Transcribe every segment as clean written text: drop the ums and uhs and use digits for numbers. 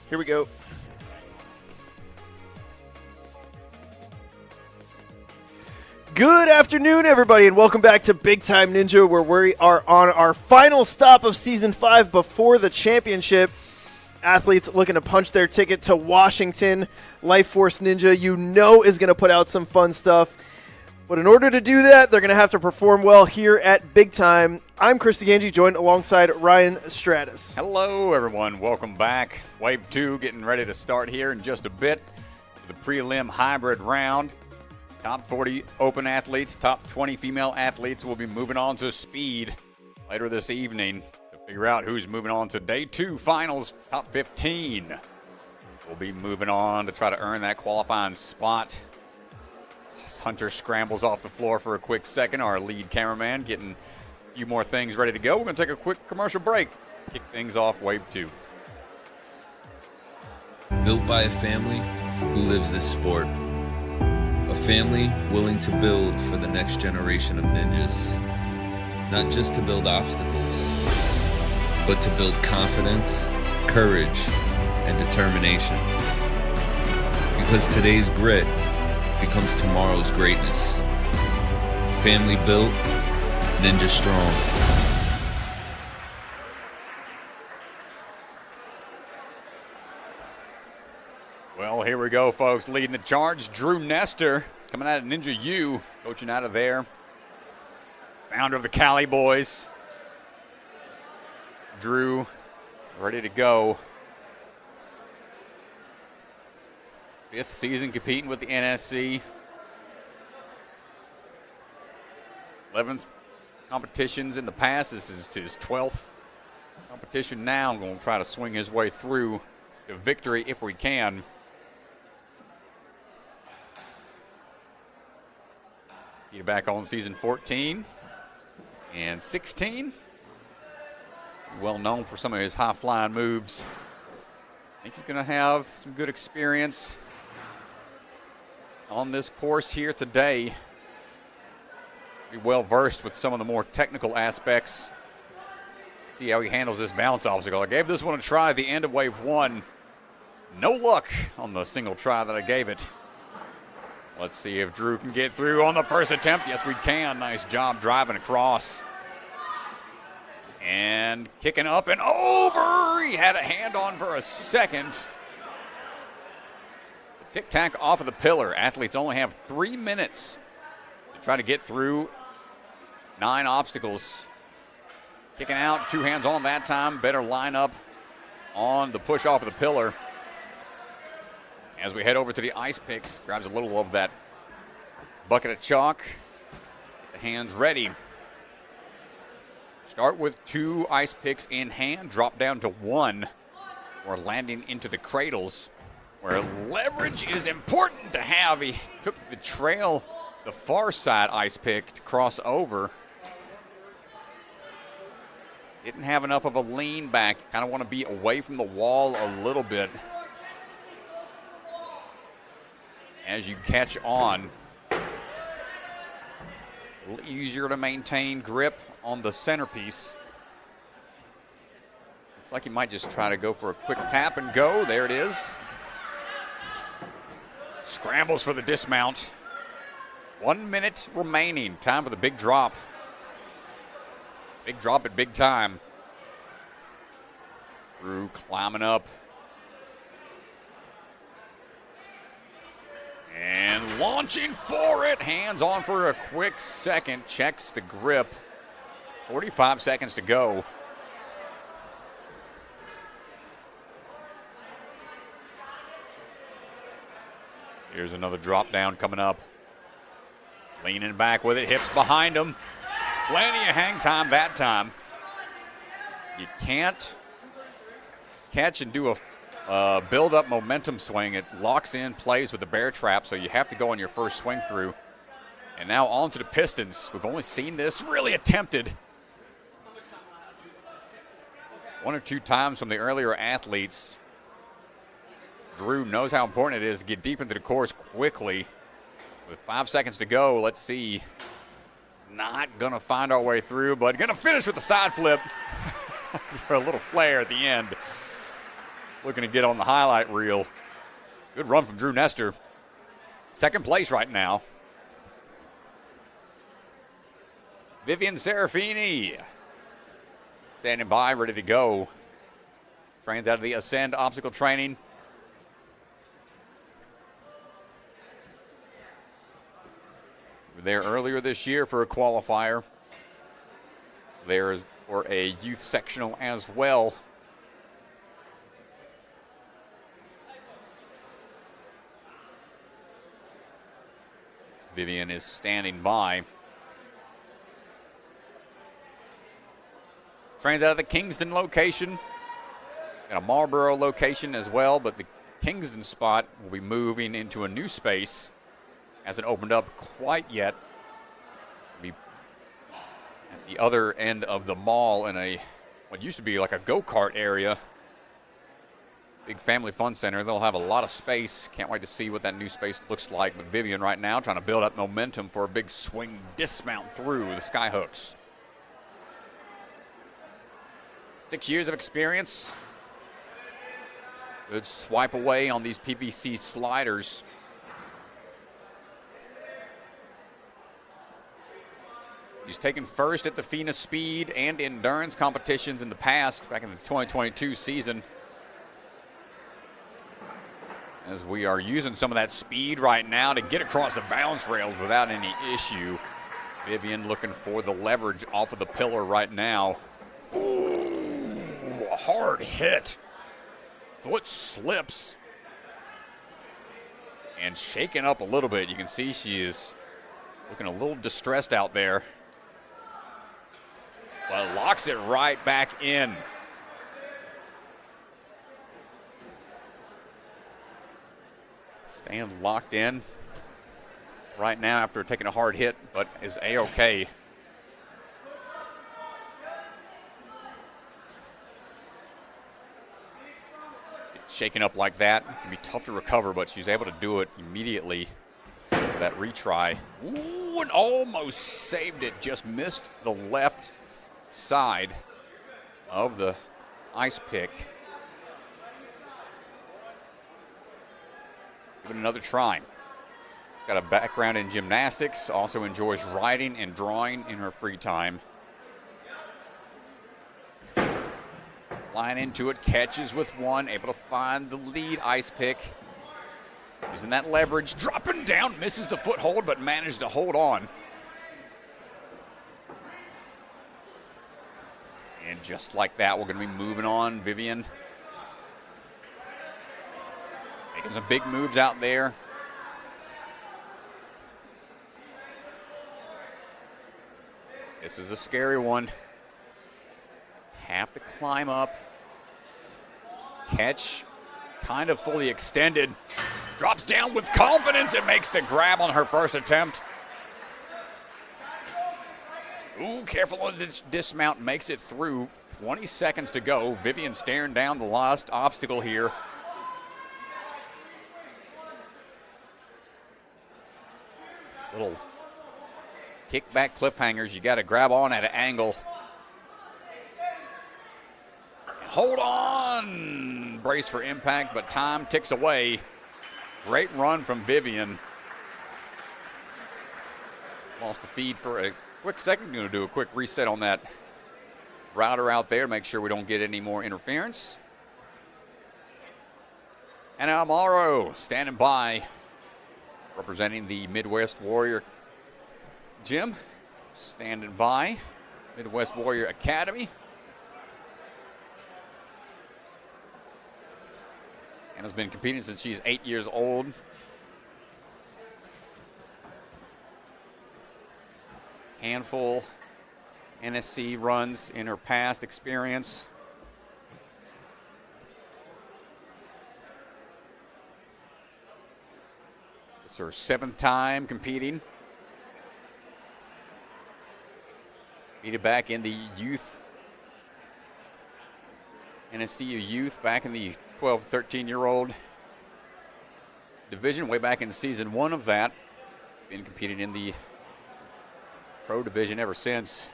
Here we go. Good afternoon, everybody, and welcome back to Big Time Ninja, where we are on our final stop of Season 5 before the championship. Athletes looking to punch their ticket to Washington. Life Force Ninja, you know, is going to put out some fun stuff. But in order to do that, they're going to have to perform well here at Big Time. I'm Chris DeGangi, joined alongside Ryan Stratus. Hello, everyone. Welcome back. Wave 2 getting ready to start here in just a bit for the prelim hybrid round. Top 40 open athletes, top 20 female athletes will be moving on to speed later this evening to figure out who's moving on to day 2 finals. Top 15 will be moving on to try to earn that qualifying spot. Hunter scrambles off the floor for a quick second. Our lead cameraman getting a few more things ready to go. We're going to take a quick commercial break. Kick things off Wave 2. Built by a family who lives this sport. A family willing to build for the next generation of ninjas. Not just to build obstacles, but to build confidence, courage, and determination. Because today's grit becomes tomorrow's greatness. Family built, ninja strong. Well, here we go, folks. Leading the charge, Drew Nestor, coming out of Ninja U, coaching out of there. Founder of the Cali Boys. Drew, ready to go. 5th season competing with the NSC. 11th competitions in the past. This is his 12th competition now. I'm going to try to swing his way through to victory if we can. Get back on season 14 and 16. Well known for some of his high-flying moves. I think he's going to have some good experience on this course here today. Be well versed with some of the more technical aspects. See how he handles this bounce obstacle. I gave this one a try at the end of Wave 1. No luck on the single try that I gave it. Let's see if Drew can get through on the first attempt. Yes, we can. Nice job driving across. And kicking up and over. He had a hand on for a second. Tic-tac off of the pillar. Athletes only have 3 minutes to try to get through 9 obstacles. Kicking out, 2 hands on that time. Better lineup on the push off of the pillar. As we head over to the ice picks, grabs a little of that bucket of chalk. Get the hands ready. Start with 2 ice picks in hand, drop down to 1. Or landing into the cradles, where leverage is important to have. He took the trail, the far side ice pick to cross over. Didn't have enough of a lean back. Kind of want to be away from the wall a little bit as you catch on. A little easier to maintain grip on the centerpiece. Looks like he might just try to go for a quick tap and go. There it is. Scrambles for the dismount. 1 minute remaining. Time for the big drop. Big drop at big time. Drew climbing up. And launching for it. Hands on for a quick second. Checks the grip. 45 seconds to go. Here's another drop down coming up. Leaning back with it. Hips behind him. Plenty of hang time that time. You can't catch and do a build-up momentum swing. It locks in, plays with the bear trap, so you have to go on your first swing through. And now on to the Pistons. We've only seen this really attempted one or two times from the earlier athletes. Drew knows how important it is to get deep into the course quickly. With 5 seconds to go, let's see. Not going to find our way through, but going to finish with the side flip for a little flare at the end. Looking to get on the highlight reel. Good run from Drew Nestor. Second place right now. Vivienne Serafini standing by, ready to go. Trains out of the Ascend obstacle training. We were there earlier this year for a qualifier. There for a youth sectional as well. Vivienne is standing by. Trains out of the Kingston location. Got a Marlboro location as well, but the Kingston spot will be moving into a new space. Hasn't opened up quite yet. Be at the other end of the mall in a what used to be like a go-kart area. Big family fun center. They'll have a lot of space. Can't wait to see what that new space looks like. But Vivienne right now trying to build up momentum for a big swing dismount through the skyhooks. 6 years of experience. Good swipe away on these PVC sliders. He's taken first at the FINA speed and endurance competitions in the past, back in the 2022 season. As we are using some of that speed right now to get across the balance rails without any issue. Vivienne looking for the leverage off of the pillar right now. Ooh, a hard hit. Foot slips. And shaken up a little bit. You can see she is looking a little distressed out there. But locks it right back in. Staying locked in right now after taking a hard hit, but is A-okay. Shaking up like that can be tough to recover, but she's able to do it immediately. That retry. Ooh, and almost saved it. Just missed the left side of the ice pick. Give it another try. Got a background in gymnastics, also enjoys writing and drawing in her free time. Flying into it, catches with one, able to find the lead ice pick. Using that leverage, dropping down, misses the foothold, but managed to hold on. And just like that, we're going to be moving on. Vivienne making some big moves out there. This is a scary one. Have to climb up. Catch kind of fully extended. Drops down with confidence and makes the grab on her first attempt. Ooh, careful on this dismount, makes it through. 20 seconds to go. Vivienne staring down the last obstacle here. Little kickback cliffhangers. You got to grab on at an angle. Hold on. Brace for impact, but time ticks away. Great run from Vivienne. Lost the feed for a quick second. Going to do a quick reset on that router out there. Make sure we don't get any more interference. And Amaro standing by, representing the Midwest Warrior Gym, standing by, Midwest Warrior Academy. Anna's been competing since she's 8 years old. Handful NSC runs in her past experience. It's her 7th time competing. Competed back in the youth, NSCU youth, back in the 12, 13-year-old division, way back in season 1 of that. Been competing in the pro division ever since.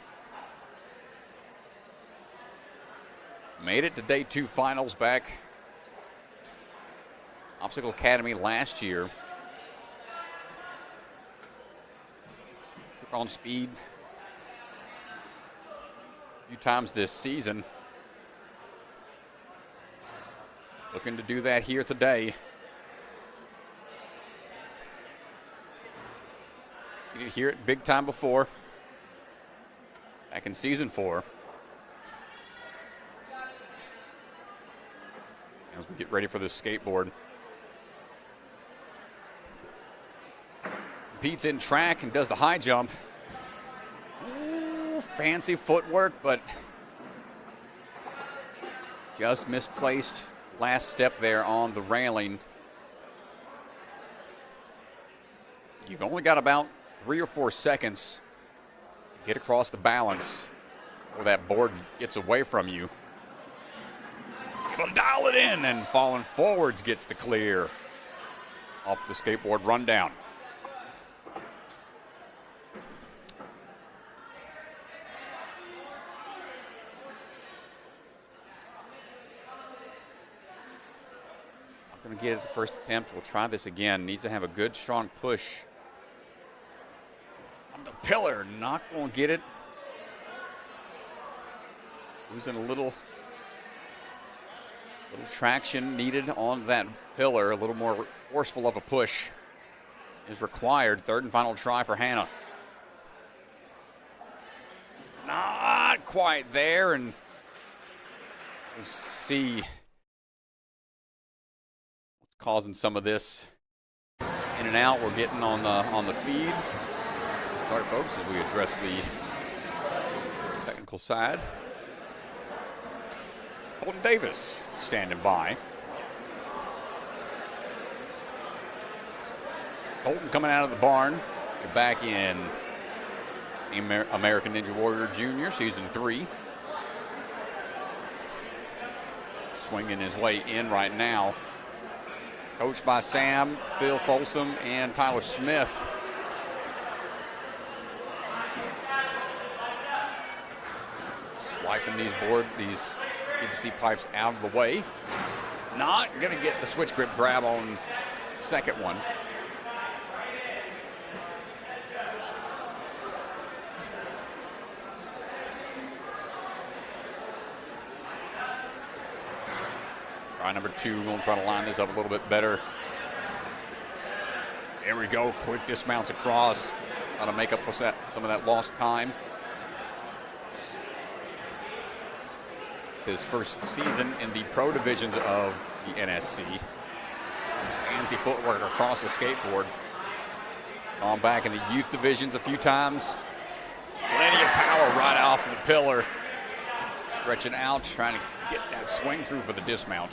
Made it to day 2 finals back Obstacle Academy last year. Took on speed a few times this season. Looking to do that here today. You did hear it big time before, back in season 4. As we get ready for this skateboard. Competes in track and does the high jump. Ooh, fancy footwork, but just misplaced last step there on the railing. You've only got about 3 or 4 seconds to get across the balance before that board gets away from you. Able to dial it in, and falling forwards gets the clear off the skateboard rundown. Not going to get it the first attempt. We'll try this again. Needs to have a good, strong push on the pillar. Not going to get it. Losing a little traction needed on that pillar. A little more forceful of a push is required. Third and final try for Hannah. Not quite there, and we'll see what's causing some of this in and out. We're getting on the feed. Sorry, folks, as we address the technical side. Colton Davis standing by. Colton coming out of the barn. You're back in American Ninja Warrior Junior, Season 3. Swinging his way in right now. Coached by Sam, Phil Folsom, and Tyler Smith. Swiping these PVC pipes out of the way. Not going to get the switch grip grab on second one. Try number 2, going to try to line this up a little bit better. There we go, quick dismounts across. Trying to make up for some of that lost time. His first season in the pro divisions of the NSC. Fancy footwork across the skateboard. Gone back in the youth divisions a few times. Plenty of power right off the pillar. Stretching out, trying to get that swing through for the dismount.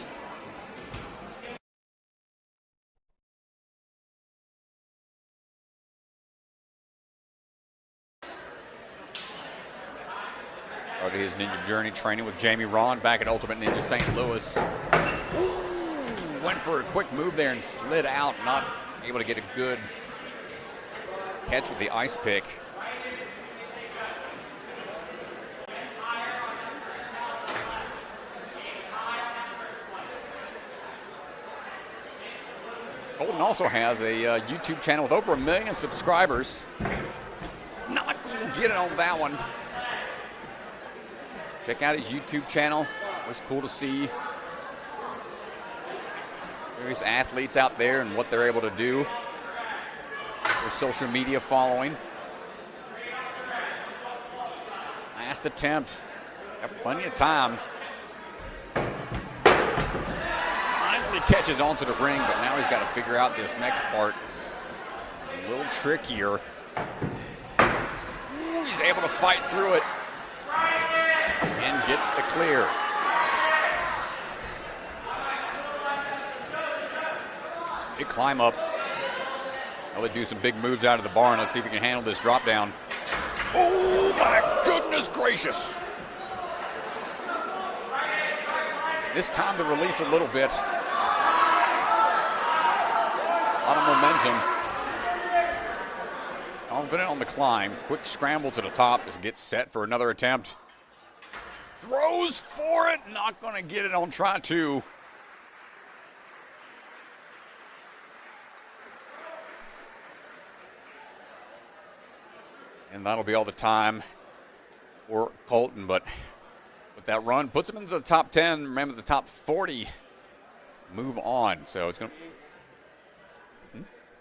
Started his ninja journey training with Jamie Ron back at Ultimate Ninja St. Louis. Ooh, went for a quick move there and slid out, not able to get a good catch with the ice pick. Colton also has a YouTube channel with over 1 million subscribers. Not going to get it on that one. Check out his YouTube channel. It was cool to see various athletes out there and what they're able to do. Their social media following. Last attempt. Got plenty of time. Finally catches onto the ring, but now he's got to figure out this next part. A little trickier. Ooh, he's able to fight through it and get the clear. Big climb up. Now they do some big moves out of the barn. Let's see if we can handle this drop down. Oh my goodness gracious. This time to release a little bit. A lot of momentum. Confident on the climb. Quick scramble to the top. Just gets set for another attempt. Throws for it. Not going to get it on try two. And that'll be all the time for Colton. But with that run, puts him into the top 10. Remember, the top 40 move on. So it's going to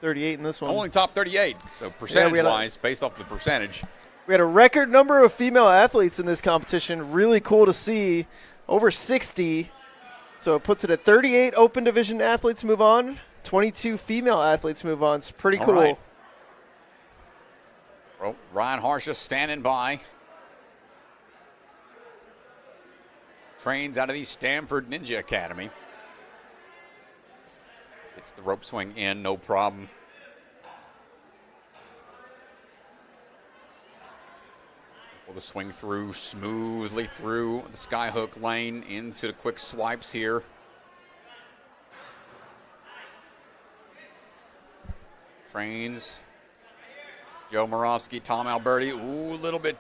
38 in this one. only top 38. So percentage-wise, based off the percentage. We had a record number of female athletes in this competition. Really cool to see. Over 60. So it puts it at 38 open division athletes move on. 22 female athletes move on. It's pretty cool. Right. Well, Ryan Harsha standing by. Trains out of the Stanford Ninja Academy. Gets the rope swing in, no problem. Will the swing through smoothly through the skyhook lane into the quick swipes here. Trains. Joe Moravsky, Tom Alberti. Ooh, a little bit.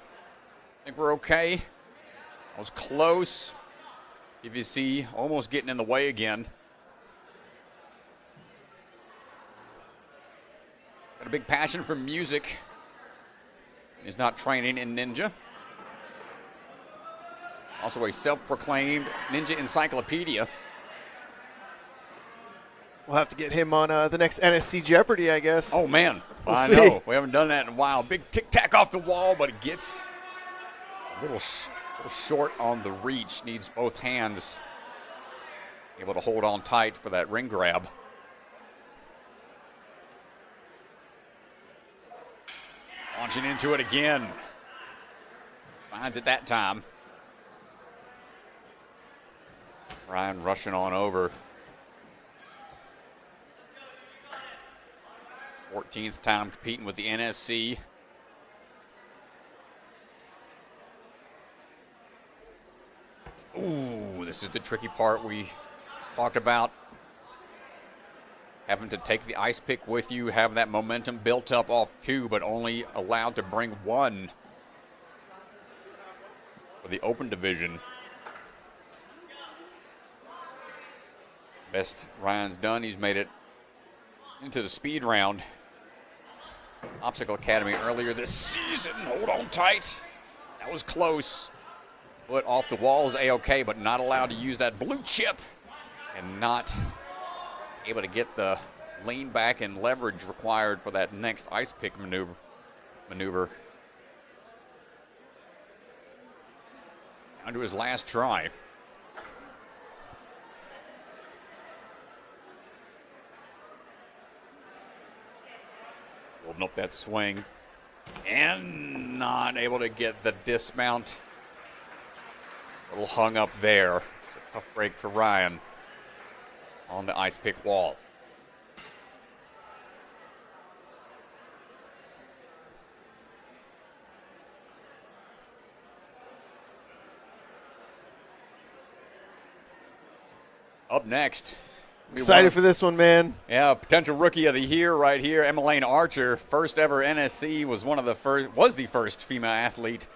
I think we're okay. That was close. PVC almost getting in the way again. Got a big passion for music. He's not training in ninja. Also a self-proclaimed ninja encyclopedia. We'll have to get him on the next NSC Jeopardy, I guess. Oh, man. We'll I see. know. We haven't done that in a while. Big tic-tac off the wall, but it gets a little short on the reach. Needs both hands able to hold on tight for that ring grab. Launching into it again. Finds it that time. Ryan rushing on over. 14th time competing with the NSC. Ooh, this is the tricky part we talked about. Having to take the ice pick with you, have that momentum built up off two, but only allowed to bring one for the open division. Best Ryan's done, he's made it into the speed round. Obstacle Academy earlier this season. Hold on tight. That was close. Foot off the wall is A-OK, but not allowed to use that blue chip and not able to get the lean back and leverage required for that next ice pick maneuver. Down to his last try. Holding up that swing and not able to get the dismount. A little hung up there. It's a tough break for Ryan on the ice pick wall. Up next. Excited for this one, man. Yeah, potential rookie of the year right here, Emalaine Archer, first ever NSC, was the first female athlete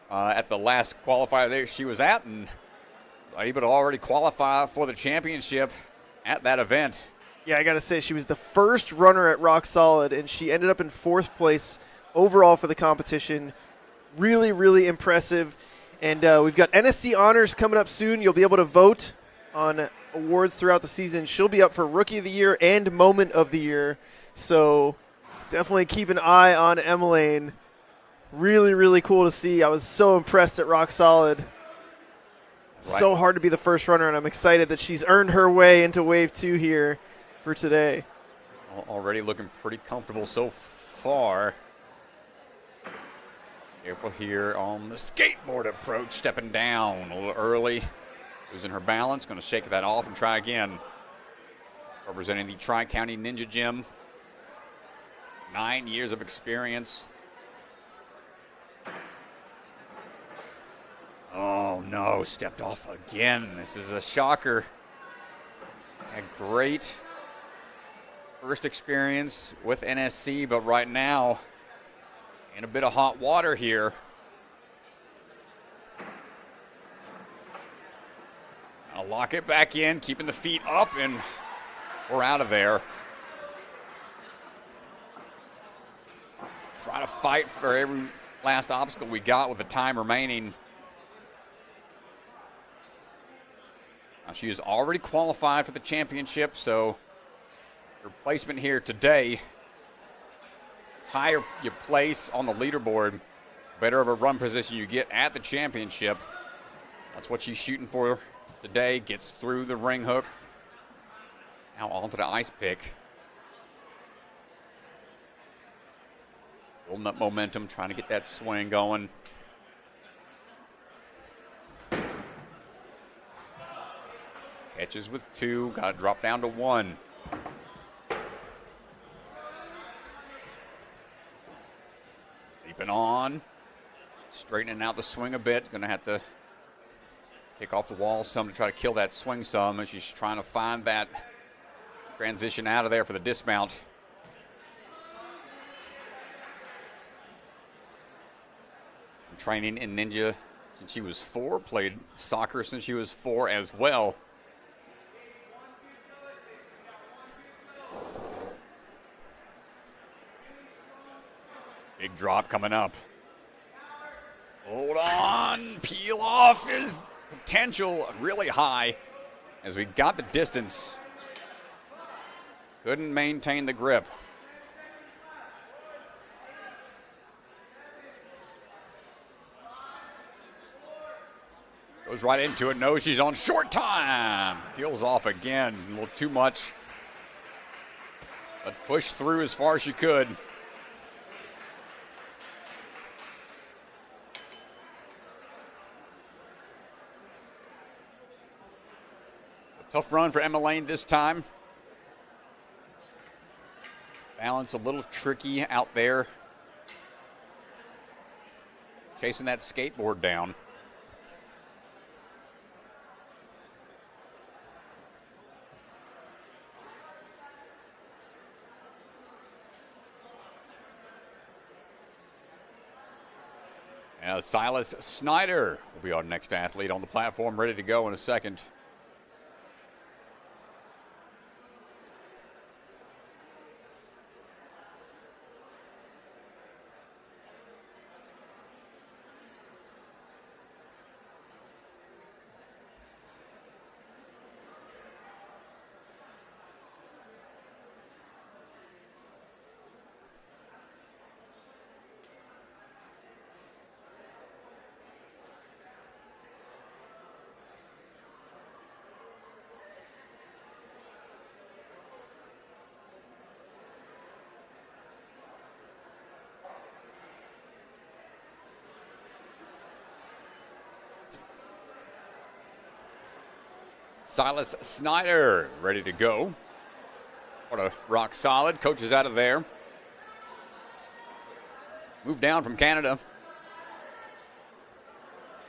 at the last qualifier there she was at, and able to already qualify for the championship at that event. Yeah, I got to say, she was the first runner at Rock Solid, and she ended up in 4th place overall for the competition. Really, really impressive. And we've got NSC honors coming up soon. You'll be able to vote on awards throughout the season. She'll be up for Rookie of the Year and Moment of the Year. So definitely keep an eye on Emalaine. Really, really cool to see. I was so impressed at Rock Solid. Right. So hard to be the first runner, and I'm excited that she's earned her way into Wave 2 here for today. Already looking pretty comfortable so far. Careful here on the skateboard approach, stepping down a little early. Losing her balance, going to shake that off and try again. Representing the Tri-County Ninja Gym. 9 years of experience. Oh no, stepped off again. This is a shocker. A great first experience with NSC, but right now in a bit of hot water here. I'll lock it back in, keeping the feet up, and we're out of there. Try to fight for every last obstacle we got with the time remaining. Now, she is already qualified for the championship, so her placement here today, higher you place on the leaderboard, better of a run position you get at the championship. That's what she's shooting for today. Gets through the ring hook. Now onto the ice pick. Building up momentum, trying to get that swing going. Catches with 2, got to drop down to 1. Leaping on, straightening out the swing a bit. Going to have to kick off the wall some to try to kill that swing some as she's trying to find that transition out of there for the dismount. Training in Ninja since she was 4, played soccer since she was 4 as well. Big drop coming up. Hold on. Peel off is potential really high as we got the distance. Couldn't maintain the grip. Goes right into it. Knows she's on short time. Peels off again. A little too much. But pushed through as far as she could. Tough run for Emalaine this time. Balance a little tricky out there. Chasing that skateboard down. Sylas Snider will be our next athlete on the platform, ready to go in a second. Sylas Snider ready to go. What a rock solid. Coach is out of there. Moved down from Canada.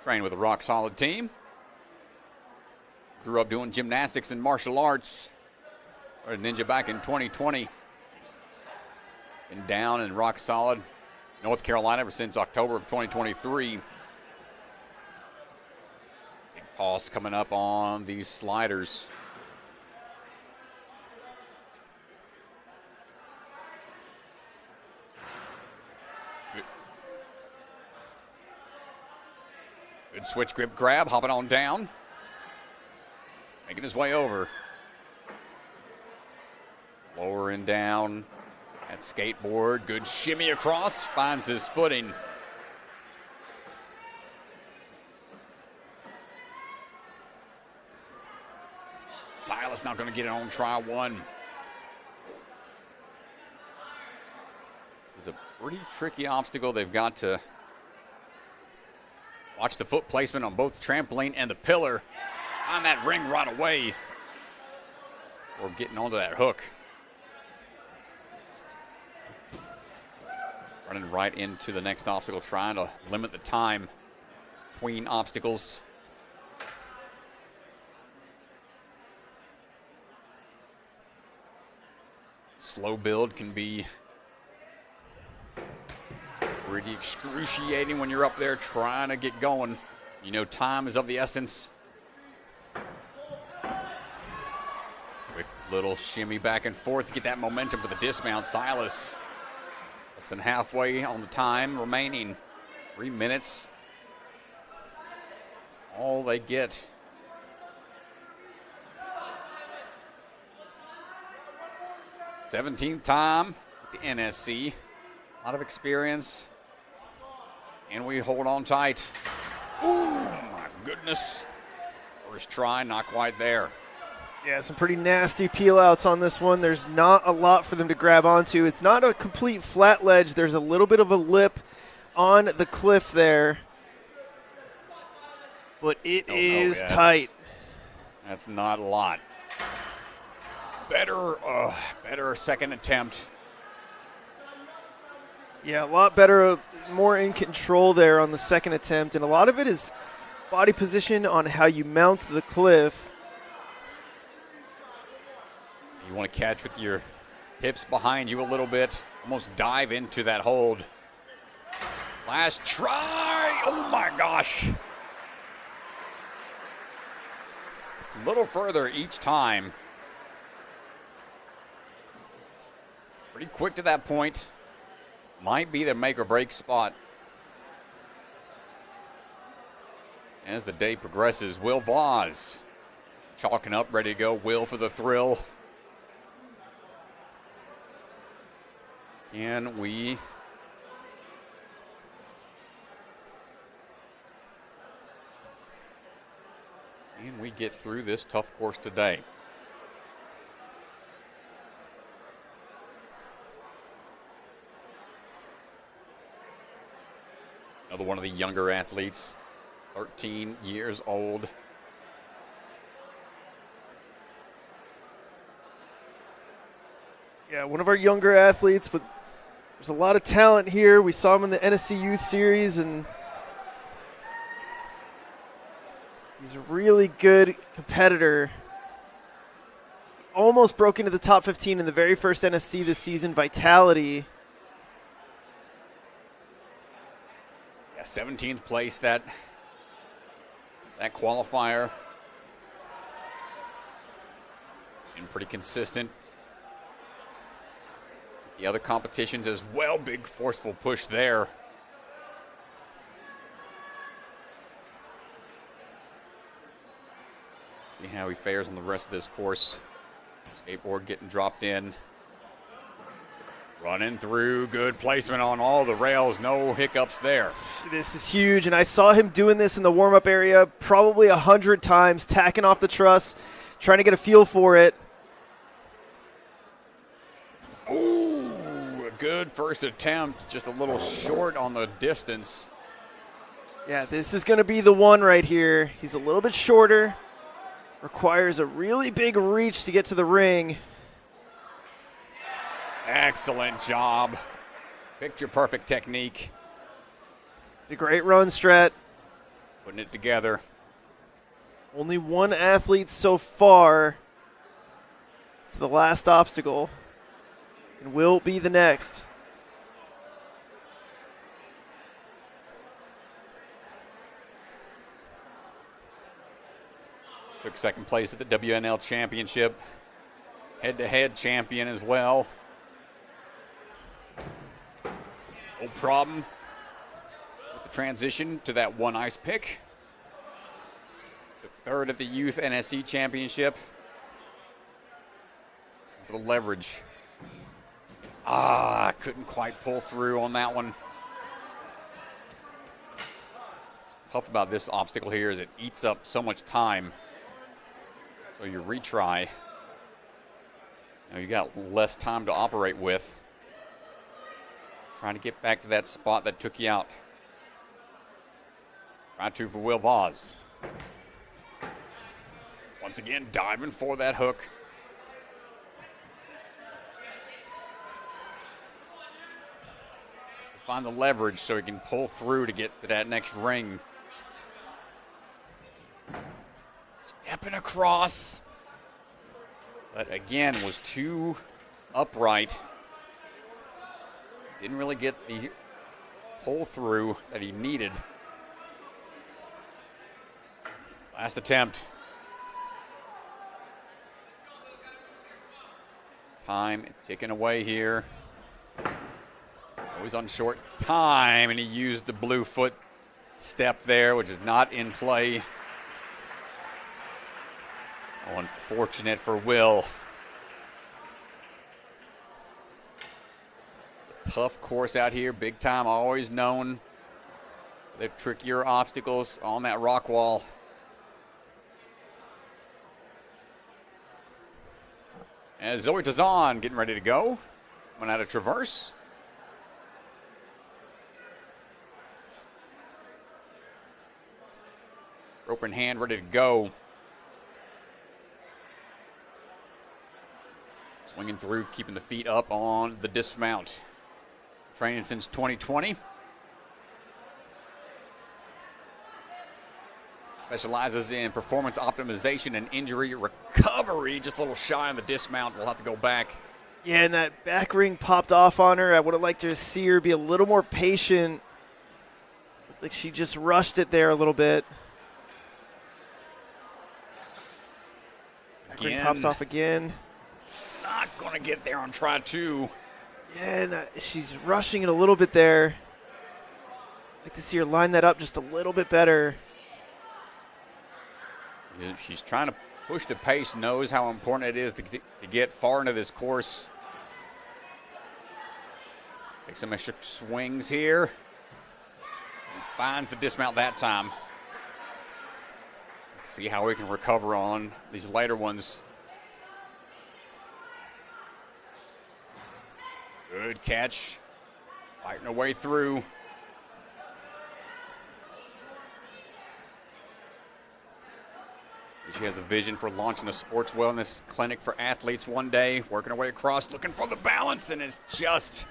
Trained with a rock solid team. Grew up doing gymnastics and martial arts. Started Ninja back in 2020. Been down in rock solid North Carolina ever since October of 2023. Pause coming up on these sliders. Good switch grip grab, hopping on down. Making his way over. Lowering down. That skateboard. Good shimmy across. Finds his footing. Sylas not going to get it on try one. This is a pretty tricky obstacle. They've got to watch the foot placement on both the trampoline and the pillar. On that ring right away. Or getting onto that hook. Running right into the next obstacle, trying to limit the time between obstacles. Slow build can be pretty excruciating when you're up there trying to get going. You know, time is of the essence. Quick little shimmy back and forth to get that momentum for the dismount. Sylas less than halfway on the time remaining. 3 minutes. That's all they get. '17th time at the NSC. A lot of experience. And we hold on tight. Ooh, my goodness. First try, not quite there. Yeah, some pretty nasty peel outs on this one. There's not a lot for them to grab onto. It's not a complete flat ledge. There's a little bit of a lip on the cliff there. But it is tight. That's not a lot. Better second attempt. Yeah, a lot better, more in control there on the second attempt. And a lot of it is body position on how you mount the cliff. You want to catch with your hips behind you a little bit. Almost dive into that hold. Last try. Oh, my gosh. A little further each time. Pretty quick to that point. Might be the make or break spot. As the day progresses, Will Vaz chalking up, ready to go. Will for the thrill. And we get through this tough course today. Another one of the younger athletes, 13 years old. Yeah, one of our younger athletes, but there's a lot of talent here. We saw him in the NSC Youth Series, and he's a really good competitor. Almost broke into the top 15 in the very first NSC this season, Vitality. Yeah, 17th place, that qualifier. And pretty consistent. The other competitions as well, big forceful push there. See how he fares on the rest of this course. Skateboard getting dropped in. Running through, good placement on all the rails, no hiccups there. This is huge, and I saw him doing this in the warm-up area probably 100 times, tacking off the truss, trying to get a feel for it. Ooh, a good first attempt, just a little short on the distance. Yeah, this is going to be the one right here. He's a little bit shorter, requires a really big reach to get to the ring. Excellent job. Picture perfect technique. It's a great run, Strat. Putting it together. Only one athlete so far to the last obstacle, and will be the next. Took second place at the WNL Championship. Head-to-head champion as well. No problem with the transition to that one ice pick. Took third at the Youth NSC Championship. For the leverage. Couldn't quite pull through on that one. Tough about this obstacle here is it eats up so much time. So you retry. Now you got less time to operate with. Trying to get back to that spot that took you out. Try to for Will Vaz. Once again, diving for that hook. Just to find the leverage so he can pull through to get to that next ring. Stepping across. But again, was too upright. Didn't really get the pull through that he needed. Last attempt. Time ticking away here. Always on short time, and he used the blue foot step there, which is not in play. Oh, unfortunate for Will. Tough course out here, big time, always known. The trickier obstacles on that rock wall. As Zoe Tizon getting ready to go. Coming out of traverse. Rope in hand, ready to go. Swinging through, keeping the feet up on the dismount. Training since 2020. Specializes in performance optimization and injury recovery. Just a little shy on the dismount. We'll have to go back. Yeah, and that back ring popped off on her. I would have liked to see her be a little more patient. Like she just rushed it there a little bit. Back ring pops off again. Not going to get there on try two. Yeah, and she's rushing it a little bit there. I'd like to see her line that up just a little bit better. She's trying to push the pace, knows how important it is to get far into this course. Take some extra swings here. And finds the dismount that time. Let's see how we can recover on these later ones. Good catch. Fighting her way through. She has a vision for launching a sports wellness clinic for athletes one day, working her way across, looking for the balance, and is just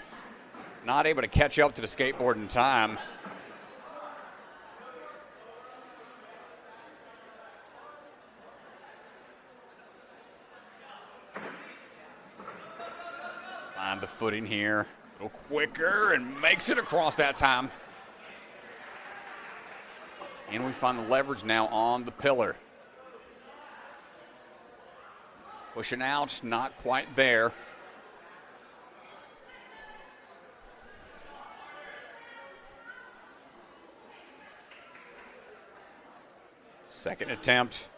not able to catch up to the skateboard in time. Find the footing here, a little quicker, and makes it across that time. And we find the leverage now on the pillar. Pushing out, not quite there. Second attempt.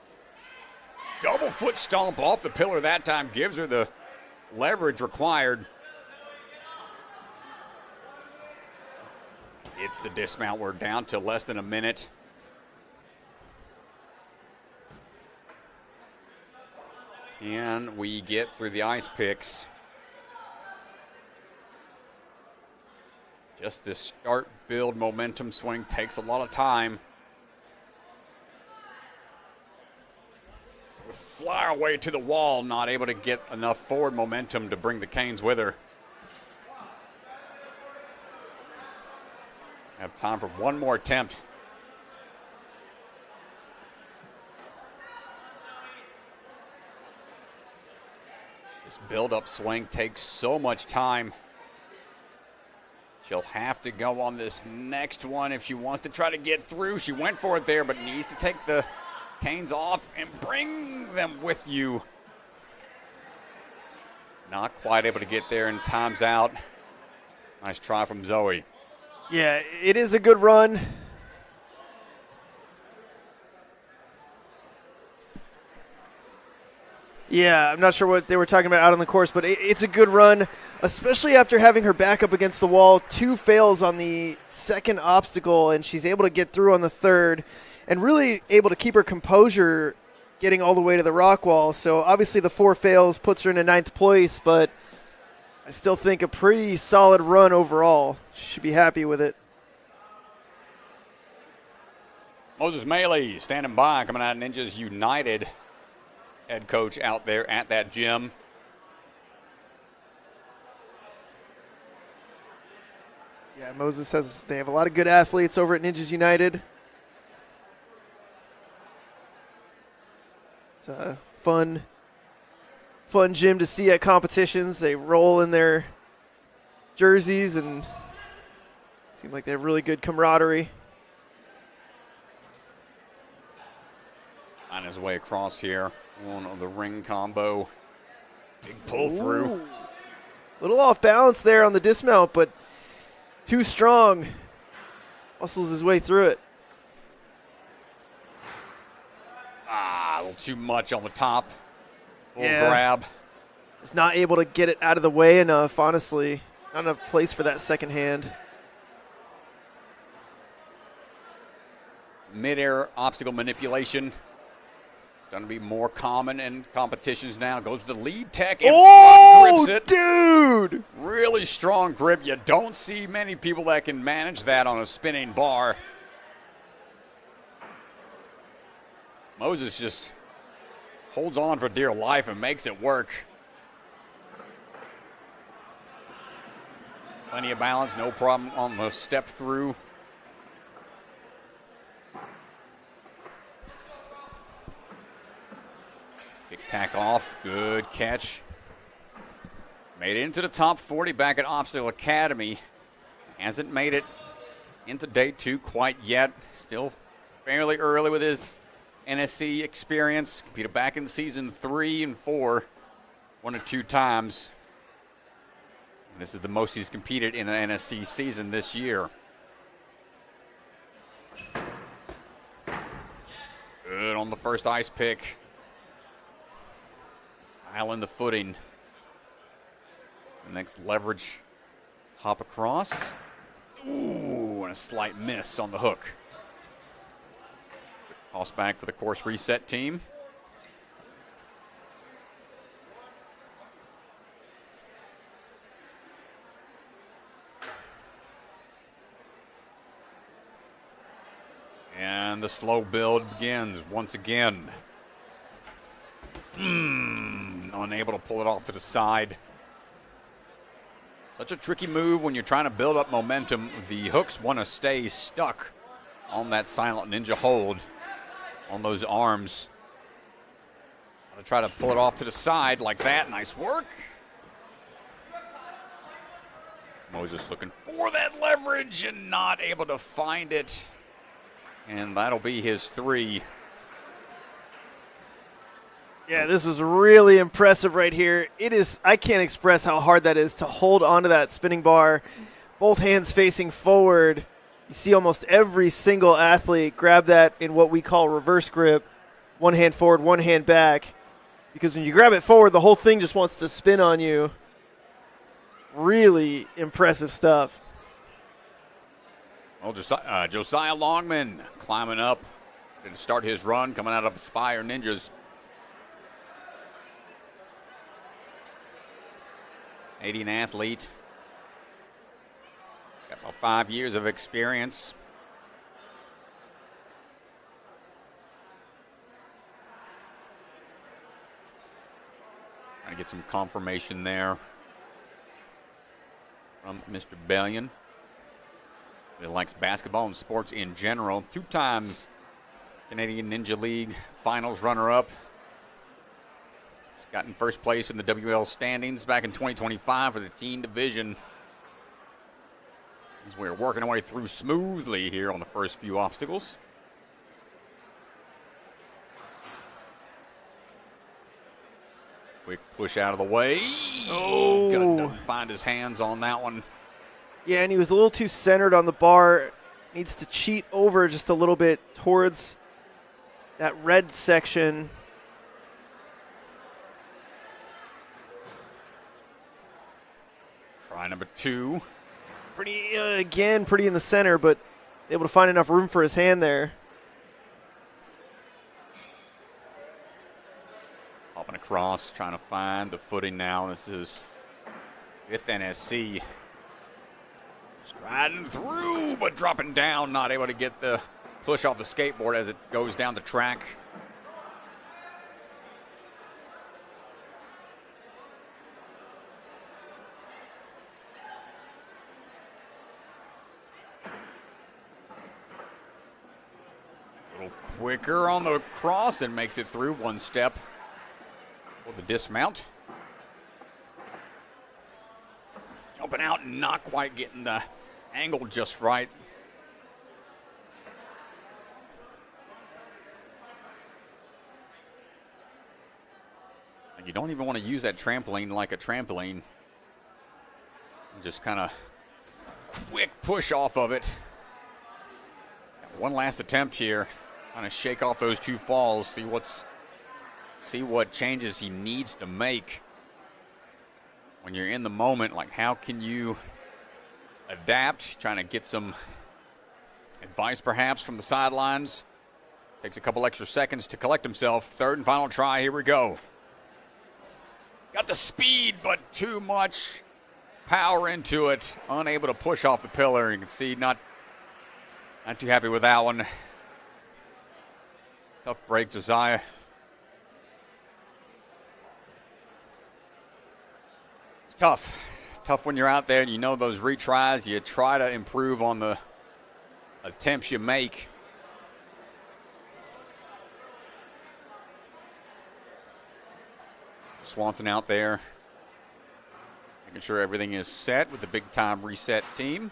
Double foot stomp off the pillar that time. Gives her the leverage required. It's the dismount. We're down to less than a minute. And we get through the ice picks. Just this start, build, momentum swing takes a lot of time. We fly our way to the wall, not able to get enough forward momentum to bring the canes with her. Have time for one more attempt. This build-up swing takes so much time. She'll have to go on this next one if she wants to try to get through. She went for it there, but needs to take the canes off and bring them with you. Not quite able to get there, and time's out. Nice try from Zoe. Yeah, it is a good run. Yeah, I'm not sure what they were talking about out on the course, but it's a good run, especially after having her back up against the wall. 2 fails on the second obstacle, and she's able to get through on the third and really able to keep her composure getting all the way to the rock wall. So obviously the 4 fails puts her in a 9th place, but I still think a pretty solid run overall. She should be happy with it. Moses Maley standing by, coming out of Ninjas United. Head coach out there at that gym. Yeah, Moses says they have a lot of good athletes over at Ninjas United. It's a fun gym to see at competitions. They roll in their jerseys and seem like they have really good camaraderie. On his way across here. One of the ring combo. Big pull through. Little off balance there on the dismount, but too strong. Muscles his way through it. A little too much on the top. Little Yeah. grab. Just not able to get it out of the way enough, honestly. Not enough place for that second hand. Mid-air obstacle manipulation. It's going to be more common in competitions now. Goes to the lead tech and front grips it. Dude! Really strong grip. You don't see many people that can manage that on a spinning bar. Moses just holds on for dear life and makes it work. Plenty of balance, no problem on the step through. Kick tack off, good catch. Made it into the top 40 back at Obstacle Academy. Hasn't made it into day 2 quite yet. Still fairly early with his NSC experience. Competed back in season 3 and 4, 1 or 2 times. And this is the most he's competed in an NSC season this year. Good on the first ice pick. Island the footing. The next leverage hop across. Ooh, and a slight miss on the hook. Toss back for the course reset team. And the slow build begins once again. Unable to pull it off to the side. Such a tricky move when you're trying to build up momentum. The hooks want to stay stuck on that silent ninja hold on those arms. Gotta try to pull it off to the side like that. Nice work. Moses looking for that leverage and not able to find it. And that'll be his 3. Yeah, this was really impressive right here. It is, I can't express how hard that is to hold onto that spinning bar, both hands facing forward. You see almost every single athlete grab that in what we call reverse grip, one hand forward, one hand back, because when you grab it forward, the whole thing just wants to spin on you. Really impressive stuff. Well, Josiah Longman climbing up to start his run, coming out of Aspire Ninjas. 80 athlete. Got about 5 years of experience. Trying to get some confirmation there from Mr. Bellion. He likes basketball and sports in general. 2-time Canadian Ninja League finals runner-up. He's gotten first place in the WL standings back in 2025 for the teen division. As we're working our way through smoothly here on the first few obstacles. Quick push out of the way. Oh. Doesn't find his hands on that one. Yeah, and he was a little too centered on the bar. Needs to cheat over just a little bit towards that red section. Try number 2. Pretty, again, pretty in the center, but able to find enough room for his hand there. Hopping across, trying to find the footing now. This is 5th NSC. Striding through, but dropping down, not able to get the push off the skateboard as it goes down the track. A little quicker on the cross and makes it through one step for the dismount. Jumping out and not quite getting the angle just right. You don't even want to use that trampoline like a trampoline. Just kind of quick push off of it. One last attempt here. Kind of shake off those 2 falls. See what changes he needs to make. When you're in the moment, like how can you adapt? Trying to get some advice perhaps from the sidelines. Takes a couple extra seconds to collect himself. 3rd and final try, here we go. Got the speed, but too much power into it. Unable to push off the pillar. You can see not too happy with that one. Tough break, Josiah. It's tough. Tough when you're out there and you know those retries. You try to improve on the attempts you make. Swanson out there, making sure everything is set with the big time reset team.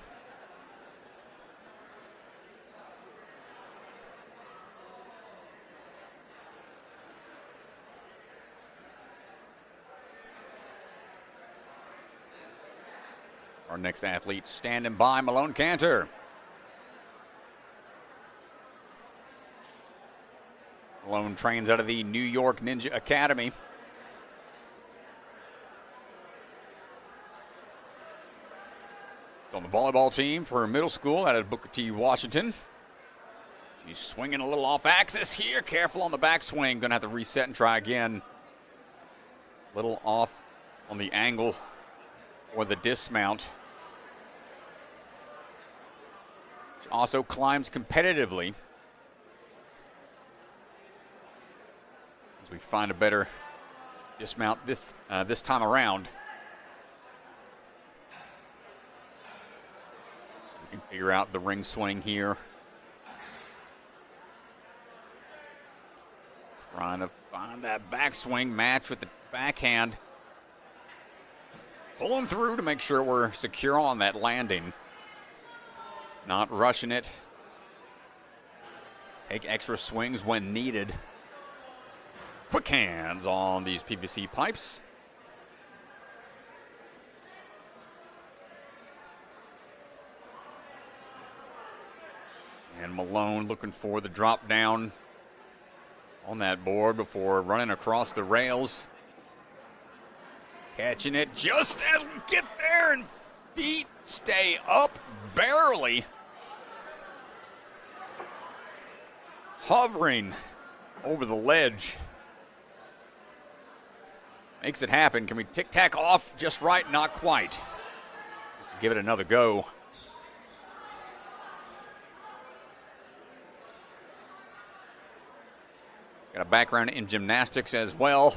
Our next athlete standing by, Malone Canter. Malone trains out of the New York Ninja Academy. On the volleyball team for middle school out of Booker T, Washington. She's swinging a little off axis here. Careful on the backswing. Going to have to reset and try again. A little off on the angle or the dismount. She also climbs competitively. As we find a better dismount this time around. Figure out the ring swing here. Trying to find that backswing match with the backhand. Pulling through to make sure we're secure on that landing. Not rushing it. Take extra swings when needed. Quick hands on these PVC pipes. And Malone looking for the drop down on that board before running across the rails. Catching it just as we get there, and feet stay up barely. Hovering over the ledge. Makes it happen. Can we tic-tac off just right? Not quite. Give it another go. Got a background in gymnastics as well.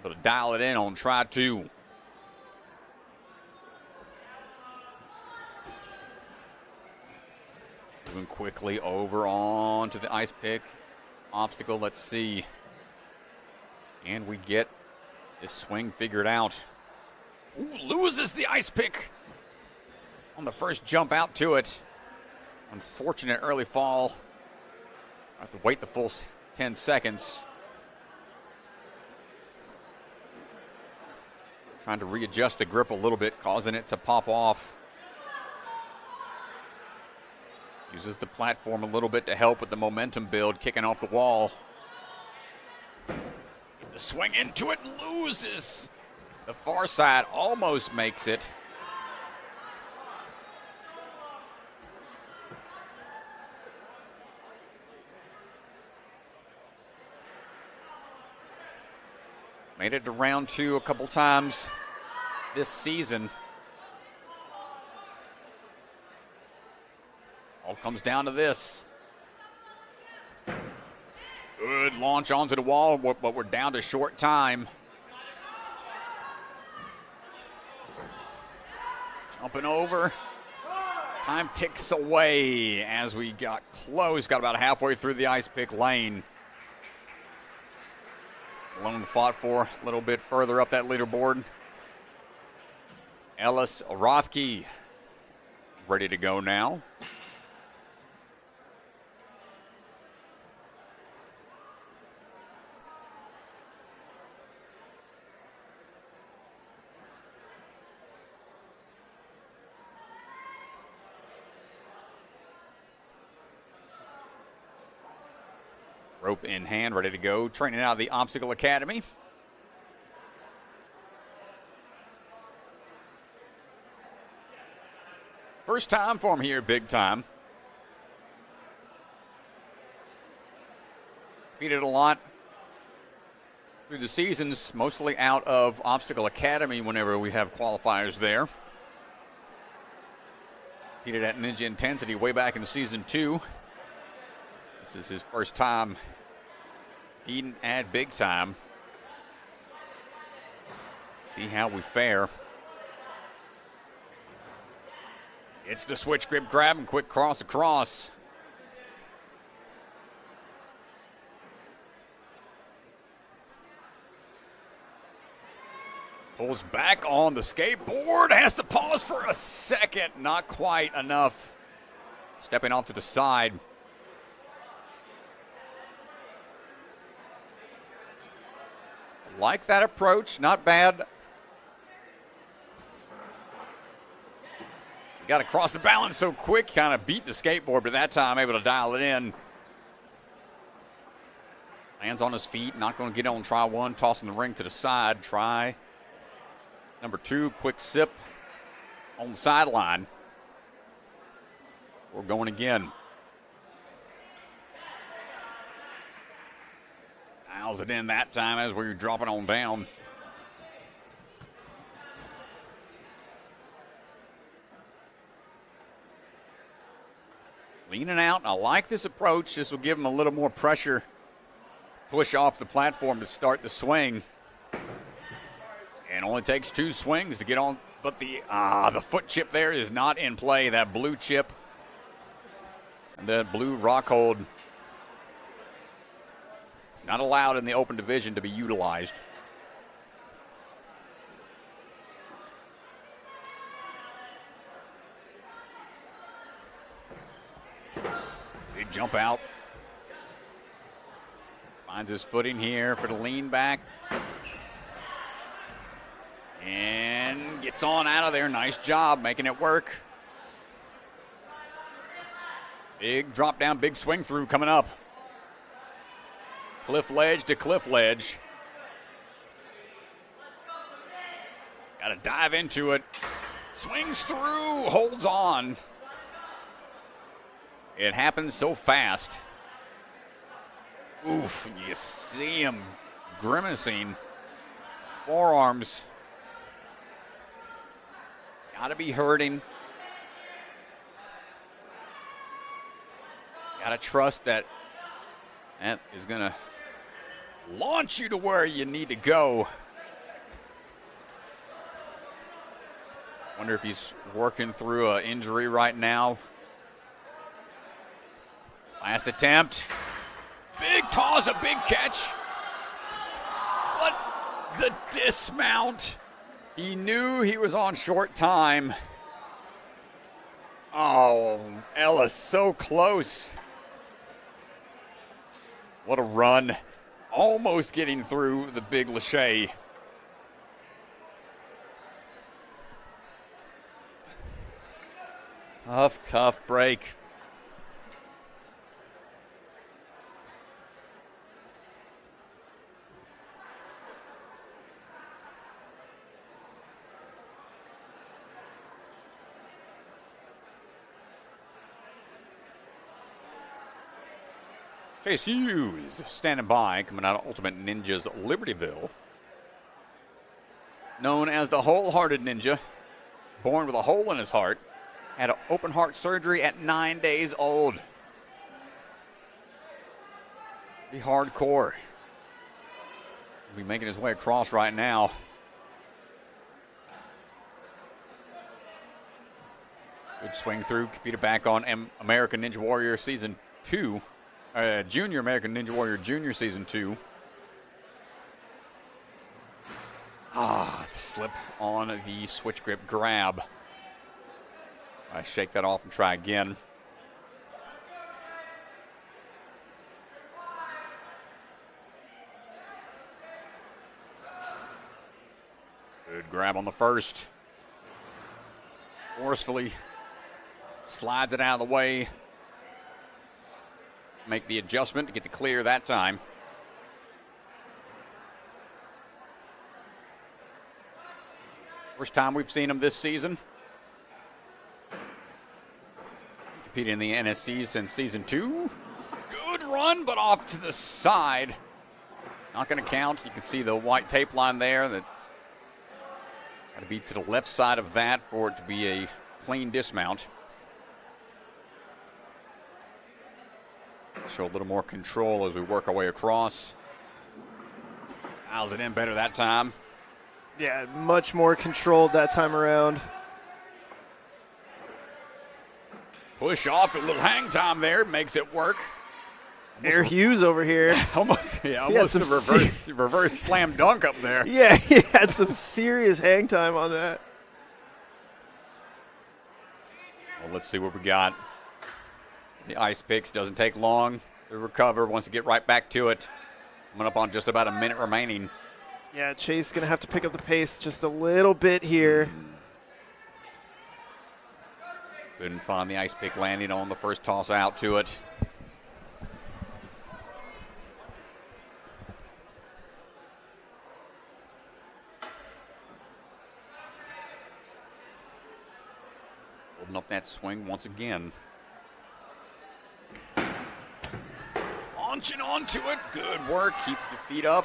Able to dial it in on try 2. Moving quickly over onto the ice pick. Obstacle, let's see. And we get this swing figured out. Ooh, loses the ice pick on the first jump out to it. Unfortunate early fall. I have to wait the full 10 seconds. Trying to readjust the grip a little bit, causing it to pop off. Uses the platform a little bit to help with the momentum build, kicking off the wall. The swing into it, loses The far side almost makes it. Made it to round 2 a couple times this season. All comes down to this. Good launch onto the wall, but we're down to short time. Jumping over. Time ticks away as we got close. Got about halfway through the ice pick lane. Malone fought for a little bit further up that leaderboard. Ellis Rothke ready to go now. Rope in hand, ready to go. Training out of the Obstacle Academy. First time for him here, big time. Competed a lot through the seasons, mostly out of Obstacle Academy whenever we have qualifiers there. Competed at Ninja Intensity way back in season 2. This is his first time eating at big time. See how we fare. It's the switch grip grab and quick cross across. Pulls back on the skateboard. Has to pause for a second. Not quite enough. Stepping off to the side. Like that approach, not bad. Got to cross the balance so quick, kind of beat the skateboard, but that time able to dial it in. Lands on his feet, not going to get on try 1, tossing the ring to the side. Try number 2, quick sip on the sideline. We're going again. Dials it in that time as we were dropping on down. Leaning out. I like this approach. This will give him a little more pressure. Push off the platform to start the swing. And only takes 2 swings to get on. But the foot chip there is not in play. That blue chip. And the blue rock hold. Not allowed in the open division to be utilized. Big jump out. Finds his footing here for the lean back. And gets on out of there. Nice job making it work. Big drop down, big swing through coming up. Cliff ledge to cliff ledge. Got to dive into it. Swings through, holds on. It happens so fast. Oof, you see him grimacing. Forearms. Got to be hurting. Got to trust that is going to launch you to where you need to go. Wonder if he's working through an injury right now. Last attempt. Big toss, a big catch. But the dismount. He knew he was on short time. Oh, Ellis so close. What a run. Almost getting through the big lache. Tough break. Chase Hughes standing by, coming out of Ultimate Ninja's Libertyville. Known as the Wholehearted Ninja, born with a hole in his heart, had an open heart surgery at 9 days old. Be hardcore. He'll be making his way across right now. Good swing through, competed back on American Ninja Warrior Season 2. Junior American Ninja Warrior Junior Season 2. Slip on the switch grip grab. I shake that off and try again. Good grab on the first. Forcefully slides it out of the way. Make the adjustment to get the clear that time. First time we've seen him this season. Competing in the NSC since Season 2. Good run, but off to the side. Not going to count. You can see the white tape line there. That's got to be to the left side of that for it to be a clean dismount. Show a little more control as we work our way across. Dials it in better that time. Yeah, much more controlled that time around. Push off, a little hang time there, makes it work. Air Hughes over here. almost a reverse slam dunk up there. Yeah, he had some serious hang time on that. Well, let's see what we got. The ice picks, doesn't take long to recover, wants to get right back to it. Coming up on just about a minute remaining. Yeah, Chase is going to have to pick up the pace just a little bit here. Couldn't find the ice pick landing on the first toss out to it. Holding up that swing once again. Launching onto it. Good work. Keep your feet up.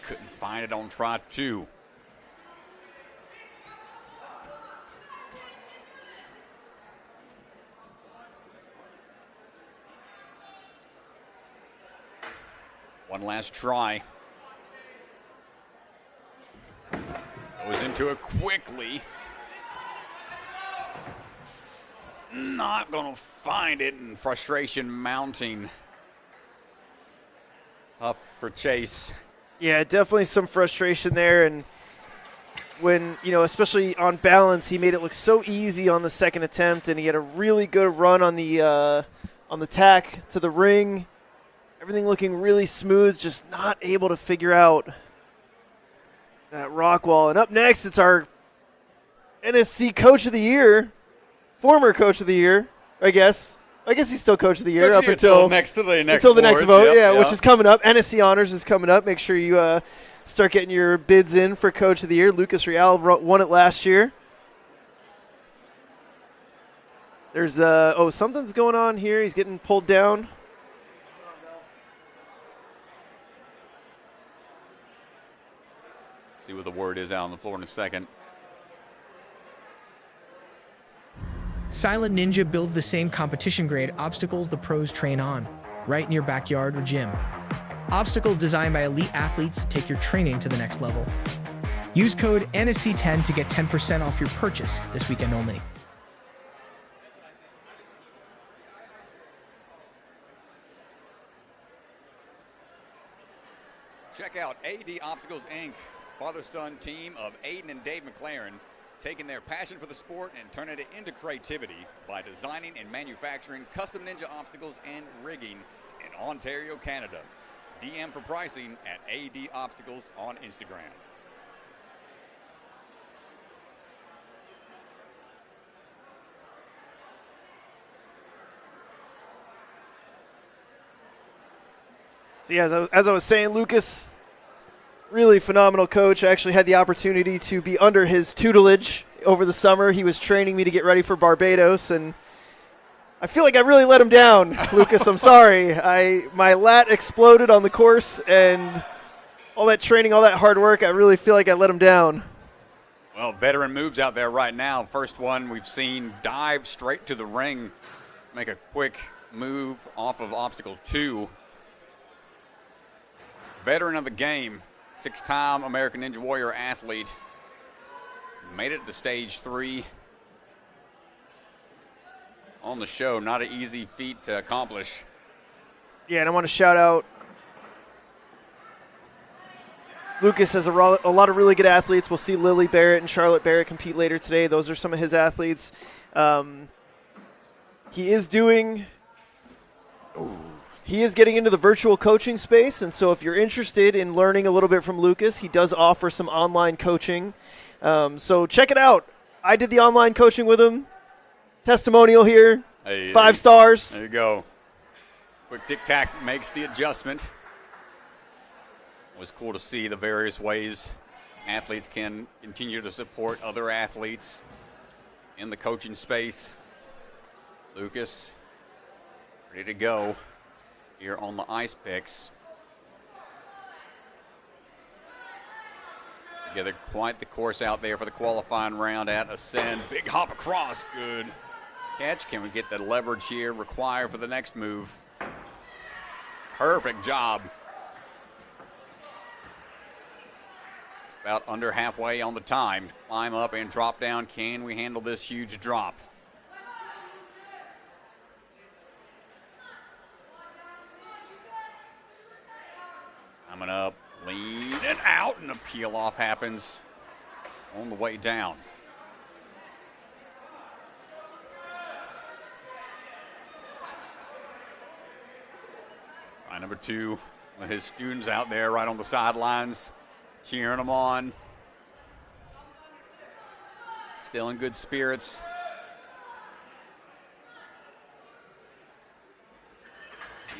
Couldn't find it on try 2. One last try. Goes into it quickly. Not going to find it, and frustration mounting. Tough for Chase. Yeah, definitely some frustration there. And when, especially on balance, he made it look so easy on the second attempt, and he had a really good run on the tack to the ring. Everything looking really smooth, just not able to figure out that rock wall. And up next, it's our NSC Coach of the Year, former Coach of the Year, I guess. I guess he's still Coach of the Year up until the next vote. Yeah, which is coming up. NSC Honors is coming up. Make sure you start getting your bids in for Coach of the Year. Lucas Real won it last year. There's something's going on here. He's getting pulled down. See what the word is out on the floor in a second. Silent Ninja builds the same competition-grade obstacles the pros train on, right in your backyard or gym. Obstacles designed by elite athletes take your training to the next level. Use code NSC10 to get 10% off your purchase this weekend only. Check out AD Obstacles, Inc., father-son team of Aiden and Dave McLaren, taking their passion for the sport and turning it into creativity by designing and manufacturing custom ninja obstacles and rigging in Ontario, Canada. DM for pricing at AD Obstacles on Instagram. So yeah, as I was saying, Lucas, really phenomenal coach. I actually had the opportunity to be under his tutelage over the summer. He was training me to get ready for Barbados, and I feel like I really let him down, Lucas. I'm sorry. My lat exploded on the course, and all that training, all that hard work, I really feel like I let him down. Well, veteran moves out there right now. First one we've seen dive straight to the ring, make a quick move off of obstacle 2. Veteran of the game, 6-time American Ninja Warrior athlete, made it to stage 3 on the show. Not an easy feat to accomplish. Yeah, and I want to shout out Lucas has a lot of really good athletes. We'll see Lily Barrett and Charlotte Barrett compete later today. Those are some of his athletes. He is getting into the virtual coaching space, and so if you're interested in learning a little bit from Lucas, he does offer some online coaching. So check it out. I did the online coaching with him. Testimonial here. Hey, 5 stars. There you go. Quick tic-tac makes the adjustment. It was cool to see the various ways athletes can continue to support other athletes in the coaching space. Lucas, ready to go here on the ice picks. Together quite the course out there for the qualifying round at Ascend. Big hop across, good catch. Can we get the leverage here required for the next move? Perfect job. About under halfway on the time. Climb up and drop down. Can we handle this huge drop? Coming up, lean and out, and a peel off happens on the way down. Try number 2, with his students out there right on the sidelines, cheering him on. Still in good spirits.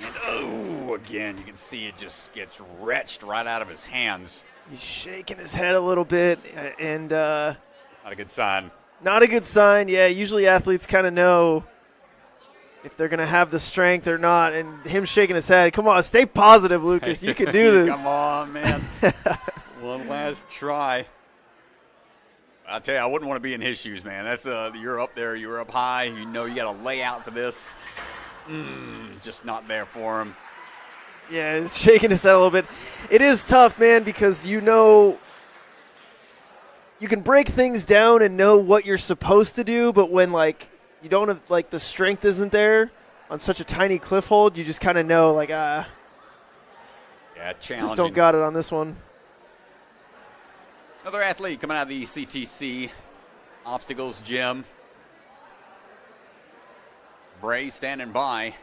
And again, you can see it just gets wrenched right out of his hands. He's shaking his head a little bit, and not a good sign. Not a good sign. Yeah, usually athletes kind of know if they're going to have the strength or not, and him shaking his head. Come on, stay positive, Lucas. You can do this. Come on, man. One last try. I'll tell you, I wouldn't want to be in his shoes, man. That's you're up there, you're up high. You know you got to lay out for this. Just not there for him. Yeah, he's shaking his head a little bit. It is tough, man, because you know you can break things down and know what you're supposed to do, but when you don't have the strength isn't there on such a tiny cliff hold, you just kind of know yeah, challenging. Just don't got it on this one. Another athlete coming out of the CTC obstacles gym. Bray standing by.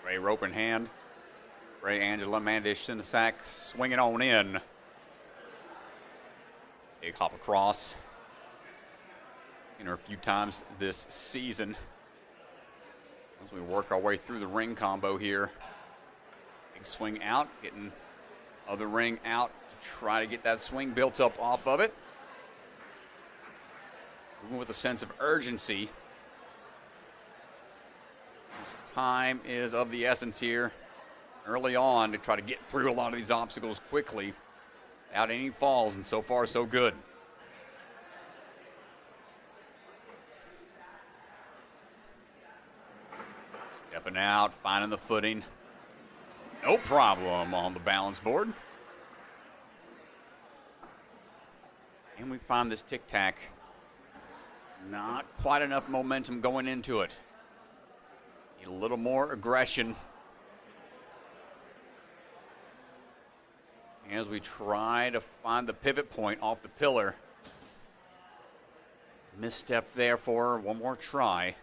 Bray rope in hand. Bray, Angela, Mandish, Sinasak swinging on in. Big hop across. Seen her a few times this season. As we work our way through the ring combo here. Big swing out, getting other ring out to try to get that swing built up off of it. Moving with a sense of urgency. Time is of the essence here early on to try to get through a lot of these obstacles quickly without any falls, and so far so good. Stepping out, finding the footing. No problem on the balance board. And we find this tic-tac. Not quite enough momentum going into it. Need a little more aggression. As we try to find the pivot point off the pillar. Misstep there for her. One more try.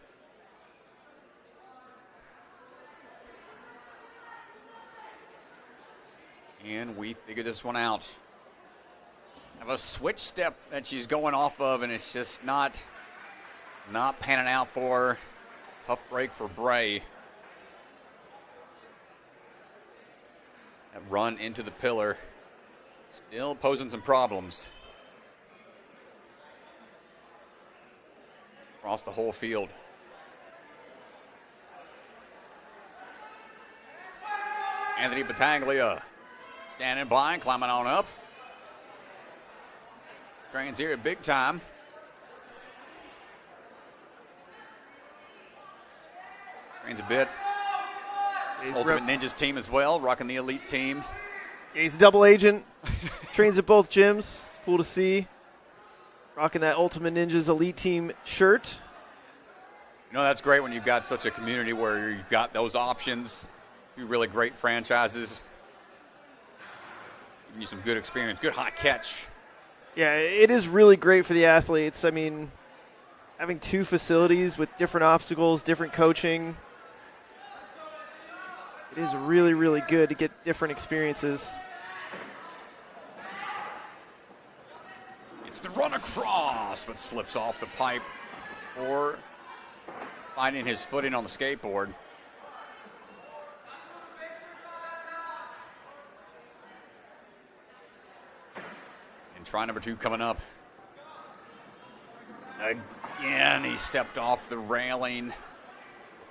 And we figure this one out. Have a switch step that she's going off of, and it's just not panning out for her. Tough break for Bray. That run into the pillar still posing some problems. Across the whole field. Anthony Battaglia standing by and climbing on up. Trains here at big time. Trains a bit. Ultimate Ninjas team as well, rocking the elite team. Yeah, he's a double agent. Trains at both gyms. It's cool to see. Rocking that Ultimate Ninjas elite team shirt. You know, that's great when you've got such a community where you've got those options. A few really great franchises. Giving you some good experience, good high catch. Yeah, it is really great for the athletes. I mean, having 2 facilities with different obstacles, different coaching. It is really, really good to get different experiences. It's the run across, but slips off the pipe or finding his footing on the skateboard. And try number 2 coming up. Again, he stepped off the railing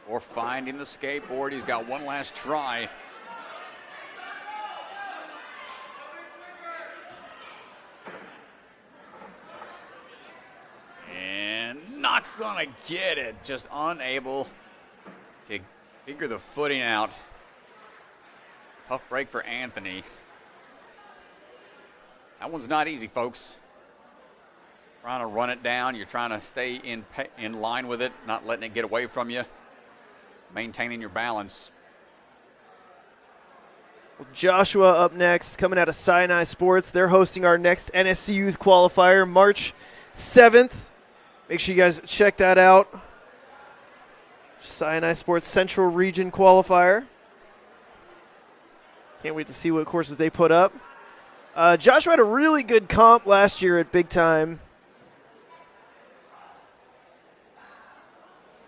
before finding the skateboard. He's got one last try. And not gonna get it. Just unable to figure the footing out. Tough break for Anthony. That one's not easy, folks. Trying to run it down. You're trying to stay in line with it, not letting it get away from you. Maintaining your balance. Well, Joshua up next, coming out of Sinai Sports. They're hosting our next NSC Youth Qualifier, March 7th. Make sure you guys check that out. Sinai Sports Central Region Qualifier. Can't wait to see what courses they put up. Joshua had a really good comp last year at Big Time.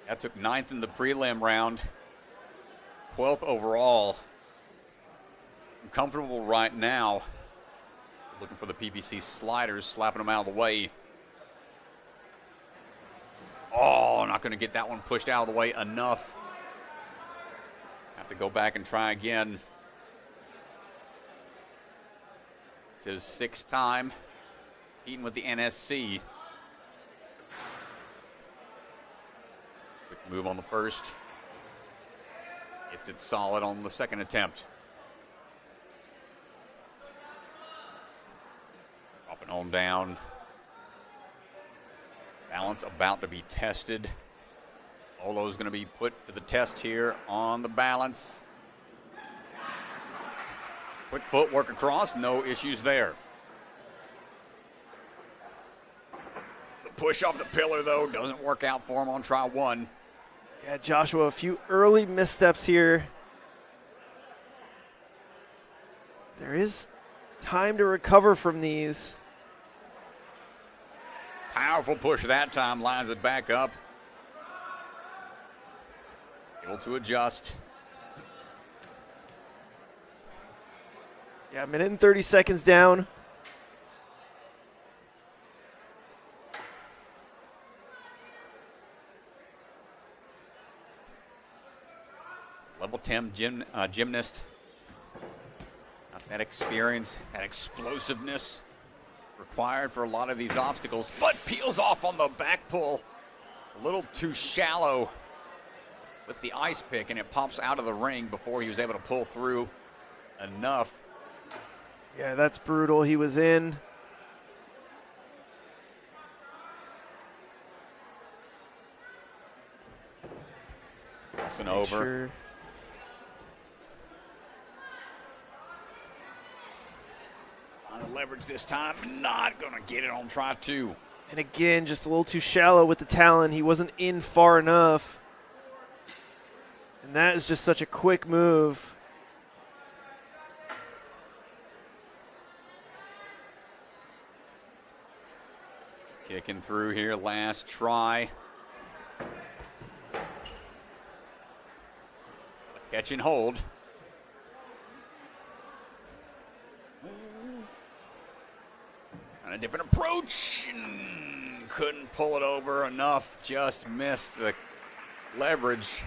That took 9th in the prelim round, 12th overall. I'm comfortable right now. Looking for the PPC sliders, slapping them out of the way. Oh, not going to get that one pushed out of the way enough. Have to go back and try again. It's his 6th time competing with the NSC. Quick move on the first. Gets it solid on the second attempt. Dropping on down. Balance about to be tested. Olo's going to be put to the test here on the balance. Quick footwork across, no issues there. The push off the pillar, though, doesn't work out for him on try 1. Yeah, Joshua, a few early missteps here. There is time to recover from these. Powerful push that time, lines it back up. Able to adjust. Yeah, 1 minute and 30 seconds down. Level 10 gymnast. Not that experience, that explosiveness required for a lot of these obstacles, but peels off on the back pull. A little too shallow with the ice pick, and it pops out of the ring before he was able to pull through enough. Yeah, that's brutal. He was in. Crossing over. Sure. On the leverage this time, not going to get it on try 2. And again, just a little too shallow with the talon. He wasn't in far enough. And that is just such a quick move. Kicking through here, last try. Catch and hold. A different approach. Couldn't pull it over enough. Just missed the leverage.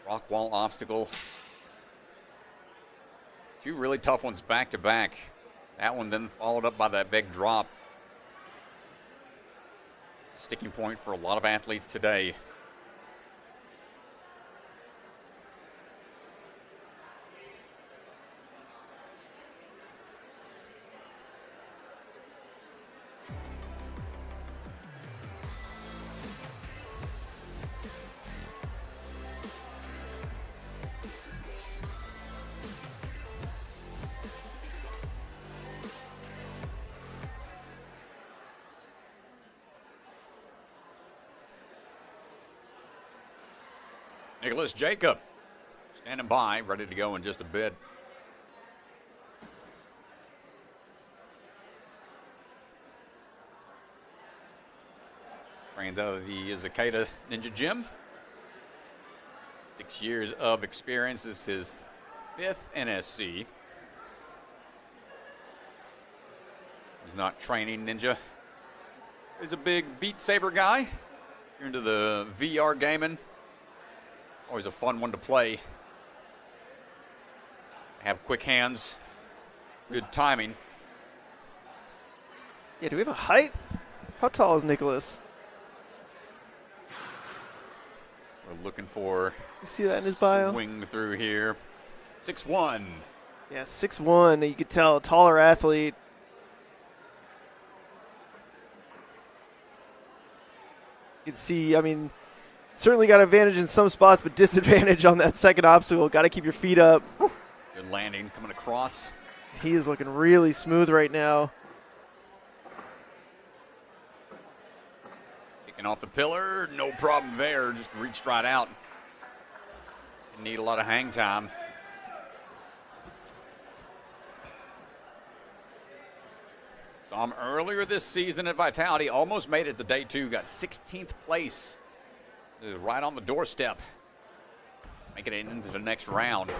Rock wall obstacle. Two really tough ones back to back. That one then followed up by that big drop. Sticking point for a lot of athletes today. Nicolas Jacob standing by, ready to go in just a bit. Trained out of the Zikeda Ninja Gym. 6 years of experience. This is his 5th NSC. He's not training ninja. He's a big Beat Saber guy. You're into the VR gaming. Always a fun one to play. Have quick hands, good timing. Yeah, do we have a height? How tall is Nicholas? We're looking for You see that in his bio? swing through here. 6'1". Yeah, 6'1". You could tell, a taller athlete. You can see, I mean, certainly got advantage in some spots, but disadvantage on that second obstacle. Got to keep your feet up. Good landing coming across. He is looking really smooth right now. Kicking off the pillar, no problem there. Just reached right out. Didn't need a lot of hang time. Tom, earlier this season at Vitality, almost made it to day 2, got 16th place. Right on the doorstep, making it into the next round.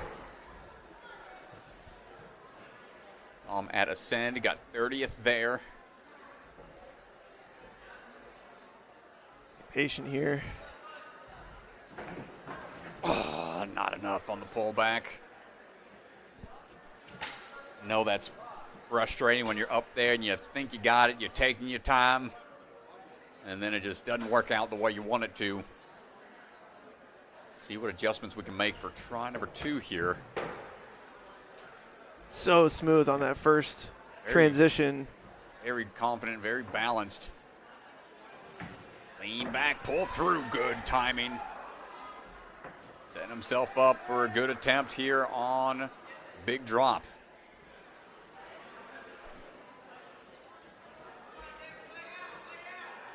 At Ascend, he got 30th there. Patient here. Oh, not enough on the pullback. No, that's frustrating when you're up there and you think you got it, you're taking your time, and then it just doesn't work out the way you want it to. See what adjustments we can make for try number 2 here. So smooth on that first transition. Very confident, very balanced. Lean back, pull through, good timing. Setting himself up for a good attempt here on big drop.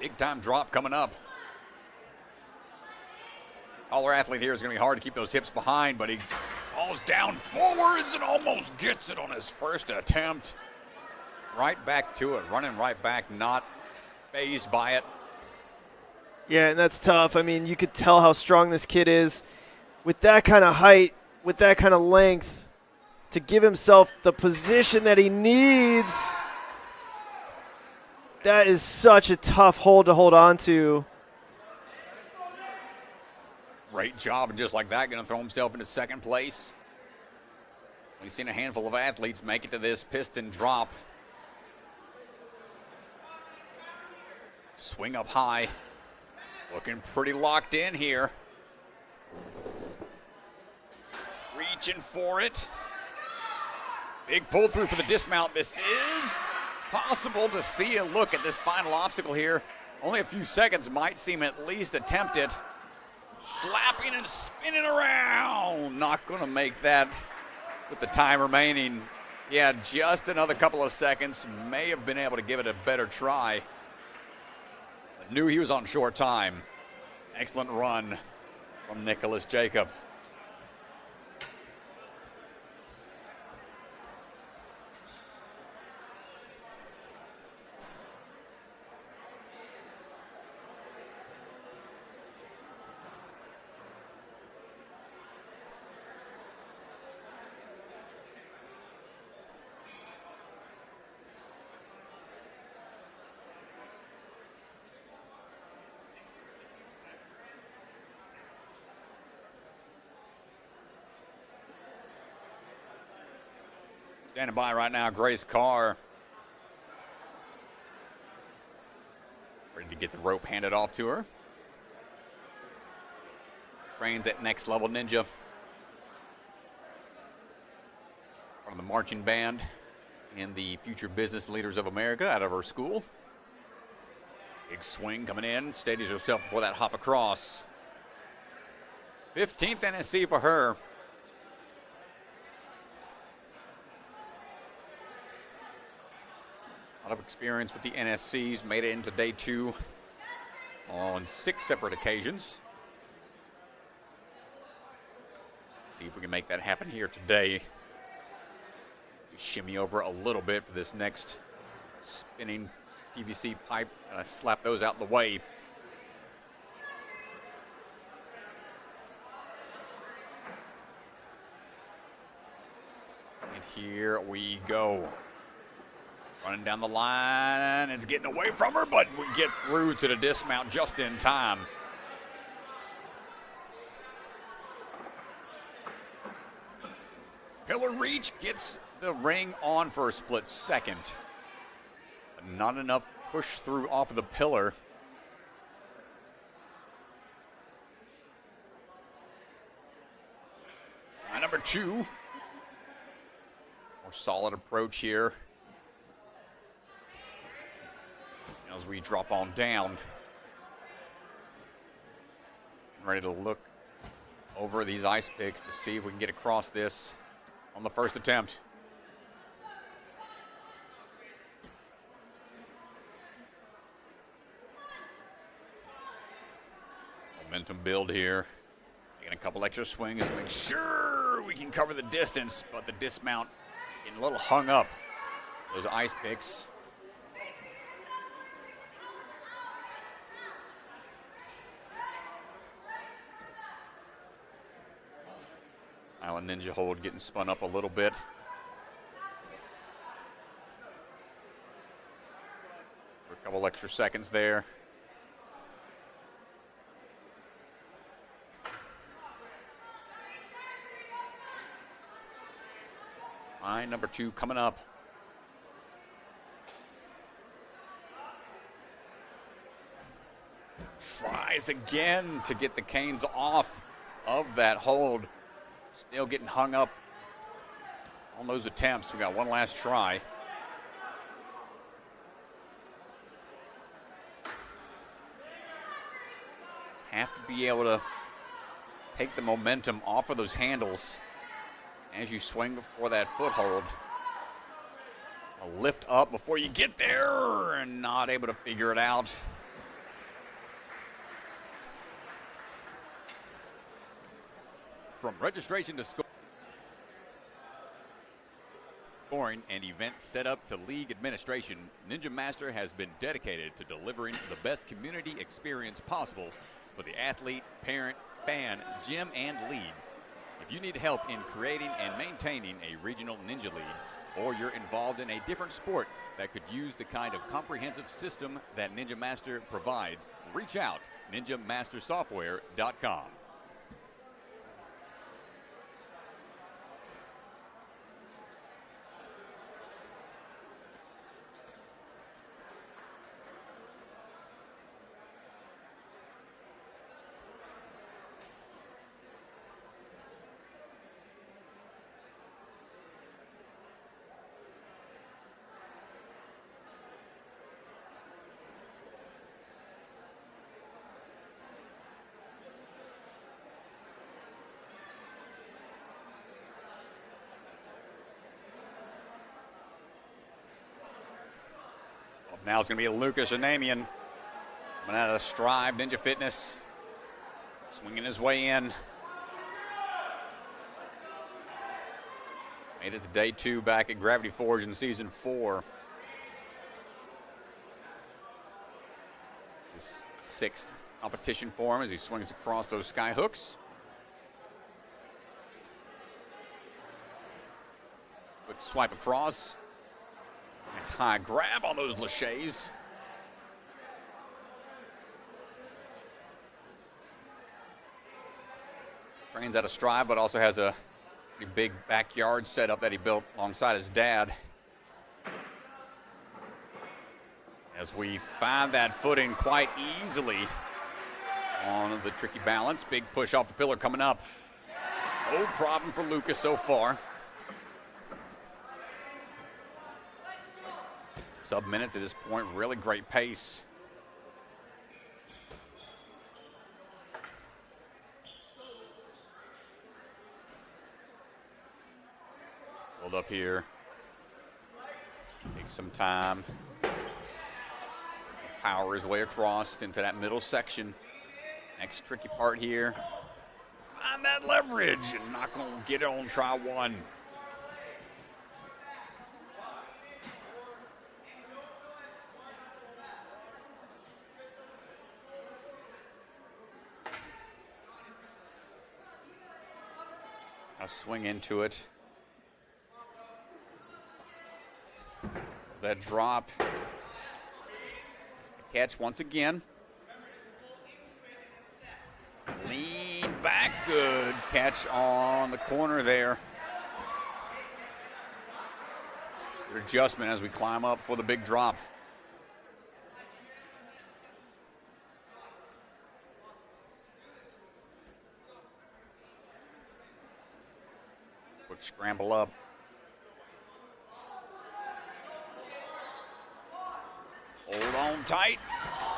Big time drop coming up. Taller athlete here is going to be hard to keep those hips behind, but he falls down forwards and almost gets it on his first attempt. Right back to it, running right back, not fazed by it. Yeah, and that's tough. I mean, you could tell how strong this kid is. With that kind of height, with that kind of length, to give himself the position that he needs, that is such a tough hold to hold on to. Great job, and just like that, going to throw himself into second place. We've seen a handful of athletes make it to this piston drop. Swing up high. Looking pretty locked in here. Reaching for it. Big pull through for the dismount. This is possible to see a look at this final obstacle here. Only a few seconds, might seem at least attempted. Slapping and spinning around. Not going to make that with the time remaining. Yeah, just another couple of seconds. May have been able to give it a better try. But knew he was on short time. Excellent run from Nicolas Jacob. Standing by right now, Grace Carr. Ready to get the rope handed off to her. Trains at Next Level Ninja. Part of the marching band and the Future Business Leaders of America out of her school. Big swing coming in. Steadies herself before that hop across. 15th NSC for her. A lot of experience with the NSCs. Made it into day 2 on 6 separate occasions. See if we can make that happen here today. Shimmy over a little bit for this next spinning PVC pipe. Slap those out the way. And here we go. Running down the line. It's getting away from her, but we get through to the dismount just in time. Pillar reach gets the ring on for a split second. But not enough push through off of the pillar. Try number 2. More solid approach here. As we drop on down. Ready to look over these ice picks to see if we can get across this on the first attempt. Momentum build here. Taking a couple extra swings to make sure we can cover the distance, but the dismount getting a little hung up. Those ice picks. Island Ninja hold getting spun up a little bit. For a couple extra seconds there. Line number 2 coming up. Tries again to get the canes off of that hold. Still getting hung up on those attempts. We got one last try. Have to be able to take the momentum off of those handles as you swing for that foothold. A lift up before you get there and not able to figure it out. From registration to scoring and event setup to league administration, Ninja Master has been dedicated to delivering the best community experience possible for the athlete, parent, fan, gym, and league. If you need help in creating and maintaining a regional Ninja League, or you're involved in a different sport that could use the kind of comprehensive system that Ninja Master provides, reach out, ninjamastersoftware.com. Now it's going to be Lucas Anamian coming out of Strive Ninja Fitness, swinging his way in. Made it to day 2 back at Gravity Forge in season 4. His 6th competition for him as he swings across those sky hooks. Quick swipe across. Nice high grab on those laches. Trains out of Strive, but also has a Pretty big backyard setup that he built alongside his dad. As we find that footing quite easily on the tricky balance. Big push off the pillar coming up. No problem for Lucas so far. Sub-minute to this point, really great pace. Hold up here. Take some time. Power his way across into that middle section. Next tricky part here. Find that leverage and not going to get it on try one. I'll swing into it. That drop. Catch once again. Lean back, good catch on the corner there. Good adjustment as we climb up for the big drop. Quick scramble up. Hold on tight.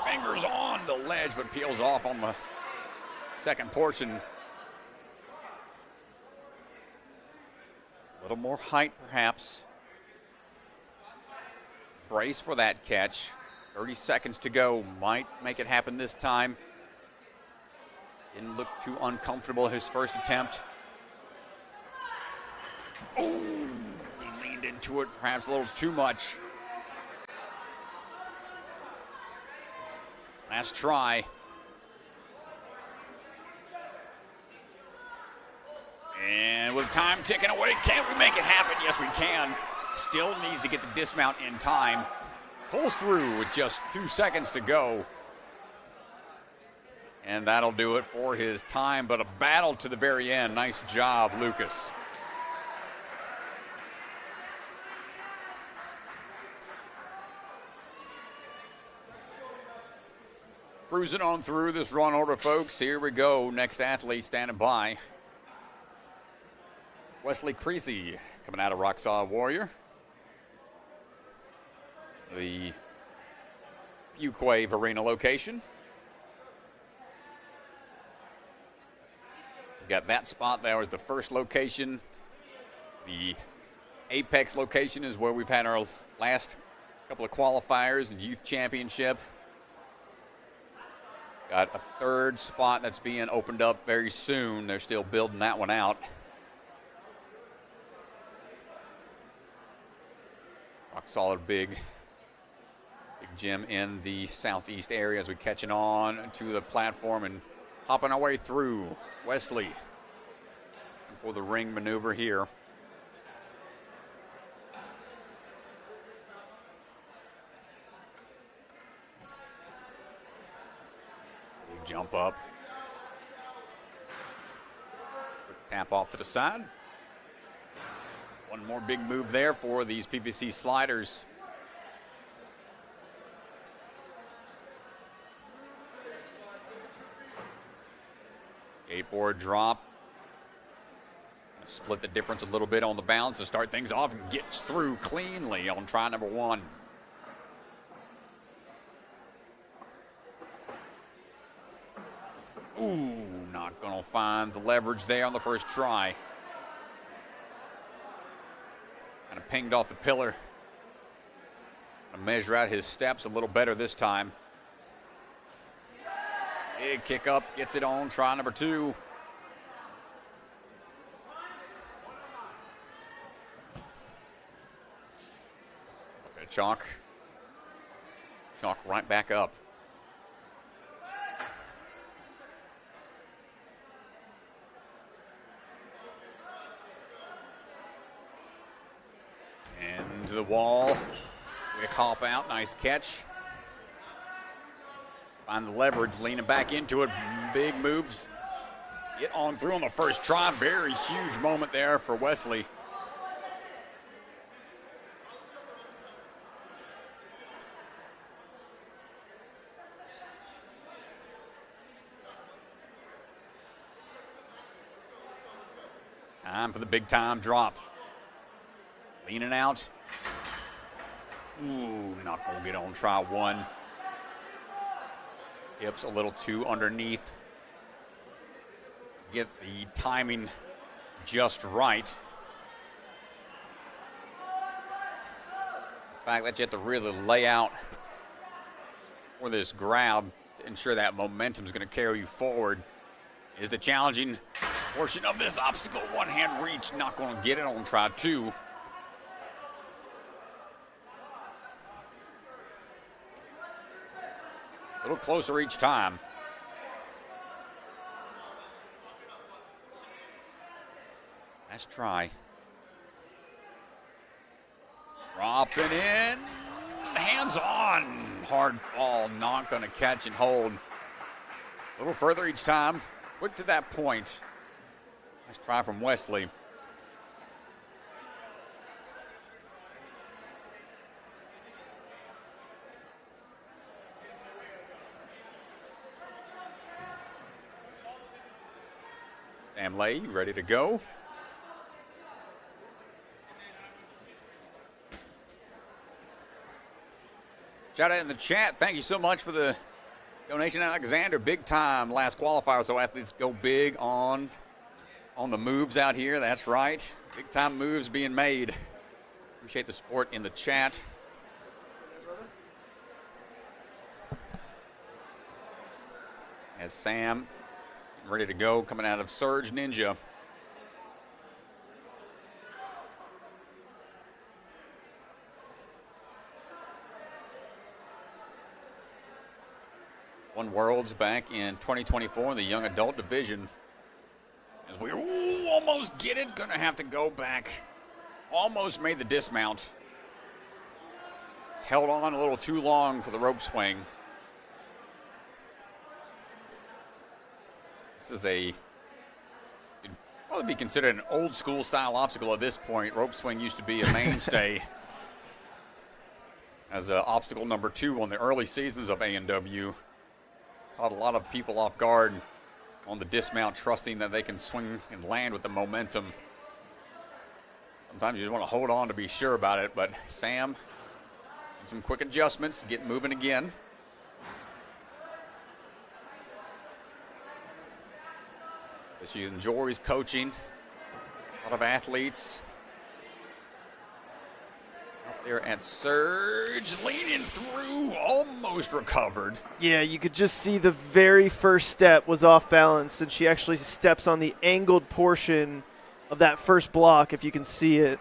Fingers on the ledge, but peels off on the second portion. A little more height, perhaps. Brace for that catch. 30 seconds to go. Might make it happen this time. Didn't look too uncomfortable his first attempt. Oh, he leaned into it perhaps a little too much. Last try. And with time ticking away, can we make it happen? Yes, we can. Still needs to get the dismount in time. Pulls through with just 2 seconds to go. And that'll do it for his time, but a battle to the very end. Nice job, Lucas. Cruising on through this run order, folks. Here we go. Next athlete standing by. Wesley Creasey coming out of Rocksaw Warrior. The Fuquay Arena location. We got that spot there was the first location. The Apex location is where we've had our last couple of qualifiers and youth championship. Got a third spot that's being opened up very soon. They're still building that one out. Rock solid big gym in the southeast area as we're catching on to the platform and hopping our way through. Wesley for the ring maneuver here. Jump up. Quick tap off to the side. One more big move there for these PVC sliders. Skateboard drop. Split the difference a little bit on the bounce to start things off and gets through cleanly on try number one. Ooh, not gonna find the leverage there on the first try. Kind of pinged off the pillar. Gonna measure out his steps a little better this time. Big kick up, gets it on try number two. Okay, chalk right back up. To the wall. Quick hop out. Nice catch. Find the leverage. Leaning back into it. Big moves. get on through on the first try. Very huge moment there for Wesley. Time for the big time drop. Leaning out. Ooh, not going to get on try one. Hips a little too underneath. Get the timing just right. The fact that you have to really lay out for this grab to ensure that momentum is going to carry you forward is the challenging portion of this obstacle. One hand reach, not going to get it on try two. A little closer each time. Nice try. Dropping in. Hands on. Hard fall. Not going to catch and hold. A little further each time. Quick to that point. Nice try from Wesley. Emalaine, you ready to go? Shout out in the chat. Thank you so much for the donation, Alexander. Big time last qualifier, so athletes go big on the moves out here. That's right. Big time moves being made. Appreciate the support in the chat. As Sam ready to go, coming out of Surge Ninja. Won Worlds back in 2024 in the young adult division. As we almost get it, gonna have to go back. Almost made the dismount. Held on a little too long for the rope swing. This is could probably be considered an old school style obstacle at this point. Rope swing used to be a mainstay as obstacle number 2 on the early seasons of A&W. Caught a lot of people off guard on the dismount, trusting that they can swing and land with the momentum. Sometimes you just want to hold on to be sure about it, but Sam, some quick adjustments, get moving again. She enjoys coaching. A lot of athletes out there at Surge, leaning through, almost recovered. Yeah, you could just see the very first step was off balance, and she actually steps on the angled portion of that first block, if you can see it.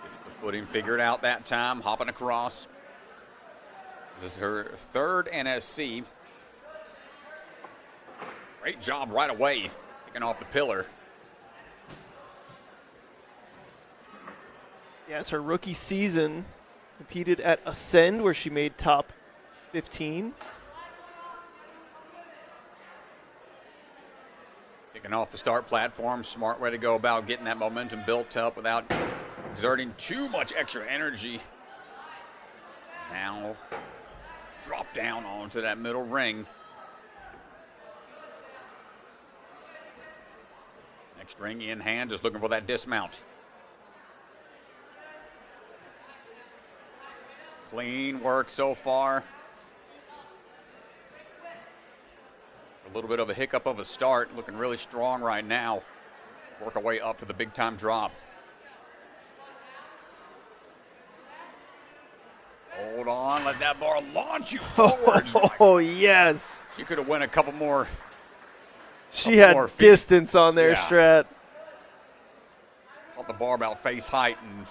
Gets the footing figured out that time, hopping across. This is her third NSC. Great job right away, picking off the pillar. Yeah, it's her rookie season. Competed at Ascend, where she made top 15. Picking off the start platform, smart way to go about getting that momentum built up without exerting too much extra energy. Now, drop down onto that middle ring. Next ring in hand, just looking for that dismount. Clean work so far. A little bit of a hiccup of a start, looking really strong right now. Work our way up for the big time drop. Hold on, let that bar launch you forward. Oh, yes. She could have went a couple more. She had more feet. Distance on there, Yeah. Strat. Caught the bar about face height, and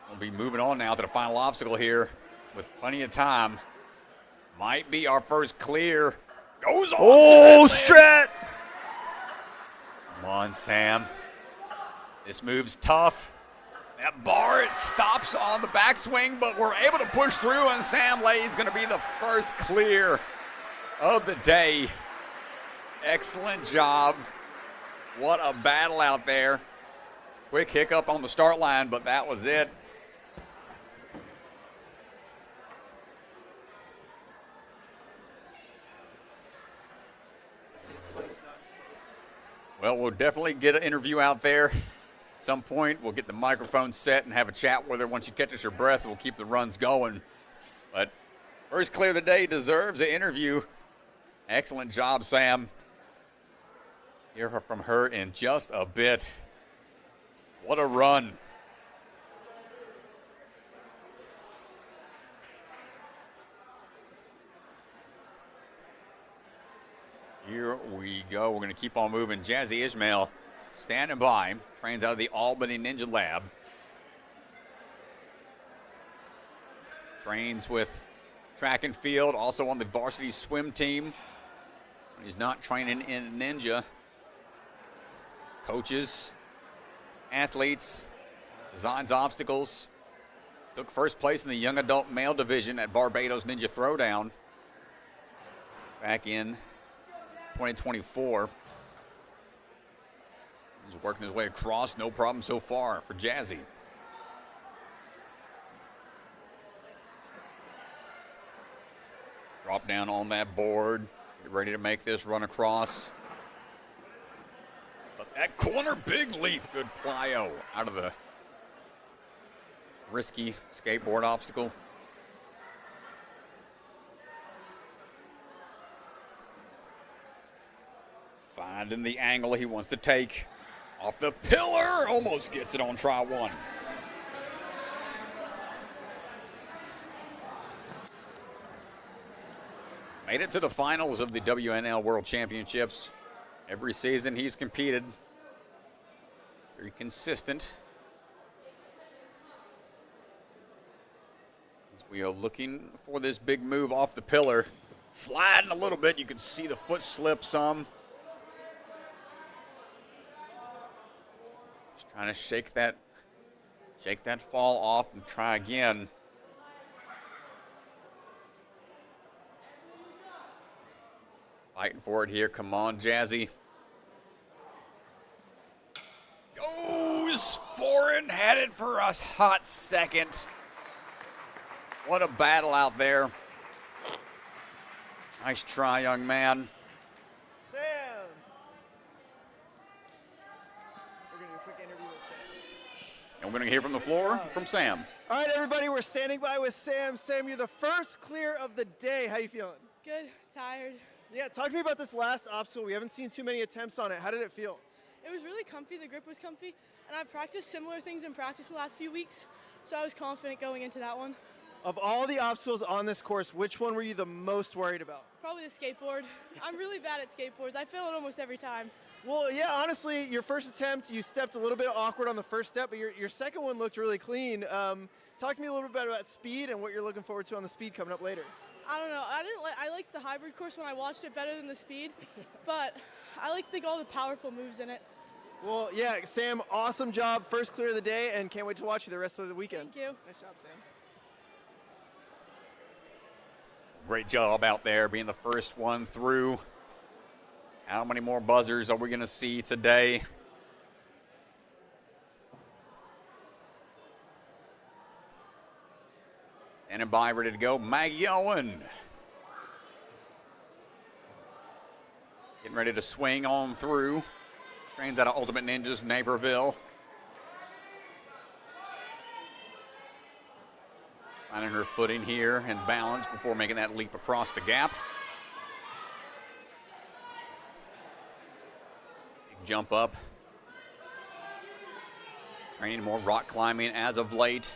we'll be moving on now to the final obstacle here with plenty of time. Might be our first clear. Goes on. Oh, to that Strat. Come on, Sam. This move's tough. That bar, it stops on the backswing, but we're able to push through, and Sam Lay is going to be the first clear of the day. Excellent job. What a battle out there. Quick hiccup on the start line, but that was it. Well, we'll definitely get an interview out there. At some point, we'll get the microphone set and have a chat with her. Once she catches her breath, we'll keep the runs going. But first clear of the day deserves an interview. Excellent job, Sam. Hear from her in just a bit. What a run. Here we go. We're going to keep on moving. Jaazib Ismail standing by. Trains out of the Albany Ninja Lab. Trains with track and field. Also on the varsity swim team. He's not training in Ninja. Coaches, athletes, designs obstacles. Took first place in the young adult male division at Barbados Ninja Throwdown back in 2024. He's working his way across, no problem so far for Jazzy. Drop down on that board, get ready to make this run across. But that corner, big leap, good plyo out of the risky skateboard obstacle. Finding the angle he wants to take. Off the pillar, almost gets it on try one. Made it to the finals of the WNL World Championships. Every season he's competed. Very consistent. As we are looking for this big move off the pillar. Sliding a little bit, you can see the foot slip some. Just trying to shake that fall off and try again. Fighting for it here. Come on, Jazzy. Goes for it. Had it for a hot second. What a battle out there. Nice try, young man. Sam! We're going to do a quick interview with Sam. And we're going to hear from the floor from Sam. All right, everybody, we're standing by with Sam. Sam, you're the first clear of the day. How you feeling? Good, tired. Yeah, talk to me about this last obstacle. We haven't seen too many attempts on it. How did it feel? It was really comfy, the grip was comfy, and I practiced similar things in practice the last few weeks, so I was confident going into that one. Of all the obstacles on this course, which one were you the most worried about? Probably the skateboard. I'm really bad at skateboards. I fail it almost every time. Well, yeah, honestly, your first attempt, you stepped a little bit awkward on the first step, but your second one looked really clean. Talk to me a little bit about speed and what you're looking forward to on the speed coming up later. I don't know. I liked the hybrid course when I watched it better than the speed, but I like all the powerful moves in it. Well, yeah, Sam, awesome job. First clear of the day, and can't wait to watch you the rest of the weekend. Thank you. Nice job, Sam. Great job out there being the first one through. How many more buzzers are we going to see today? Standing by, ready to go, Maggie Owen. Getting ready to swing on through. Trains out of Ultimate Ninjas, Naperville. Finding her footing here and balance before making that leap across the gap. Big jump up. Training more rock climbing as of late.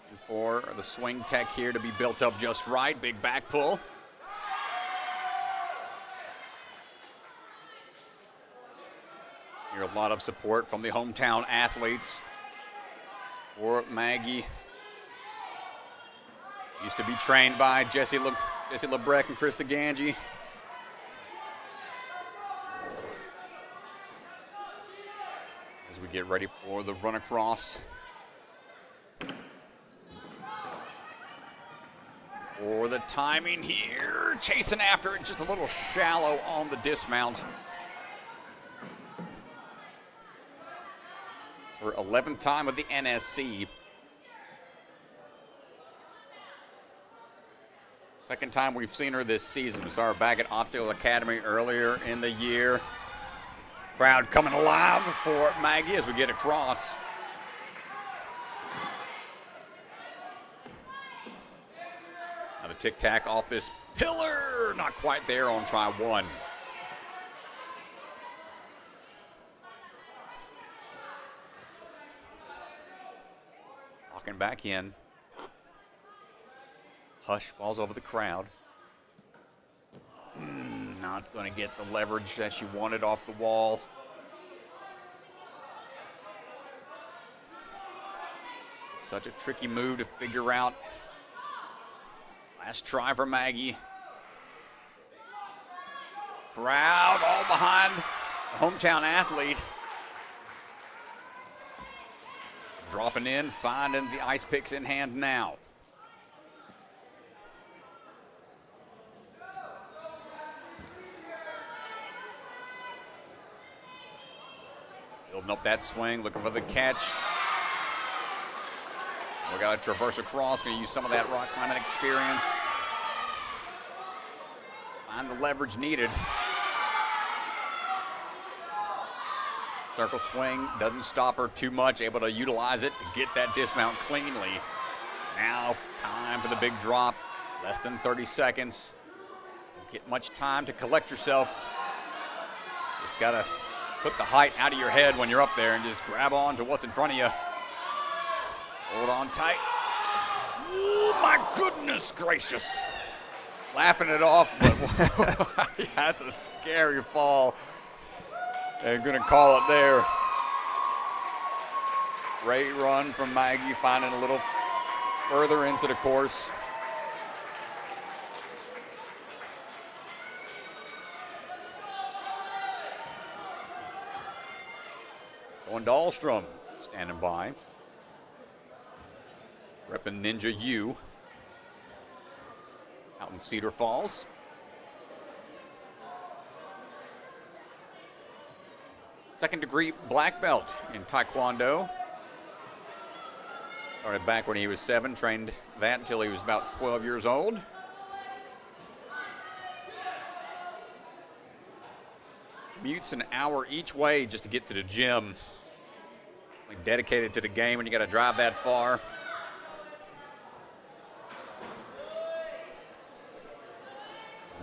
And for the swing tech here to be built up just right. Big back pull. Here a lot of support from the hometown athletes for Maggie. Used to be trained by Jesse LeBrecq and Krista Ganji. As we get ready for the run across. For the timing here, chasing after it, just a little shallow on the dismount. It's her 11th time with the NSC. Second time we've seen her this season. We saw her back at Obstacle Academy earlier in the year. Crowd coming alive for Maggie as we get across. Now the tic-tac off this pillar. Not quite there on try one. Walking back in. Hush falls over the crowd. Not going to get the leverage that she wanted off the wall. Such a tricky move to figure out. Last try for Maggie. Crowd all behind the hometown athlete. Dropping in, finding the ice picks in hand now. Building up that swing, looking for the catch. We got to traverse across, going to use some of that rock climbing experience. Find the leverage needed. Circle swing, doesn't stop her too much, able to utilize it to get that dismount cleanly. Now, time for the big drop. Less than 30 seconds. Don't get much time to collect yourself. Just got to put the height out of your head when you're up there and just grab on to what's in front of you. Hold on tight. Oh, my goodness gracious. Laughing it off, but that's a scary fall. They're going to call it there. Great run from Maggie, finding a little further into the course. Cohen Dahlstrom standing by. Repping Ninja U out in Cedar Falls. Second degree black belt in Taekwondo. Started back when he was 7, trained that until he was about 12 years old. Commutes an hour each way just to get to the gym. Dedicated to the game when you got to drive that far.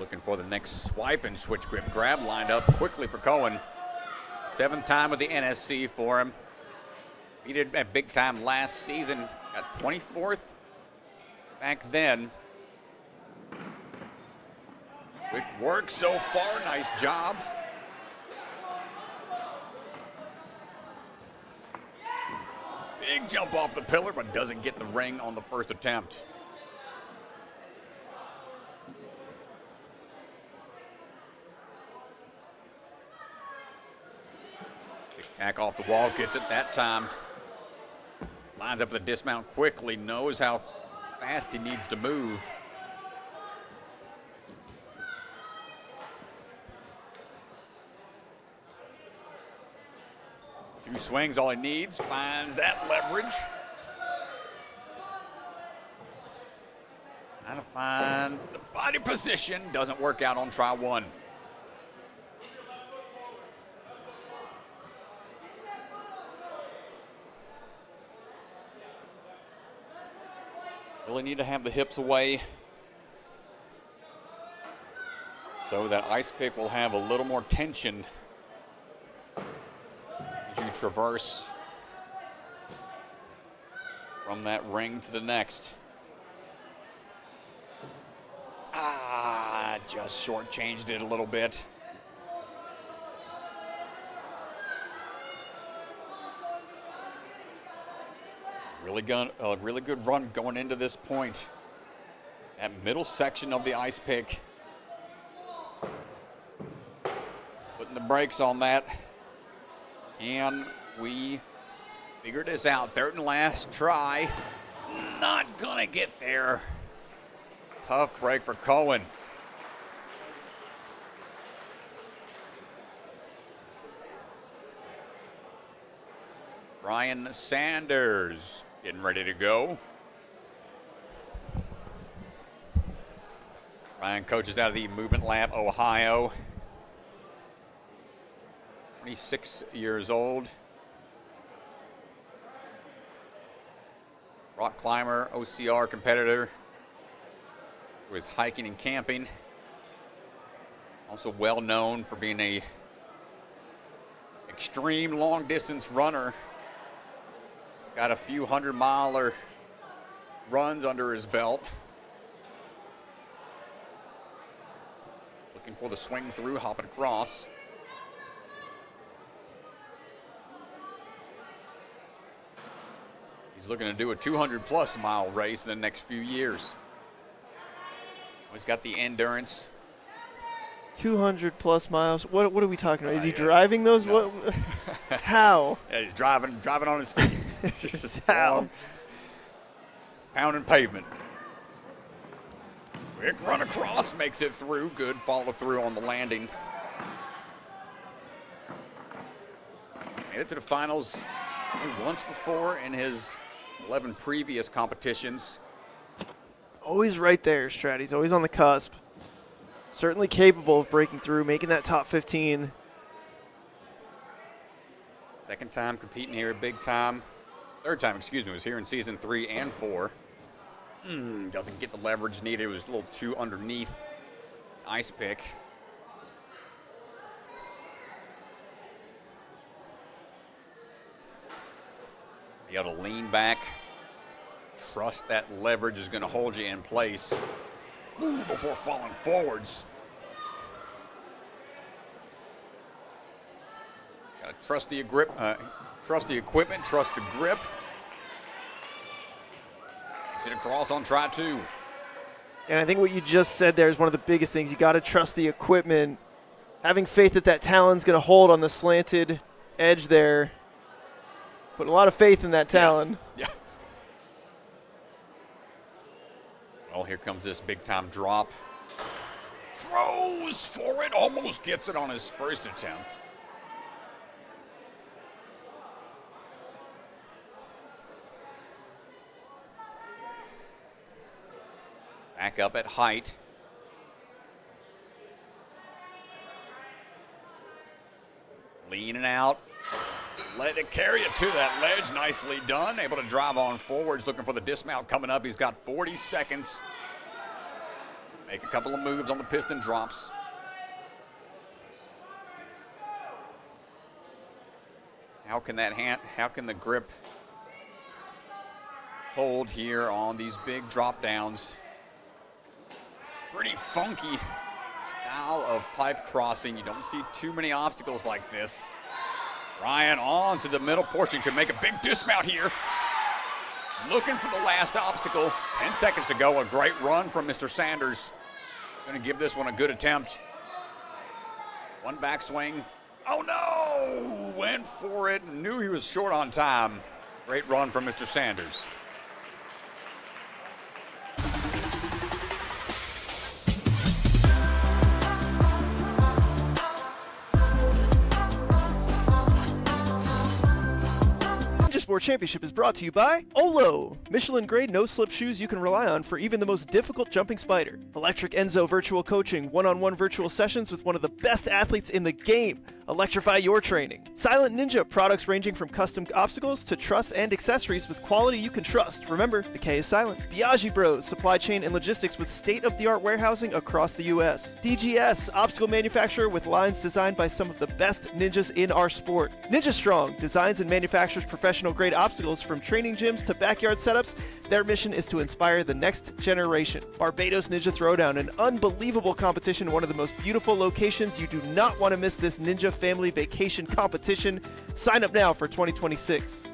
Looking for the next swipe and switch grip grab lined up quickly for Cohen. 7th time with the NSC for him. Beat it at big time last season. Got 24th back then. Quick work so far. Nice job. Big jump off the pillar, but doesn't get the ring on the first attempt. Kick off the wall, gets it that time. Lines up the dismount quickly, knows how fast he needs to move. Two swings, all he needs, finds that leverage. Trying to find the body position, doesn't work out on try one. Really need to have the hips away so that ice pick will have a little more tension as you traverse from that ring to the next. Just shortchanged it a little bit. A really good run going into this point. That middle section of the ice pick. Putting the brakes on that. And we figure this out. Third and last try. Not gonna get there. Tough break for Cohen. Ryan Sanders getting ready to go. Ryan coaches out of the Movement Lab, Ohio. 26 years old. Rock climber, OCR competitor. Who is hiking and camping. Also well known for being a extreme long distance runner. He's got a few 100-miler runs under his belt. Looking for the swing through, hopping across. He's looking to do a 200-plus mile race in the next few years. He's got the endurance. 200-plus miles. What are we talking about? Is he driving those? No. What? How? Yeah, he's driving on his feet. Just how? Pounding pavement. Quick run across, makes it through. Good follow through on the landing. Made it to the finals only once before in his 11 previous competitions. Always right there, Strat. He's always on the cusp. Certainly capable of breaking through, making that top 15. Second time competing here, big time. Third time, excuse me, was here in season 3 and 4. Doesn't get the leverage needed. It was a little too underneath. Ice pick. You got to lean back. Trust that leverage is going to hold you in place before falling forwards. Got to trust the grip, trust the equipment, trust the grip. Makes it across on try 2. And I think what you just said there is one of the biggest things. You got to trust the equipment. Having faith that that talon's going to hold on the slanted edge there. Putting a lot of faith in that talon. Yeah. Well, here comes this big-time drop. Throws for it, almost gets it on his first attempt. Back up at height. Leaning out. Let it carry it to that ledge. Nicely done. Able to drive on forwards. Looking for the dismount coming up. He's got 40 seconds. Make a couple of moves on the piston drops. How can the grip hold here on these big drop downs? Pretty funky style of pipe crossing. You don't see too many obstacles like this. Ryan on to the middle portion, could make a big dismount here. Looking for the last obstacle. 10 seconds to go. A great run from Mr. Sanders. Going to give this one a good attempt. One backswing. Oh no! Went for it. Knew he was short on time. Great run from Mr. Sanders. Sport Championship is brought to you by Olo, Michelin grade no slip shoes you can rely on for even the most difficult jumping spider. Electric Enzo virtual coaching, one-on-one virtual sessions with one of the best athletes in the game. Electrify your training. Silent Ninja, products ranging from custom obstacles to truss and accessories with quality you can trust. Remember, the K is silent. Biaggi Bros, supply chain and logistics with state-of-the-art warehousing across the U.S. DGS, obstacle manufacturer with lines designed by some of the best ninjas in our sport. Ninja Strong, designs and manufactures professional-grade obstacles from training gyms to backyard setups. Their mission is to inspire the next generation. Barbados Ninja Throwdown, an unbelievable competition in one of the most beautiful locations. You do not want to miss this Ninja Family Vacation competition. Sign up now for 2026.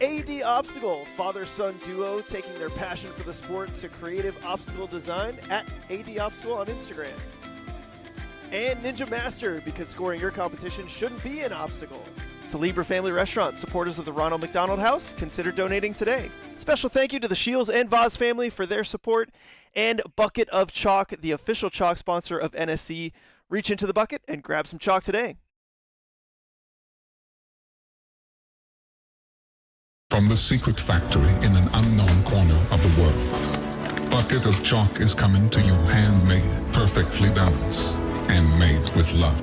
AD Obstacle, father-son duo taking their passion for the sport to creative obstacle design at AD Obstacle on Instagram. And Ninja Master, because scoring your competition shouldn't be an obstacle. It's a Libra family restaurant. Supporters of the Ronald McDonald House, consider donating today. Special thank you to the Shields and Vaz family for their support, and Bucket of Chalk, the official chalk sponsor of NSC. Reach into the bucket and grab some chalk today. From the secret factory in an unknown corner of the world, Bucket of Chalk is coming to you handmade, perfectly balanced, and made with love.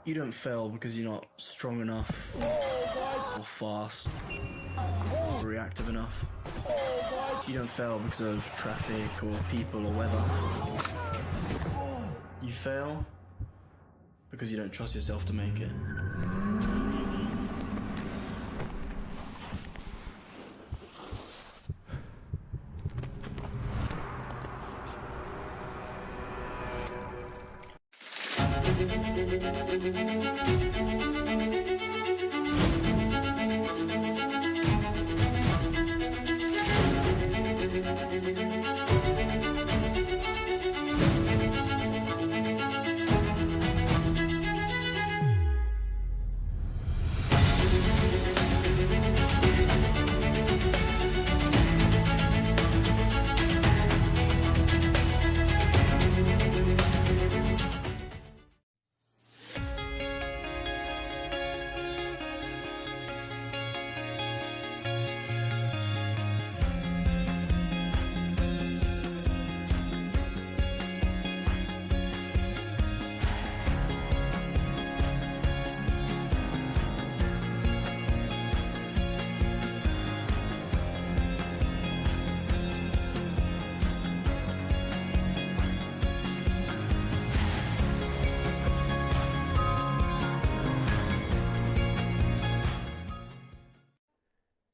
You don't fail because you're not strong enough, or fast, or reactive enough. You don't fail because of traffic or people or weather. You fail because you don't trust yourself to make it.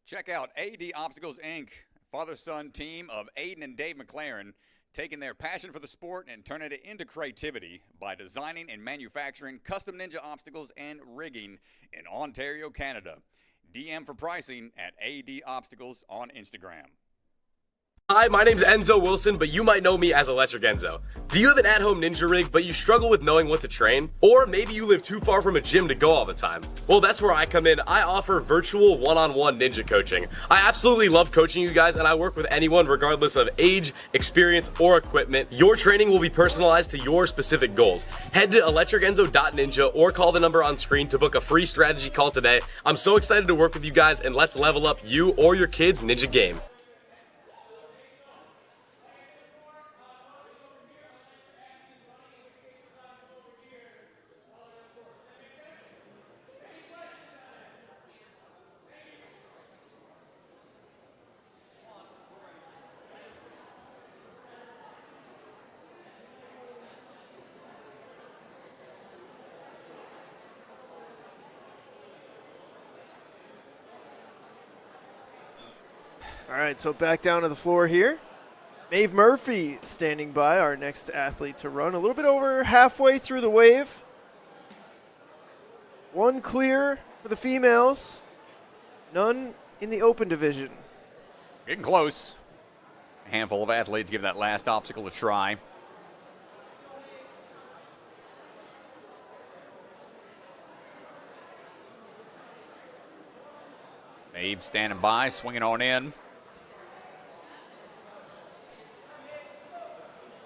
Check out AD Obstacles, Inc., father-son team of Aiden and Dave McLaren, taking their passion for the sport and turning it into creativity by designing and manufacturing custom ninja obstacles and rigging in Ontario, Canada. DM for pricing at AD Obstacles on Instagram. Hi, my name's Enzo Wilson, but you might know me as Electric Enzo. Do you have an at-home ninja rig, but you struggle with knowing what to train? Or maybe you live too far from a gym to go all the time? Well, that's where I come in. I offer virtual one-on-one ninja coaching. I absolutely love coaching you guys, and I work with anyone regardless of age, experience, or equipment. Your training will be personalized to your specific goals. Head to electricenzo.ninja or call the number on screen to book a free strategy call today. I'm so excited to work with you guys, and let's level up you or your kids' ninja game. All right, so back down to the floor here. Maeve Murphy standing by, our next athlete to run. A little bit over halfway through the wave. One clear for the females. None in the open division. Getting close. A handful of athletes give that last obstacle a try. Maeve standing by, swinging on in.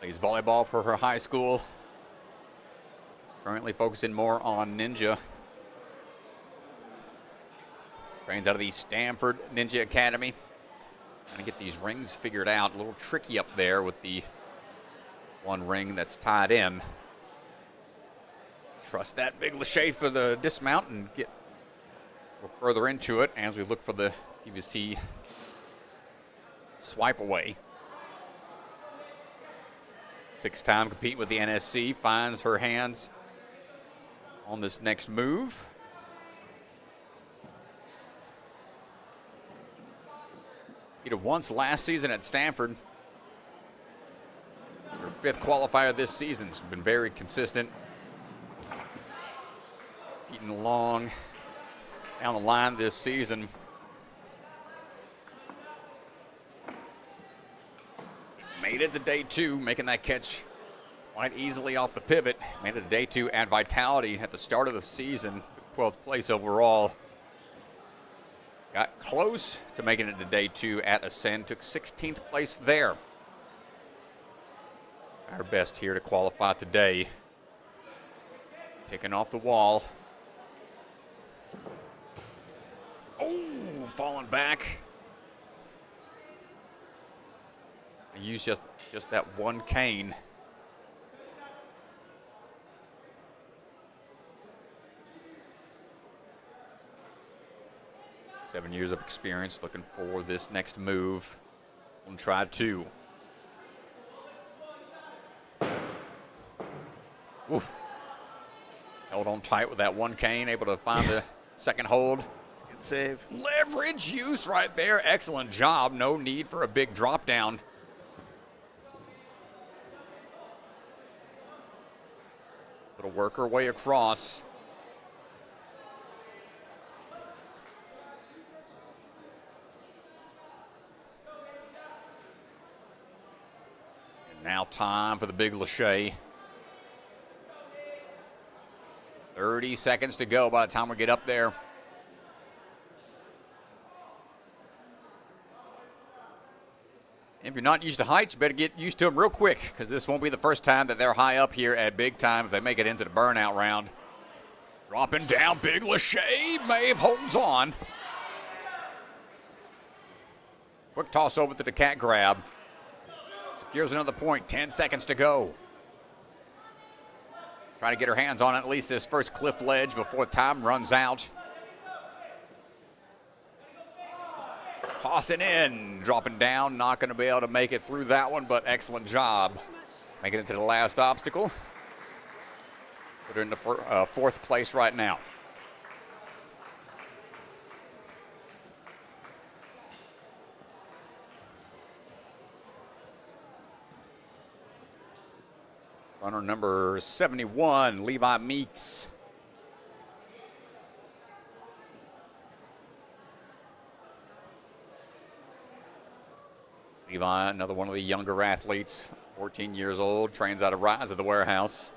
Plays volleyball for her high school. Currently focusing more on ninja. Trains out of the Stanford Ninja Academy. Trying to get these rings figured out. A little tricky up there with the one ring that's tied in. Trust that big lachey for the dismount and get a little further into it as we look for the PVC swipe away. 6-time compete with the NSC, finds her hands on this next move. Beat her once last season at Stanford. Her 5th qualifier this season. She's been very consistent. Beating along down the line this season. Made it to day 2, making that catch quite easily off the pivot. Made it to day 2 at Vitality at the start of the season, 12th place overall. Got close to making it to day 2 at Ascend, took 16th place there. Our best here to qualify today. Kicking off the wall. Oh, falling back. I used just that one cane. Seven years of experience, looking for this next move. On try 2. Oof. Held on tight with that one cane, able to find the second hold. It's a good save. Leverage use right there. Excellent job. No need for a big drop down. Little work her way across. And now time for the big lâché. 30 seconds to go by the time we get up there. If you're not used to heights, you better get used to them real quick, because this won't be the first time that they're high up here at big time if they make it into the burnout round. Dropping down, big lâché. Maeve holds on. Quick toss over to the cat grab. Secures another point, 10 seconds to go. Trying to get her hands on at least this first cliff ledge before time runs out. Tossing in, dropping down, not going to be able to make it through that one, but excellent job. Making it to the last obstacle. Put her in the 4th place right now. Runner number 71, Levi Meeks. Levi, another one of the younger athletes, 14 years old, trains out of Rise at the Warehouse.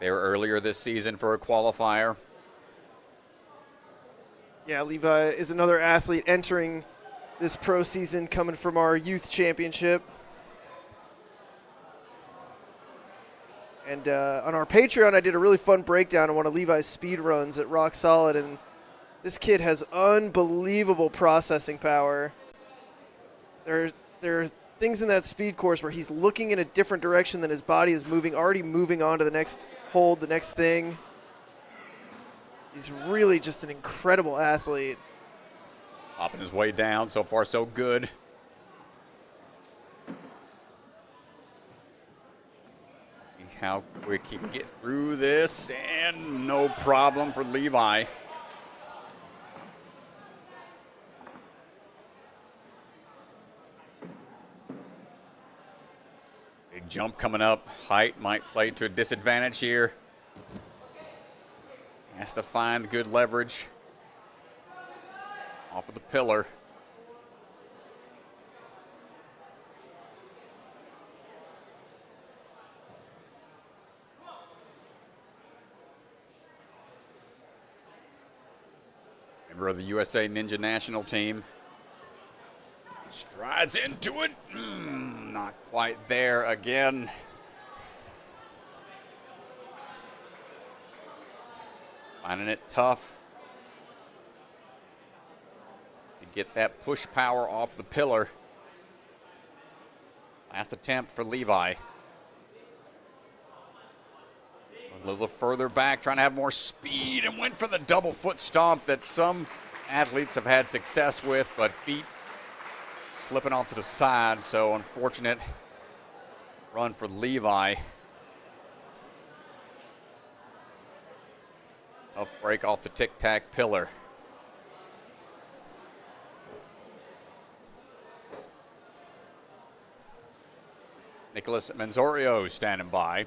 They were earlier this season for a qualifier. Yeah, Levi is another athlete entering this pro season coming from our youth championship. And on our Patreon, I did a really fun breakdown of one of Levi's speed runs at Rock Solid, and this kid has unbelievable processing power. There are things in that speed course where he's looking in a different direction than his body is moving, already moving on to the next hold, the next thing. He's really just an incredible athlete. Hopping his way down. So far, so good. See how quick he can get through this, and no problem for Levi. Big jump coming up. Height might play to a disadvantage here. Has to find good leverage off of the pillar. Member of the USA Ninja National Team. Strides into it. Not quite there again. Finding it tough to get that push power off the pillar. Last attempt for Levi. A little further back, trying to have more speed, and went for the double foot stomp that some athletes have had success with, but feet slipping off to the side, so unfortunate run for Levi. Tough break off the tic-tac pillar. Nicholas Menzorio standing by.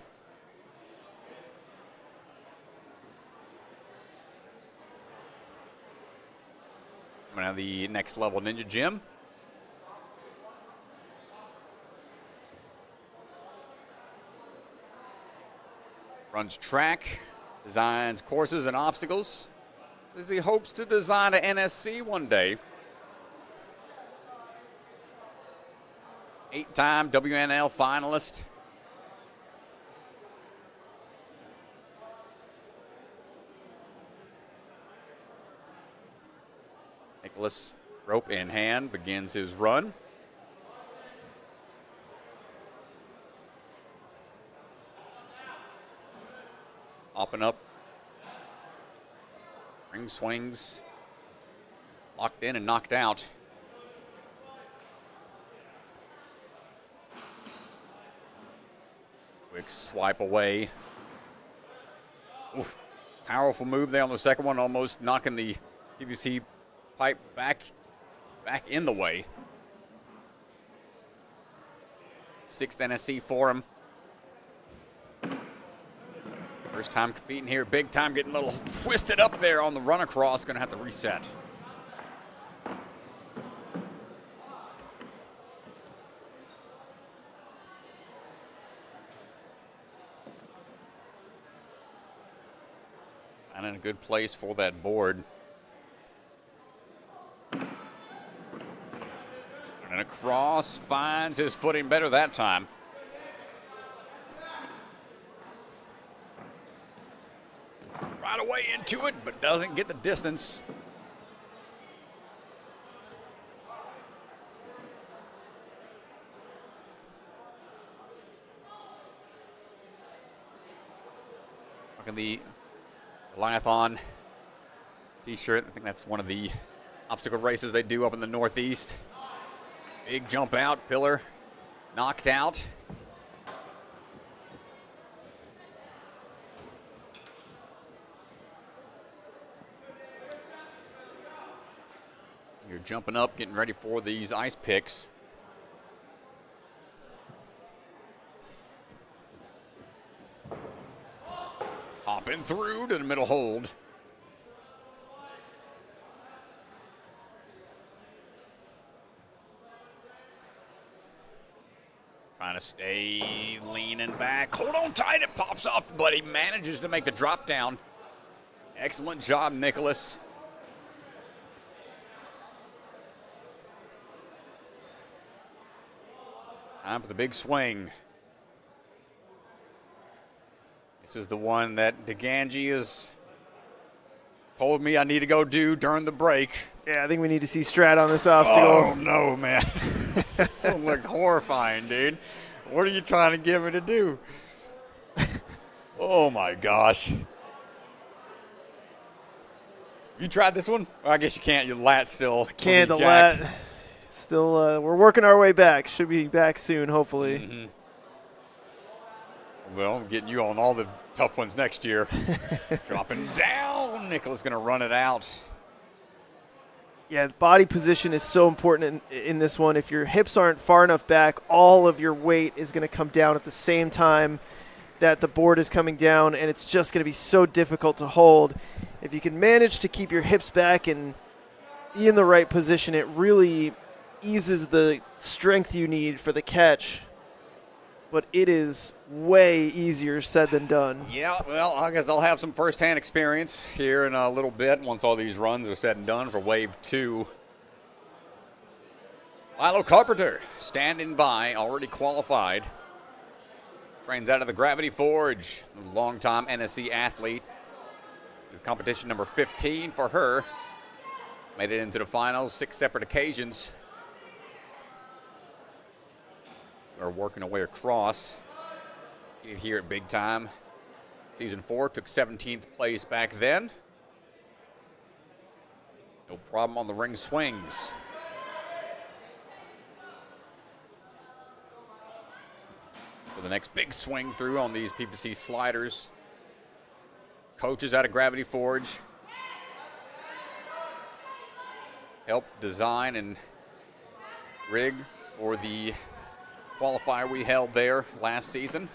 Coming out of the next level Ninja Gym. Runs track, designs courses and obstacles as he hopes to design an NSC one day. 8-time WNL finalist. Nicholas, rope in hand, begins his run. Hopping up. Ring swings. Locked in and knocked out. Quick swipe away. Oof. Powerful move there on the second one, almost knocking the PVC pipe back in the way. 6th NSC for him. First time competing here, big time, getting a little twisted up there on the run across. Gonna have to reset. And in a good place for that board. And across, finds his footing better that time. Right away into it, but doesn't get the distance. Look at the Goliathon t-shirt. I think that's one of the obstacle races they do up in the Northeast. Big jump out, pillar knocked out. You're jumping up, getting ready for these ice picks. Hopping through to the middle hold. Trying to stay leaning back. Hold on tight, it pops off, but he manages to make the drop down. Excellent job, Nicholas. Time for the big swing. This is the one that DeGangi has told me I need to go do during the break. Yeah, I think we need to see Strat on this obstacle. Oh, no, man. This one looks horrifying, dude. What are you trying to get me to do? Oh, my gosh. You tried this one? Well, I guess you can't. Your lat's still Can't, the jacked. lat. Still, we're working our way back. Should be back soon, hopefully. Mm-hmm. Well, I'm getting you on all the tough ones next year. Dropping down. Nicholas going to run it out. Yeah, body position is so important in this one. If your hips aren't far enough back, all of your weight is going to come down at the same time that the board is coming down, and it's just going to be so difficult to hold. If you can manage to keep your hips back and be in the right position, it really eases the strength you need for the catch. But it is way easier said than done. Yeah, well, I guess I'll have some firsthand experience here in a little bit once all these runs are said and done for Wave 2. Milo Carpenter standing by, already qualified. Trains out of the Gravity Forge, a longtime NSC athlete. This is competition number 15 for her. Made it into the finals 6 separate occasions. Are working our way across. Here at big time. Season 4 took 17th place back then. No problem on the ring swings. for the next big swing through on these PPC sliders. Coaches out of Gravity Forge help design and rig for the qualifier we held there last season.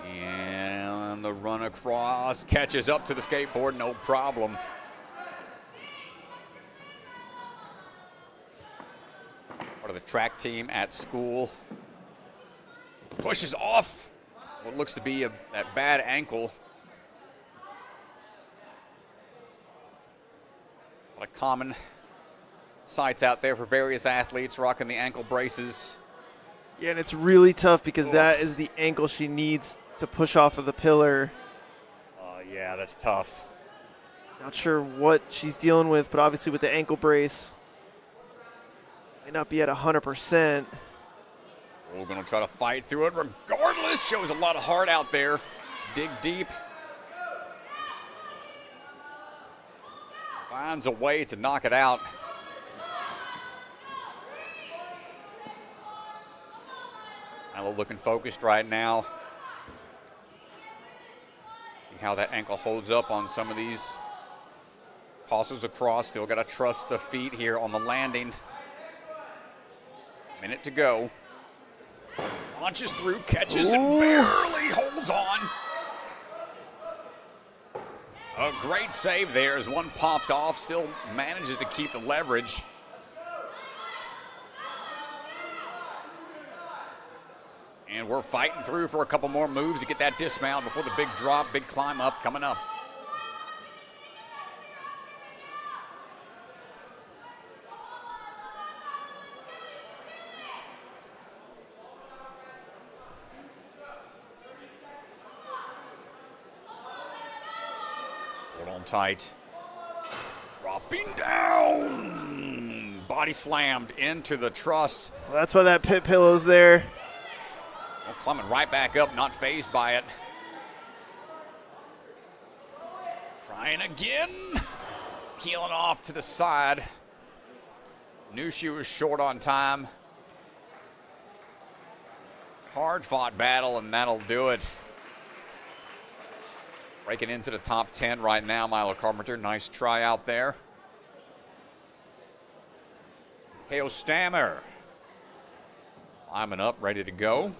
And the run across, catches up to the skateboard, no problem. Part of the track team at school. Pushes off what looks to be that bad ankle. A lot of common sights out there for various athletes rocking the ankle braces. Yeah, and it's really tough because that is the ankle she needs to push off of the pillar. Yeah, that's tough. Not sure what she's dealing with, but obviously with the ankle brace, might not be at 100%. We're going to try to fight through it regardless. Shows a lot of heart out there. Dig deep. Finds a way to knock it out. Milo looking focused right now. See how that ankle holds up on some of these tosses across. Still got to trust the feet here on the landing. Minute to go. Launches through, catches, and barely holds on. A great save there as one popped off. Still manages to keep the leverage. And we're fighting through for a couple more moves to get that dismount before the big drop, big climb up coming up. Hold on tight. Dropping down. Body slammed into the truss. Well, that's why that pit pillow's there. Well, climbing right back up, not fazed by it. Trying again. Peeling off to the side. Knew she was short on time. Hard fought battle, and that'll do it. Breaking into the top 10 right now, Milo Carpenter. Nice try out there. KO Stammer. Climbing up, ready to go.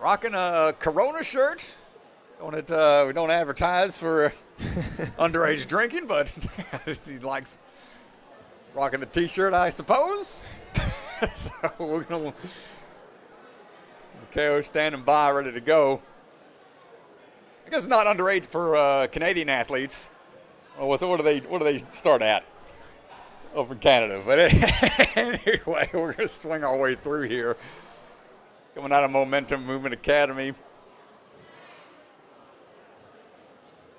Rocking a Corona shirt. We don't advertise for underage drinking, but he likes rocking the t-shirt, I suppose. So we're going to KO standing by, ready to go. I guess not underage for Canadian athletes. Well, so what do they start at over in Canada? But anyway, we're going to swing our way through here. Coming out of Momentum Movement Academy.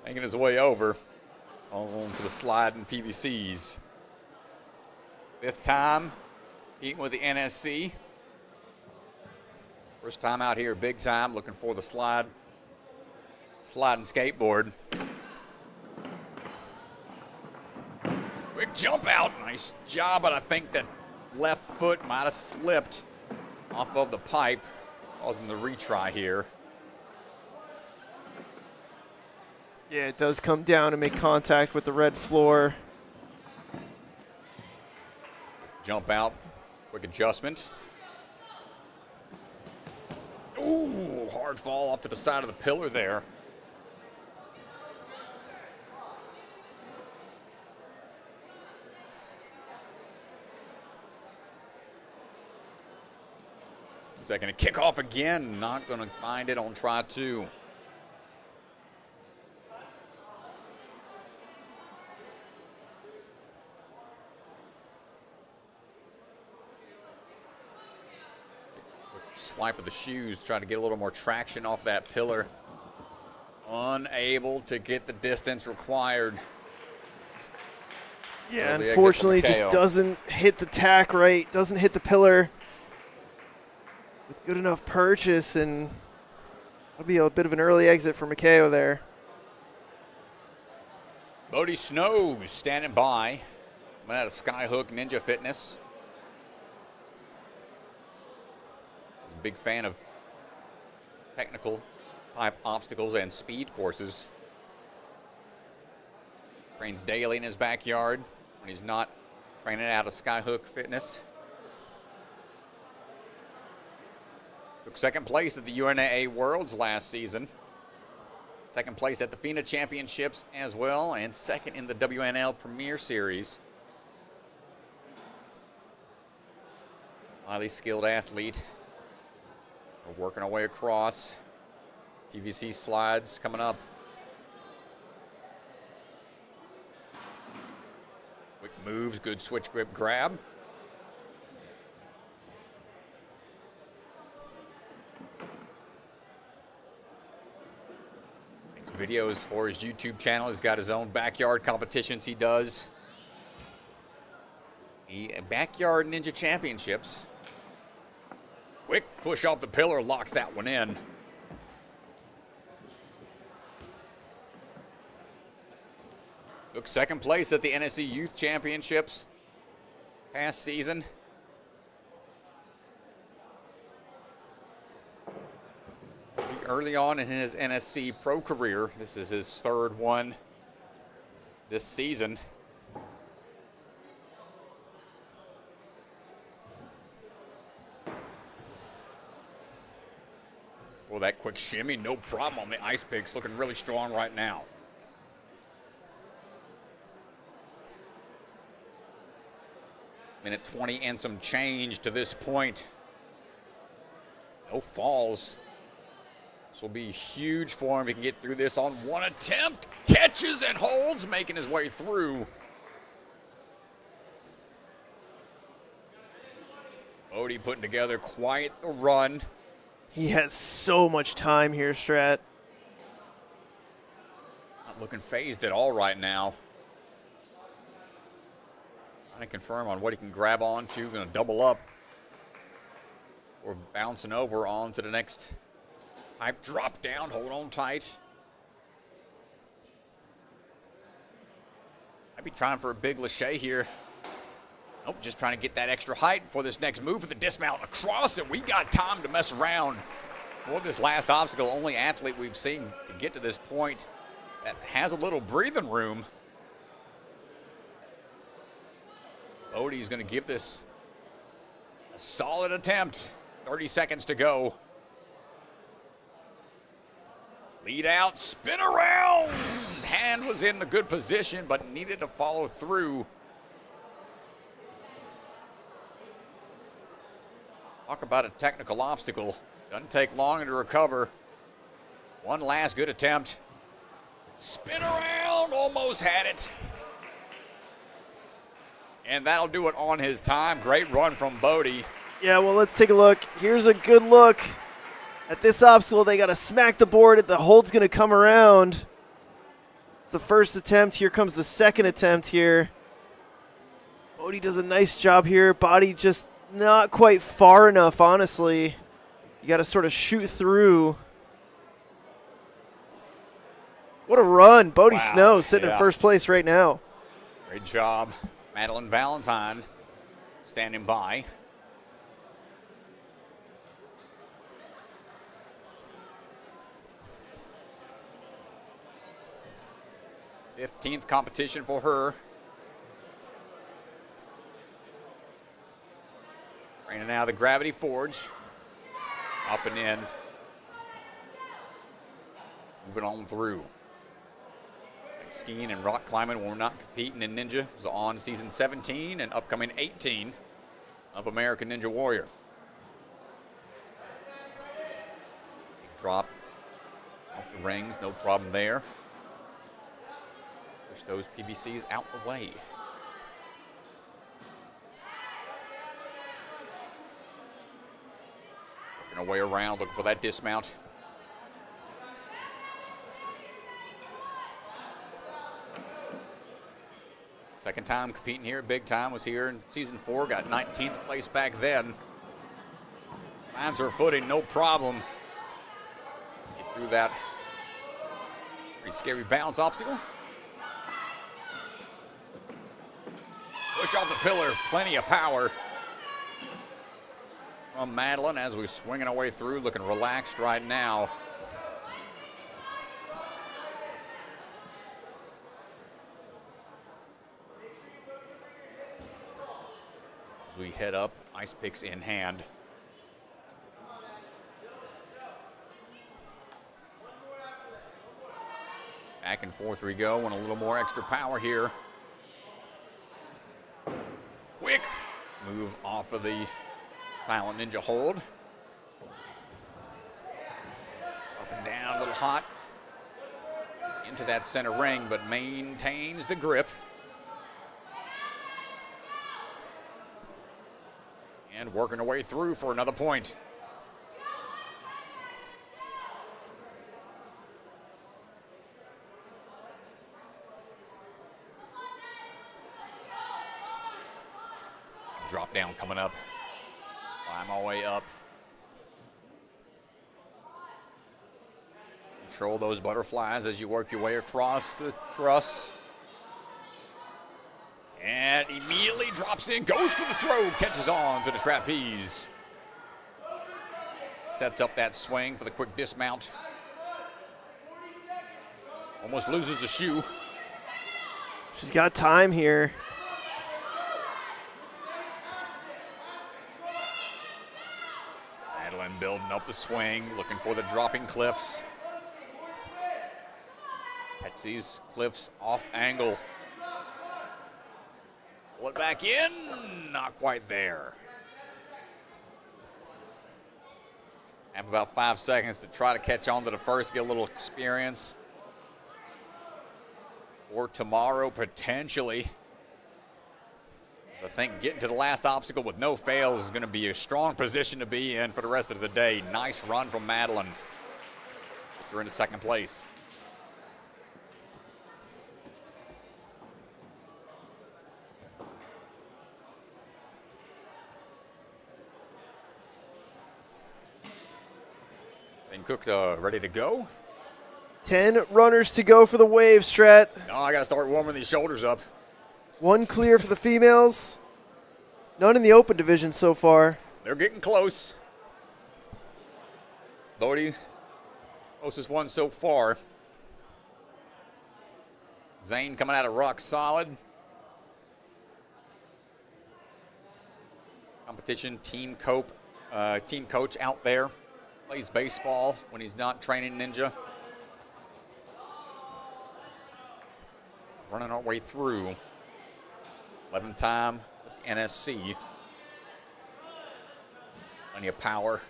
Making his way over on to the slide in PVCs. Fifth time. Eating with the NSC. First time out here, big time, looking for the sliding skateboard. Quick jump out, nice job, but I think that left foot might have slipped off of the pipe, causing the retry here. Yeah, it does come down and make contact with the red floor. Jump out. Quick adjustment. Ooh, hard fall off to the side of the pillar there. Second to kick off again. Not going to find it on try two. Swipe of the shoes, trying to get a little more traction off that pillar. Unable to get the distance required. Yeah, unfortunately, just doesn't hit the tack right, doesn't hit the pillar with good enough purchase, and that'll be a bit of an early exit for Makeo there. Bodhi Snow standing by. Coming out of Skyhook Ninja Fitness. He's a big fan of technical type obstacles and speed courses. Trains daily in his backyard when he's not training out of Skyhook Fitness. Took second place at the UNAA Worlds last season. Second place at the FINA Championships as well, and second in the WNL Premier Series. Highly skilled athlete. We're working our way across. PVC slides coming up. Quick moves, good switch grip grab. Makes videos for his YouTube channel. He's got his own backyard competitions he does. The Backyard Ninja Championships. Quick push off the pillar, locks that one in. Took second place at the NSC Youth Championships past season. Pretty early on in his NSC pro career. This is his third one this season. Well, that quick shimmy, no problem on the ice picks, looking really strong right now. Minute 20 and some change to this point. No falls. This will be huge for him. He can get through this on one attempt. Catches and holds, making his way through. Bodhi putting together quite the run. He has so much time here, Strat. Not looking phased at all right now. Trying to confirm on what he can grab onto. Going to double up. Or bouncing over onto the next pipe. Drop down, hold on tight. Might be trying for a big lache here. Nope, just trying to get that extra height for this next move for the dismount across it. We got time to mess around for this last obstacle. Only athlete we've seen to get to this point that has a little breathing room. Bodhi's going to give this a solid attempt. 30 seconds to go. Lead out, spin around. Hand was in a good position, but needed to follow through. Talk about a technical obstacle. Doesn't take long to recover. One last good attempt. Spin around, almost had it. And that'll do it on his time. Great run from Bodhi. Yeah, well, let's take a look. Here's a good look at this obstacle. They got to smack the board. The hold's going to come around. It's the first attempt. Here comes the second attempt here. Bodhi does a nice job here. Body just not quite far enough, honestly. You got to sort of shoot through. What a run. Bodhi Snow sitting in first place right now. Great job. Maddie Valentine standing by. Fifteenth competition for her. Right now the Gravity Forge. Up and in. Moving on through. Skiing and rock climbing when we're not competing in Ninja. It was on season 17 and upcoming 18 of American Ninja Warrior. Drop off the rings, no problem there. Push those PVCs out the way. Working our way around, looking for that dismount. Second time competing here, big time, was here in season 4, got 19th place back then. Finds her footing, no problem. Get through that pretty scary bounce obstacle. push off the pillar. Plenty of power from Madeline as we're swinging our way through, looking relaxed right now. As we head up, ice picks in hand. Back and forth we go, and a little more extra power here. Quick move off of the Silent Ninja hold. Up and down, a little hot. Into that center ring, but maintains the grip. And working her way through for another point. Drop down coming up. Climb all the way up. Control those butterflies as you work your way across the truss. And immediately drops in, goes for the throw, catches on to the trapeze. Sets up that swing for the quick dismount. Almost loses the shoe. She's got time here. Madeline building up the swing, looking for the dropping cliffs. Catch these cliffs off angle. Pull it back in, not quite there. Have about 5 seconds to try to catch on to the first, get a little experience. Or tomorrow, potentially. I think getting to the last obstacle with no fails is going to be a strong position to be in for the rest of the day. Nice run from Madeline. Puts her into second place. Zane Kuchta ready to go. 10 runners to go for the wave, Strat. No, I got to start warming these shoulders up. 1 clear for the females. None in the open division so far. They're getting close. Bodhi, closest one so far. Zane coming out of rock solid. Competition, team coach out there. Plays baseball when he's not training ninja. Running our way through. 11th time NSC. Plenty of power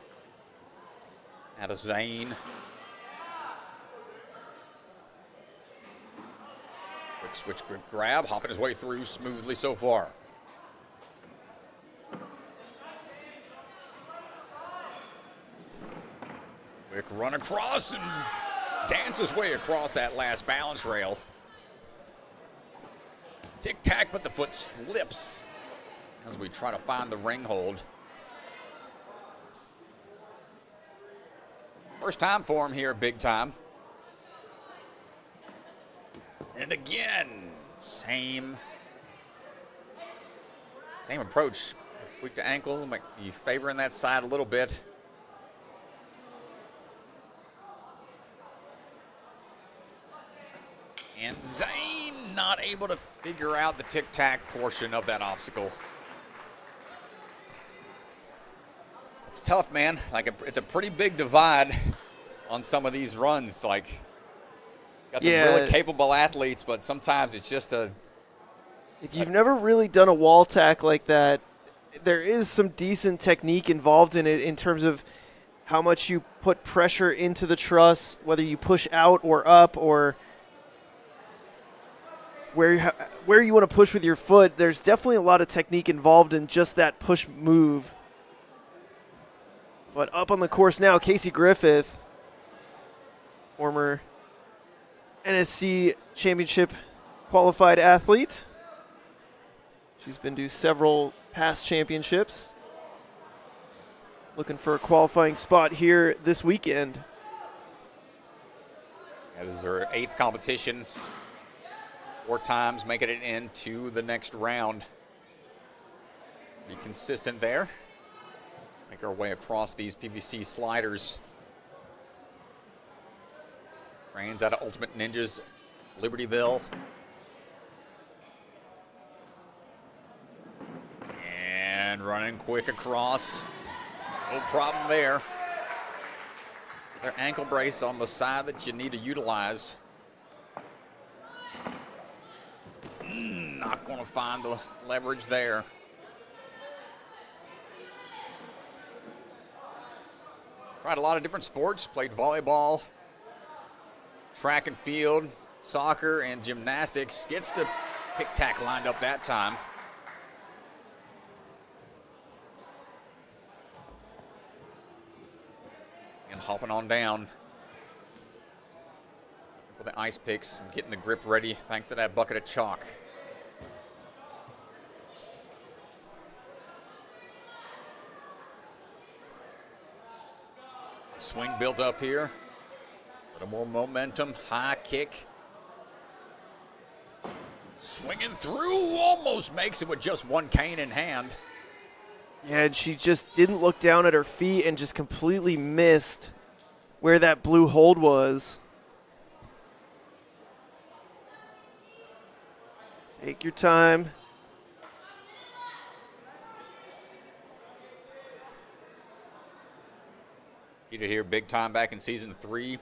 out of Zane. Quick switch grip grab, hopping his way through smoothly so far. Quick run across and dance his way across that last balance rail. Tic-tac, but the foot slips as we try to find the ring hold. First time for him here, big time. And again, same approach. Tweak the ankle, might be favoring that side a little bit. And Zane not able to figure out the tic-tac portion of that obstacle. It's tough, man. It's a pretty big divide on some of these runs. Got some really capable athletes, but sometimes it's just a... If you've never really done a wall tack like that, there is some decent technique involved in it in terms of how much you put pressure into the truss, whether you push out or up or... Where you want to push with your foot. There's definitely a lot of technique involved in just that push move. But up on the course now, Casey Griffith, former NSC championship qualified athlete. She's been to several past championships. Looking for a qualifying spot here this weekend. That is her 8th competition. 4 times making it into the next round. Be consistent there. Make our way across these PVC sliders. Trains out of Ultimate Ninjas, Libertyville. And running quick across. No problem there. Their ankle brace on the side that you need to utilize. Not going to find the leverage there. Tried a lot of different sports, played volleyball, track and field, soccer, and gymnastics. Gets the tic-tac lined up that time. And hopping on down for the ice picks and getting the grip ready thanks to that bucket of chalk. Swing built up here. A little more momentum. High kick. Swinging through. Almost makes it with just one cane in hand. Yeah, and she just didn't look down at her feet and just completely missed where that blue hold was. Take your time. Peter here, big time back in season 3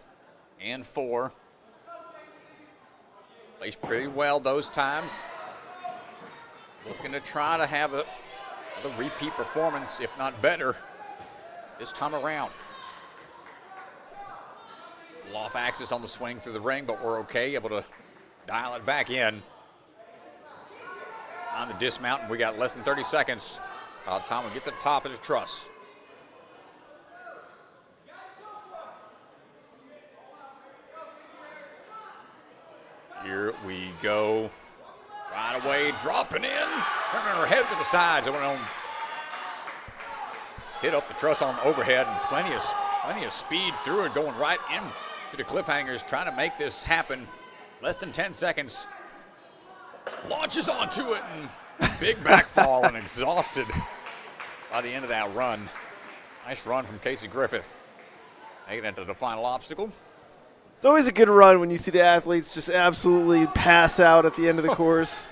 and 4. Placed pretty well those times. Looking to try to have a repeat performance, if not better, this time around. Off axis on the swing through the ring, but we're okay, able to dial it back in. On the dismount, and we got less than 30 seconds. About time we get to the top of the truss. Here we go. Right away, dropping in. Turning her head to the sides. It went on. Hit up the truss on overhead, and plenty of speed through it, going right into the cliffhangers, trying to make this happen. Less than 10 seconds. Launches onto it, and big backfall and exhausted by the end of that run. Nice run from Casey Griffith. Making it to the final obstacle. It's always a good run when you see the athletes just absolutely pass out at the end of the course.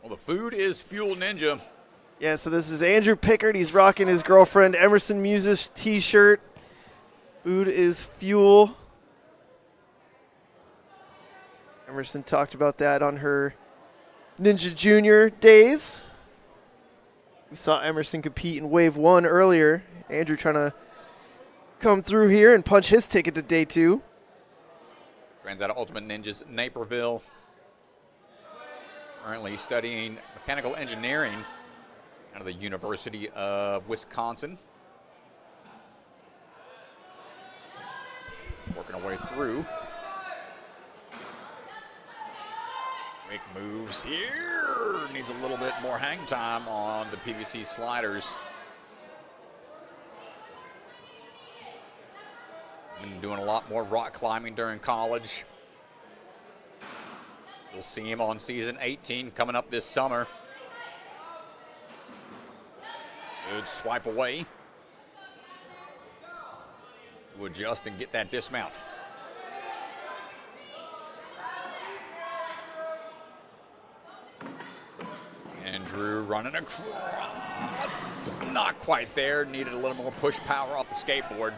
Well, the food is fuel, Ninja. Yeah, so this is Andrew Pickard. He's rocking his girlfriend Emerson Muse's t-shirt. Food is fuel. Emerson talked about that on her Ninja Junior days. We saw Emerson compete in Wave 1 earlier. Andrew trying to come through here and punch his ticket to Day 2. Trans out of Ultimate Ninjas, Naperville. Currently studying mechanical engineering out of the University of Wisconsin. Working our way through. Quick moves here. Needs a little bit more hang time on the PVC sliders. Been doing a lot more rock climbing during college. We'll see him on season 18 coming up this summer. Good swipe away to adjust and get that dismount. Andrew running across. Not quite there. Needed a little more push power off the skateboard.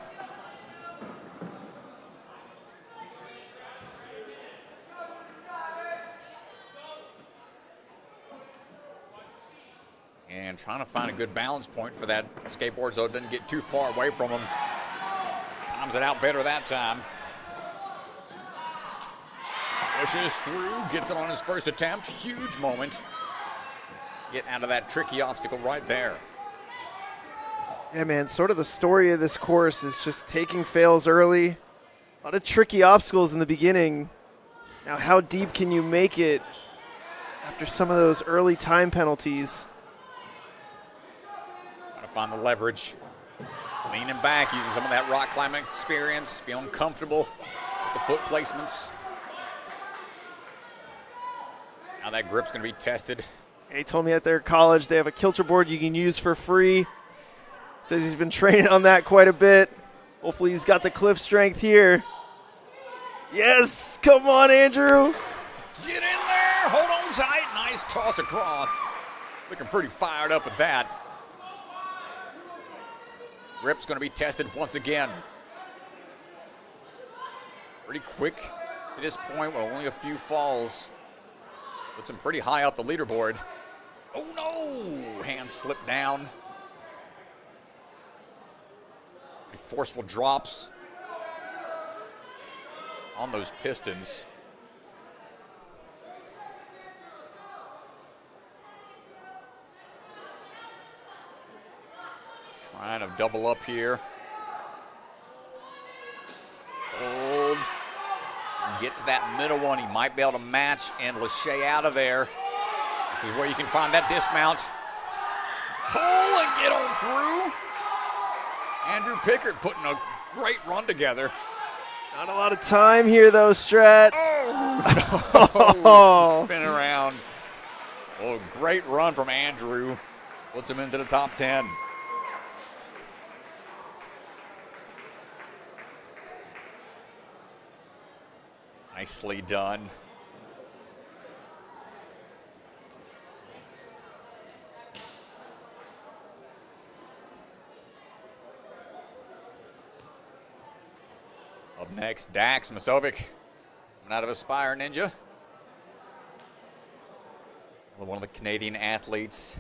And trying to find a good balance point for that skateboard so it doesn't get too far away from him. Bombs it out better that time. Pushes through, gets it on his first attempt. Huge moment. Get out of that tricky obstacle right there. Yeah, man, sort of the story of this course is just taking fails early. A lot of tricky obstacles in the beginning. Now, how deep can you make it after some of those early time penalties? Trying to find the leverage. Leaning back, using some of that rock climbing experience. Feeling comfortable with the foot placements. Now that grip's going to be tested. He told me at their college they have a kilter board you can use for free. Says he's been training on that quite a bit. Hopefully he's got the cliff strength here. Yes, come on, Andrew. Get in there, hold on tight, nice toss across. Looking pretty fired up with that. Grip's going to be tested once again. Pretty quick to this point with only a few falls. Puts him pretty high up the leaderboard. Oh no, hands slipped down. Forceful drops on those pistons. Trying to double up here. Hold. Get to that middle one. He might be able to match and Lachey out of there. This is where you can find that dismount. Pull and get on through. Andrew Pickard putting a great run together. Not a lot of time here, though, Strat. Oh, spin around. Oh, great run from Andrew. Puts him into the top 10. Nicely done. Up next, Dax Musovic, coming out of Aspire Ninja. One of the Canadian athletes.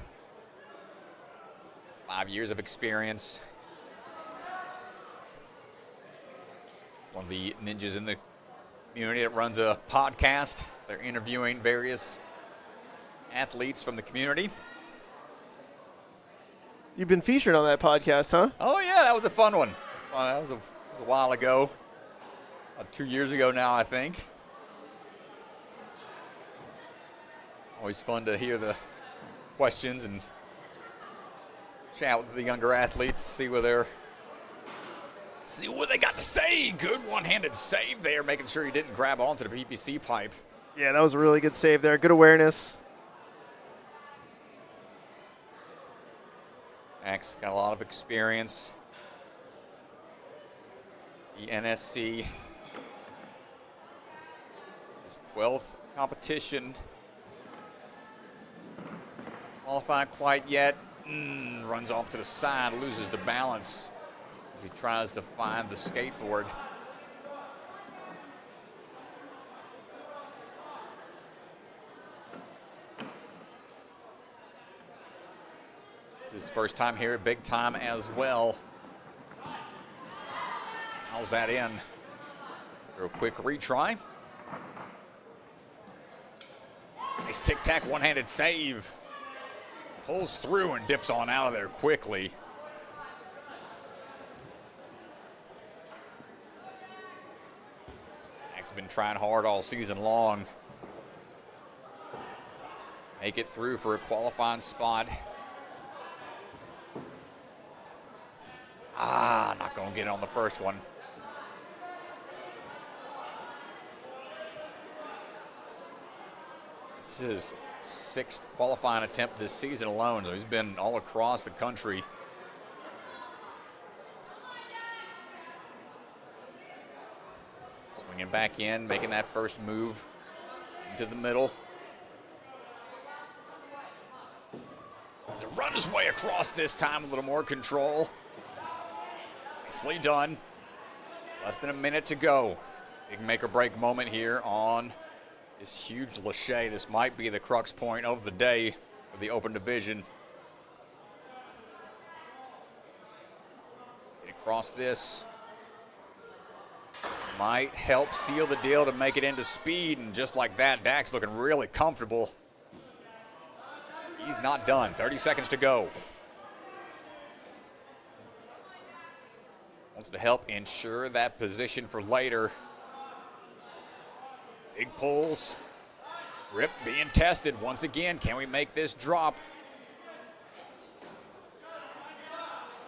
5 years of experience. One of the ninjas in the community that runs a podcast. They're interviewing various athletes from the community. You've been featured on that podcast, huh? Oh, yeah, that was a fun one. That was a while ago. 2 years ago now, I think. Always fun to hear the questions and chat with the younger athletes, see what they got to say. Good one-handed save there, making sure he didn't grab onto the PVC pipe. Yeah, that was a really good save there. Good awareness. Max got a lot of experience. The NSC. His 12th competition. Qualified quite yet. Runs off to the side, loses the balance as he tries to find the skateboard. This is his first time here, big time as well. How's that in? For a quick retry. Nice tic-tac one-handed save. Pulls through and dips on out of there quickly. Max has been trying hard all season long. Make it through for a qualifying spot. Not going to get it on the first one. This is his 6th qualifying attempt this season alone, so he's been all across the country. Swinging back in, making that first move into the middle. He's run his way across this time, a little more control. Nicely done. Less than a minute to go. Big make or break moment here on this huge Lachey. This might be the crux point of the day of the open division. Get across this. Might help seal the deal to make it into speed, and just like that, Dax looking really comfortable. He's not done. 30 seconds to go. Wants to help ensure that position for later. Big pulls. Grip being tested once again. Can we make this drop?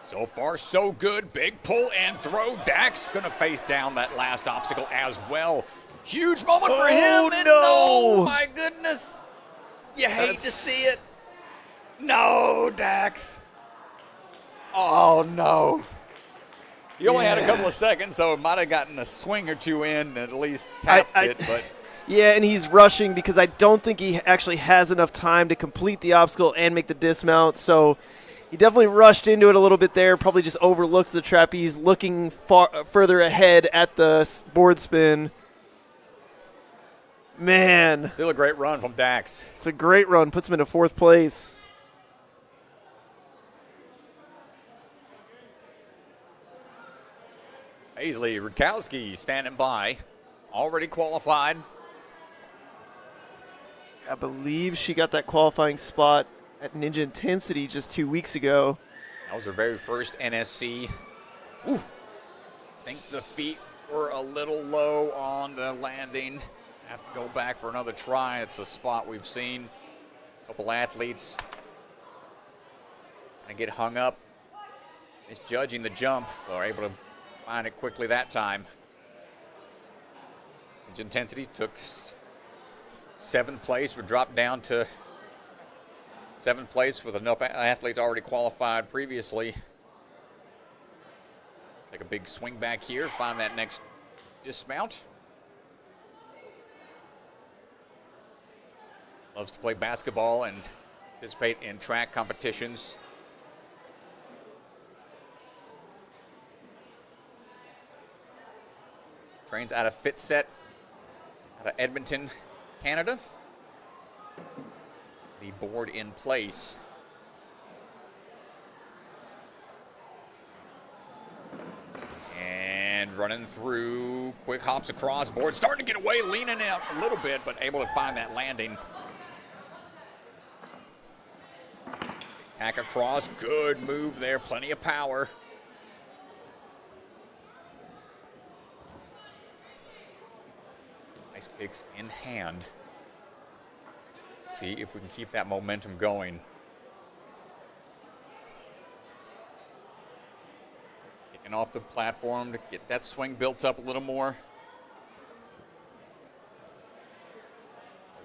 So far, so good. Big pull and throw. Dax going to face down that last obstacle as well. Huge moment for him. And no! my goodness. You hate to see it. No, Dax. Oh, no. You only had a couple of seconds, so it might have gotten a swing or two in and at least tapped it. But yeah, and he's rushing because I don't think he actually has enough time to complete the obstacle and make the dismount. So he definitely rushed into it a little bit there, probably just overlooked the trapeze, looking further ahead at the board spin. Man. Still a great run from Dax. It's a great run. Puts him into 4th place. Paisley Rudkowsky standing by. Already qualified. I believe she got that qualifying spot at Ninja Intensity just 2 weeks ago. That was her very first NSC. Ooh. I think the feet were a little low on the landing. Have to go back for another try. It's a spot we've seen a couple athletes and get hung up. Misjudging the jump. They were able to find it quickly that time. Ninja Intensity took 7th place. We dropped down to 7th place with enough athletes already qualified previously. Take a big swing back here, find that next dismount. Loves to play basketball and participate in track competitions. Trains out of Fitset, out of Edmonton, Canada. The board in place. And running through, quick hops across board, starting to get away, leaning out a little bit, but able to find that landing. Hack across, good move there, plenty of power. Nice picks in hand. See if we can keep that momentum going. Kicking off the platform to get that swing built up a little more.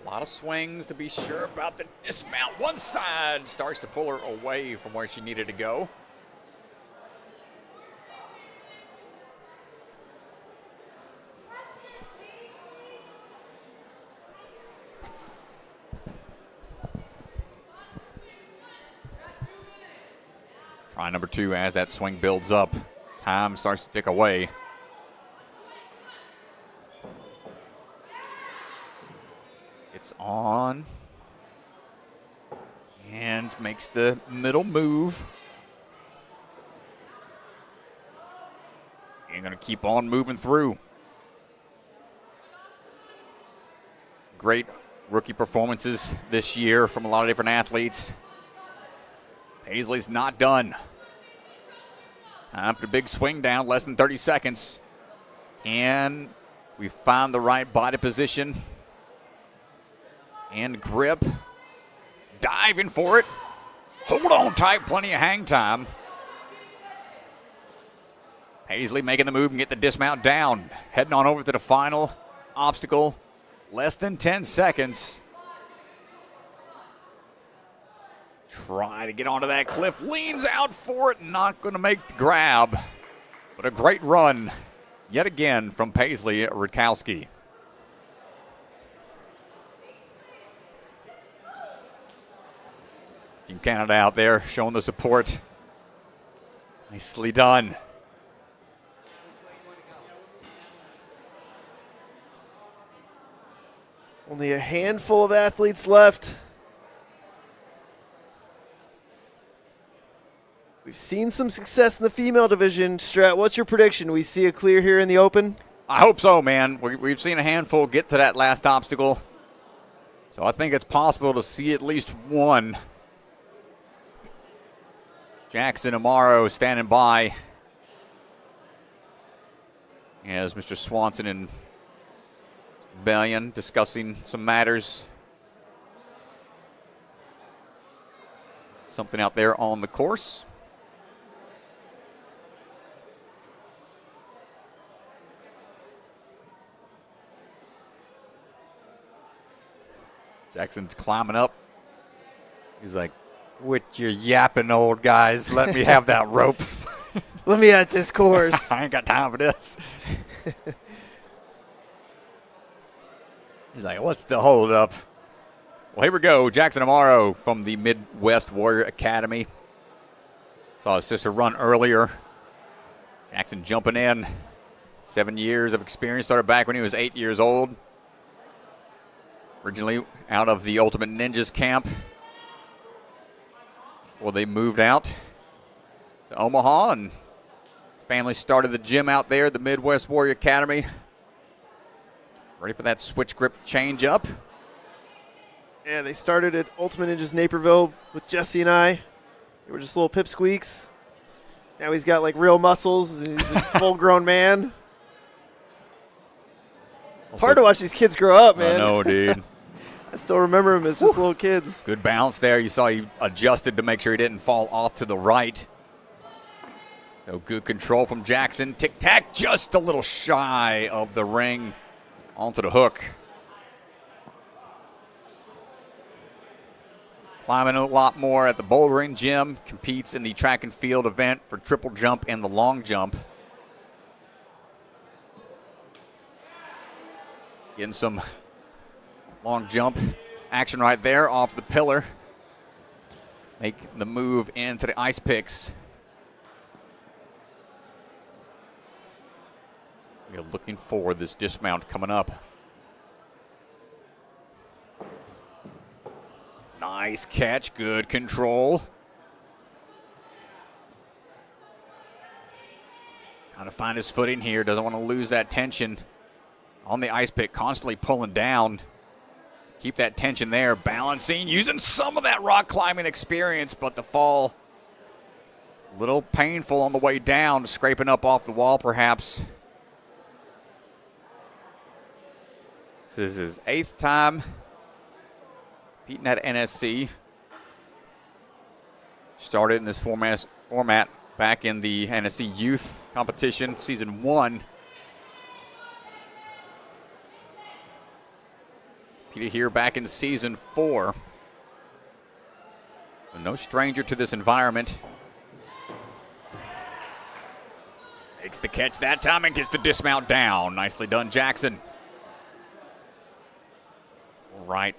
A lot of swings to be sure about the dismount. One side starts to pull her away from where she needed to go. Try number 2 as that swing builds up. Time starts to tick away. It's on. And makes the middle move. And going to keep on moving through. Great rookie performances this year from a lot of different athletes. Paisley's not done. Time for the big swing down, less than 30 seconds. Can we find the right body position and grip? Diving for it. Hold on tight, plenty of hang time. Paisley making the move and get the dismount down. Heading on over to the final obstacle. Less than 10 seconds. Try to get onto that cliff. Leans out for it. Not going to make the grab. But a great run yet again from Paisley Rudkowsky. Team Canada out there showing the support. Nicely done. Only a handful of athletes left. We've seen some success in the female division. Strat, what's your prediction? We see a clear here in the open? I hope so, man. We've seen a handful get to that last obstacle. So I think it's possible to see at least one. Jackson Amaro standing by as Mr. Swanson and Bellion discussing some matters. Something out there on the course. Jackson's climbing up. He's like, "With your yapping old guys, let me have that rope." Let me at this course. I ain't got time for this. He's like, "What's the hold up?" Well, here we go. Jackson Amaro from the Midwest Warrior Academy. Saw his sister run earlier. Jackson jumping in. 7 years of experience. Started back when he was 8 years old. Originally out of the Ultimate Ninjas camp. Well, they moved out to Omaha, and family started the gym out there at the Midwest Warrior Academy. Ready for that switch grip change up. Yeah, they started at Ultimate Ninjas Naperville with Jesse and I. They were just little pipsqueaks. Now he's got like real muscles. He's a full-grown man. It's hard to watch these kids grow up, man. I know, dude. I still remember him as just little kids. Good bounce there. You saw he adjusted to make sure he didn't fall off to the right. So good control from Jackson. Tic-tac just a little shy of the ring onto the hook. Climbing a lot more at the bouldering gym. Competes in the track and field event for triple jump and the long jump. Getting some long jump action right there off the pillar. Make the move into the ice picks. We are looking for this dismount coming up. Nice catch, good control. Trying to find his footing here, doesn't want to lose that tension on the ice pick, constantly pulling down. Keep that tension there, balancing, using some of that rock climbing experience, but the fall a little painful on the way down, scraping up off the wall perhaps. This is his 8th time competing at NSC. Started in this format back in the NSC Youth Competition, Season 1. Competed here back in Season 4. But no stranger to this environment. Makes the catch that time and gets the dismount down. Nicely done, Jackson. All right.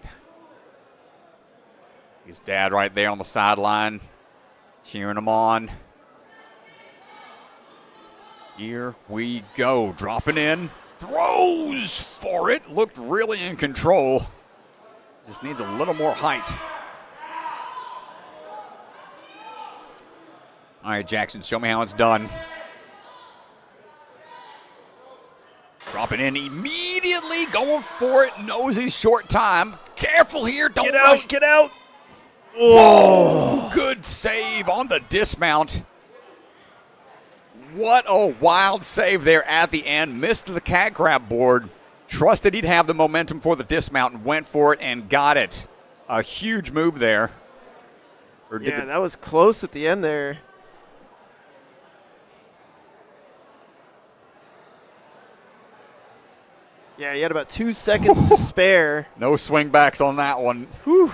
His dad right there on the sideline, cheering him on. Here we go. Dropping in. Throws for it. Looked really in control. Just needs a little more height. All right, Jackson, show me how it's done. Dropping in immediately, going for it. Knows his short time. Careful here. Don't rush. Get out. Whoa! Good save on the dismount. What a wild save there at the end. Missed the cat grab board. Trusted he'd have the momentum for the dismount and went for it and got it. A huge move there. Yeah, that was close at the end there. Yeah, he had about 2 seconds to spare. No swing backs on that one. Whew.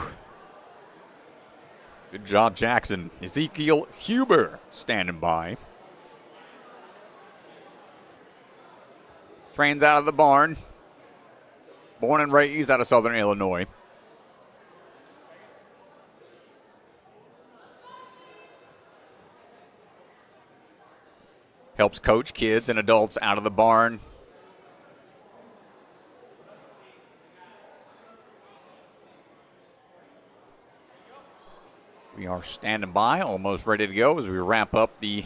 Good job, Jackson. Ezekiel Huber standing by. Trains out of the barn. Born and raised out of Southern Illinois. Helps coach kids and adults out of the barn. We are standing by, almost ready to go as we wrap up the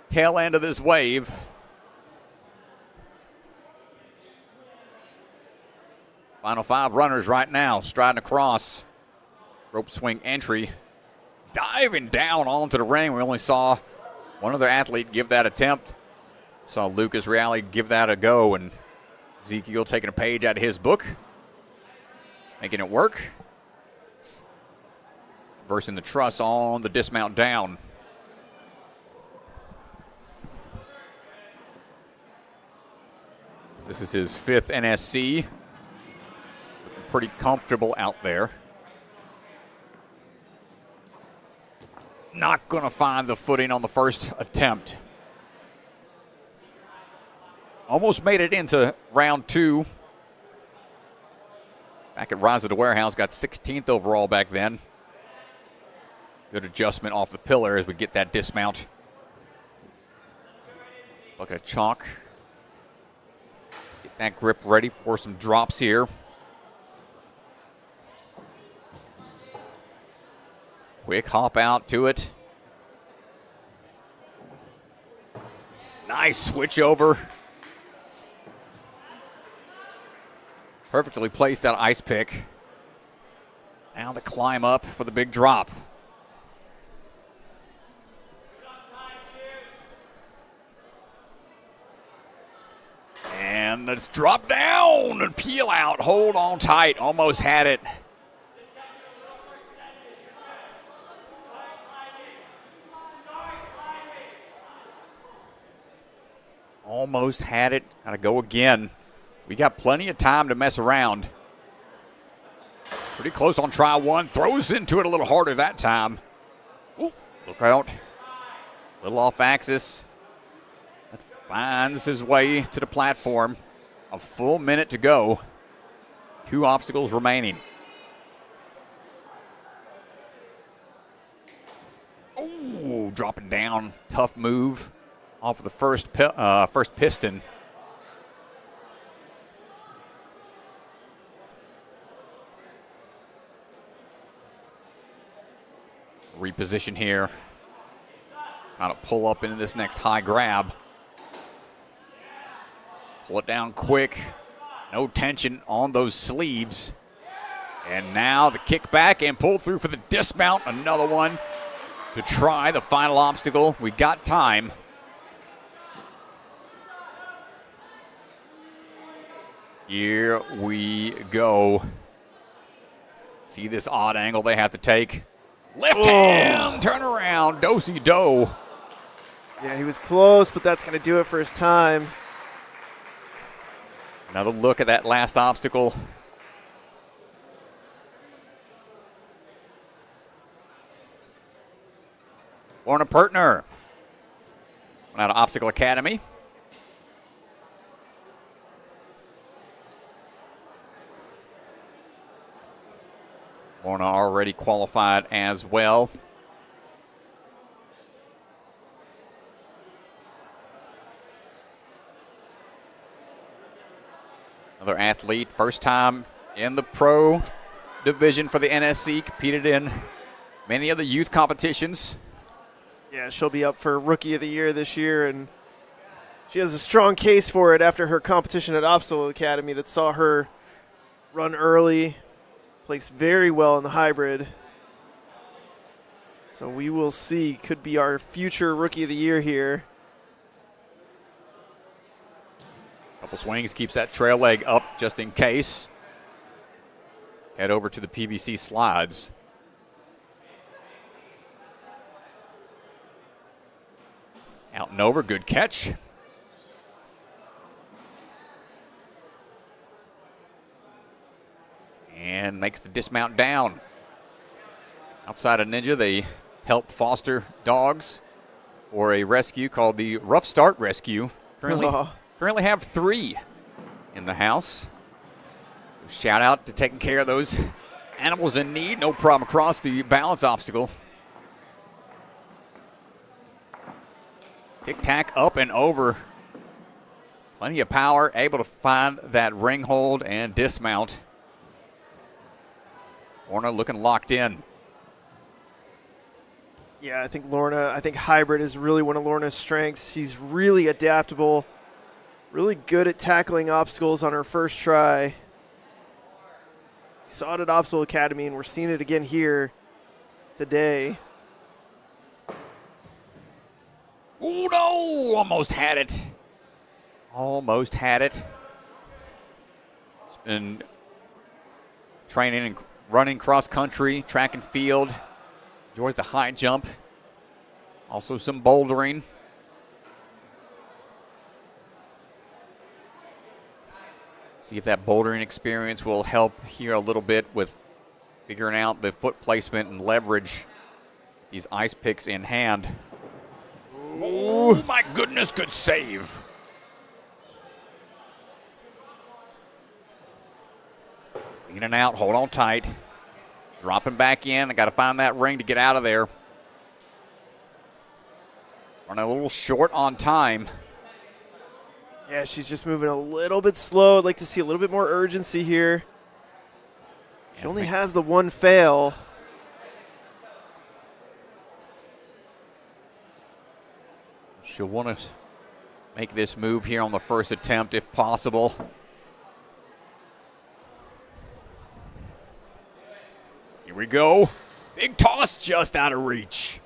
tail end of this wave. Final 5 runners right now, striding across. Rope swing entry. Diving down onto the ring. We only saw one other athlete give that attempt. Saw Lucas Reale give that a go, and Ezekiel taking a page out of his book. Making it work. Reversing the truss on the dismount down. This is his 5th NSC. Looking pretty comfortable out there. Not going to find the footing on the first attempt. Almost made it into round 2. Back at Rise of the Warehouse, got 16th overall back then. Good adjustment off the pillar as we get that dismount. Look at Chalk. Get that grip ready for some drops here. Quick hop out to it. Nice switch over. Perfectly placed that ice pick. Now the climb up for the big drop. And let's drop down and peel out. Hold on tight. Almost had it. Almost had it. Got to go again. We got plenty of time to mess around. Pretty close on try 1. Throws into it a little harder that time. Ooh, look out. A little off axis. Finds his way to the platform. A full minute to go. 2 obstacles remaining. Ooh, dropping down. Tough move off of the first piston. Reposition here. Trying to pull up into this next high grab. Pull it down quick. No tension on those sleeves. And now the kick back and pull through for the dismount. Another one to try the final obstacle. We got time. Here we go. See this odd angle they have to take. Left hand, turn around, do-si-do. Yeah, he was close, but that's going to do it for his time. Another look at that last obstacle. Lorna Poertner out of Obstacle Academy. Lorna already qualified as well. Another athlete, first time in the pro division for the NSC, competed in many of the youth competitions. Yeah, she'll be up for Rookie of the Year this year, and she has a strong case for it after her competition at Obstacle Academy that saw her run early, placed very well in the hybrid. So we will see. Could be our future Rookie of the Year here. Couple swings, keeps that trail leg up just in case. Head over to the PVC slides. Out and over, good catch. And makes the dismount down. Outside of Ninja, they help foster dogs for a rescue called the Rough Start Rescue. Currently have 3 in the house. Shout out to taking care of those animals in need. No problem across the balance obstacle. Tic-tac up and over. Plenty of power, able to find that ring hold and dismount. Lorna looking locked in. Yeah, I think hybrid is really one of Lorna's strengths. She's really adaptable, really good at tackling obstacles on her first try. We saw it at Obstacle Academy, and we're seeing it again here today. Oh, no! Almost had it. Almost had it. She's been training and running cross country, track and field. Enjoys the high jump. Also some bouldering. See if that bouldering experience will help here a little bit with figuring out the foot placement and leverage. These ice picks in hand. Oh, my goodness, good save. In and out, hold on tight. Dropping back in. I got to find that ring to get out of there. Running a little short on time. Yeah, she's just moving a little bit slow. I'd like to see a little bit more urgency here. She only has the one fail. She'll want to make this move here on the first attempt if possible. Here we go. Big toss just out of reach.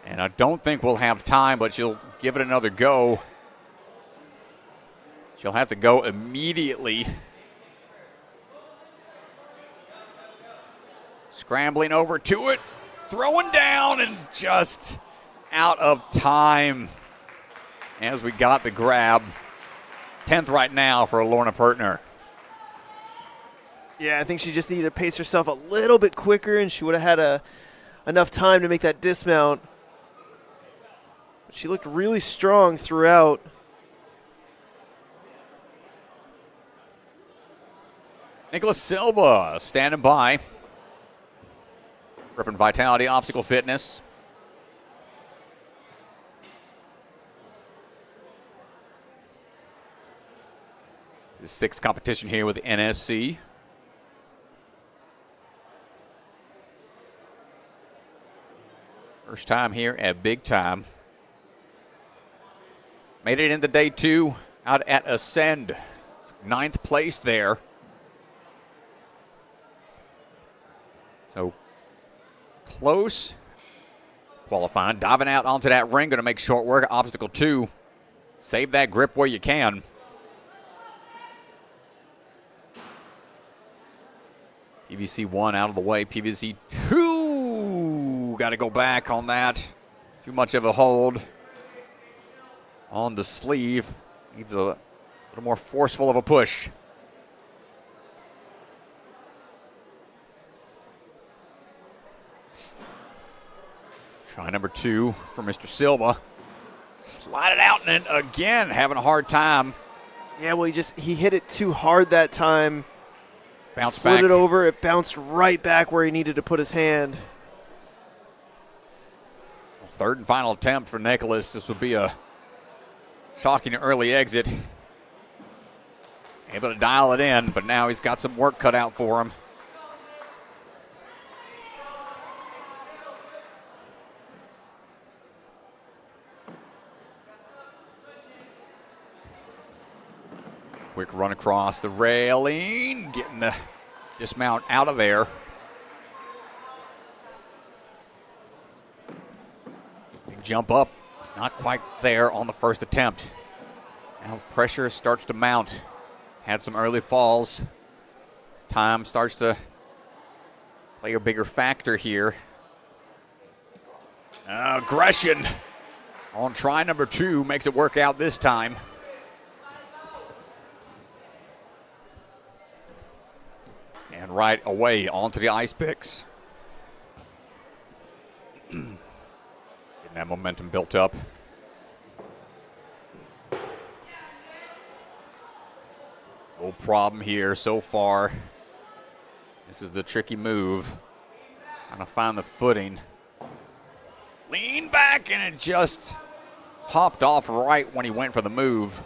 And I don't think we'll have time, but she'll give it another go. She'll have to go immediately. Scrambling over to it. Throwing down and just out of time as we got the grab. 10th right now for Lorna Poertner. Yeah, I think she just needed to pace herself a little bit quicker, and she would have had enough time to make that dismount. But she looked really strong throughout. Nicolas Silva standing by. Repping Vitality Obstacle Fitness. The sixth competition here with NSC. First time here at Big Time. Made it into day 2 out at Ascend. 9th place there. So close. Qualifying. Diving out onto that ring. Going to make short work. Obstacle 2. Save that grip where you can. PVC 1 out of the way. PVC 2. Got to go back on that. Too much of a hold on the sleeve. Needs a little more forceful of a push. Try number 2 for Mr. Silva. Slide it out and then again having a hard time. Yeah, well, he hit it too hard that time. Bounce back. Slid it over. It bounced right back where he needed to put his hand. Third and final attempt for Nicolas. This would be a shocking early exit. Able to dial it in, but now he's got some work cut out for him. Quick run across the railing, getting the dismount out of there. Big jump up, not quite there on the first attempt. Now pressure starts to mount. Had some early falls. Time starts to play a bigger factor here. Aggression on try number 2 makes it work out this time. And right away onto the ice picks. Getting that momentum built up. No problem here so far. This is the tricky move. Trying to find the footing. Lean back and it just popped off right when he went for the move.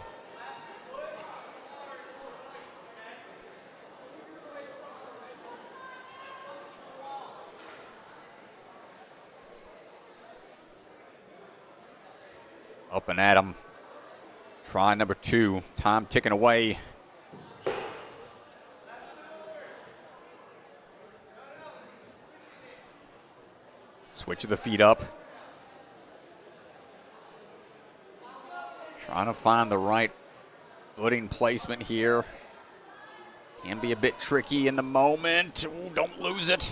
Up and at him. Try number 2. Time ticking away. Switch of the feet up. Trying to find the right footing placement here. Can be a bit tricky in the moment. Ooh, don't lose it.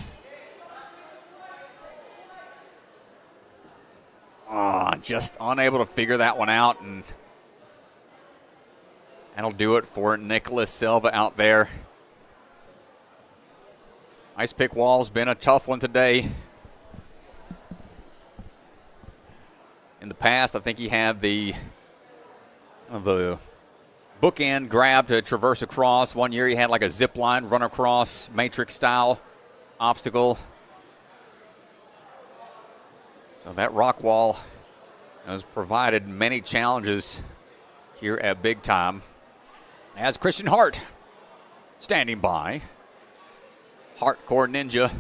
Just unable to figure that one out, and That'll do it for Nicolas Silva out there. Ice pick wall's been a tough one today. In the past, I think he had the bookend grab to traverse across. One year he had like a zip line run across, matrix style obstacle. So that rock wall has provided many challenges here at Big Time. As Christian Hart standing by. Hardcore Ninja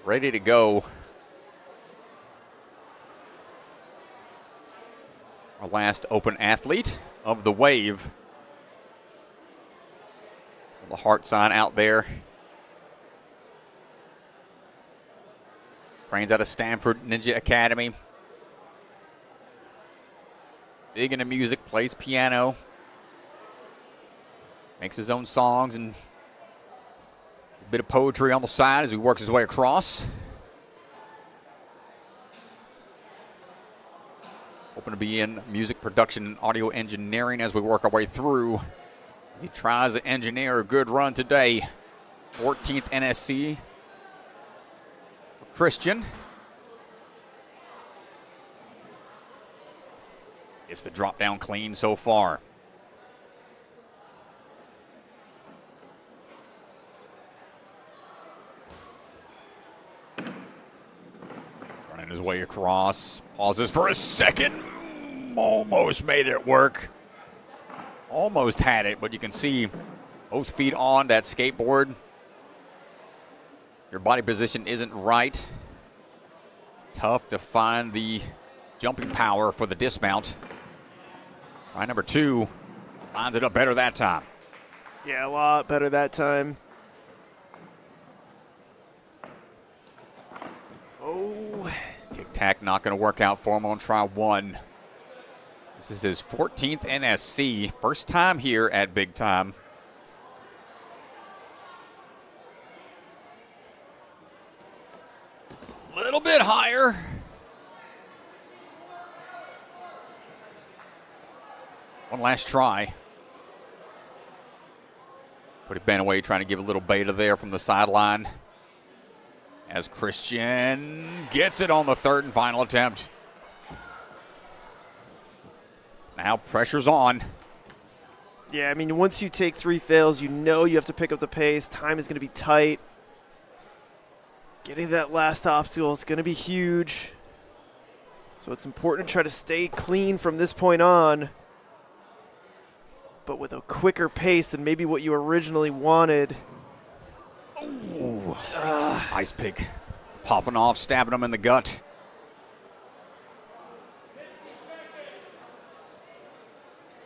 ready to go. Our last open athlete of the wave. The Hart sign out there. Trains out of Stanford Ninja Academy. Big into music, plays piano. Makes his own songs and a bit of poetry on the side as he works his way across. Hoping to be in music production and audio engineering as we work our way through. As he tries to engineer a good run today. 14th NSC for Christian. It's the drop down clean so far. Running his way across. Pauses for a second. Almost made it work. Almost had it, but you can see both feet on that skateboard. Your body position isn't right. It's tough to find the jumping power for the dismount. Try number 2. Lines it up better that time. Yeah, a lot better that time. Oh. Tic-tac not going to work out for him on try 1. This is his 14th NSC. First time here at Big Time. Little bit higher. One last try. Put it bent away, trying to give a little beta there from the sideline. As Christian gets it on the third and final attempt. Now pressure's on. Yeah, I mean, once you take 3 fails, you know you have to pick up the pace. Time is going to be tight. Getting that last obstacle is going to be huge. So it's important to try to stay clean from this point on, but with a quicker pace than maybe what you originally wanted. Ooh, ice pick popping off, stabbing him in the gut.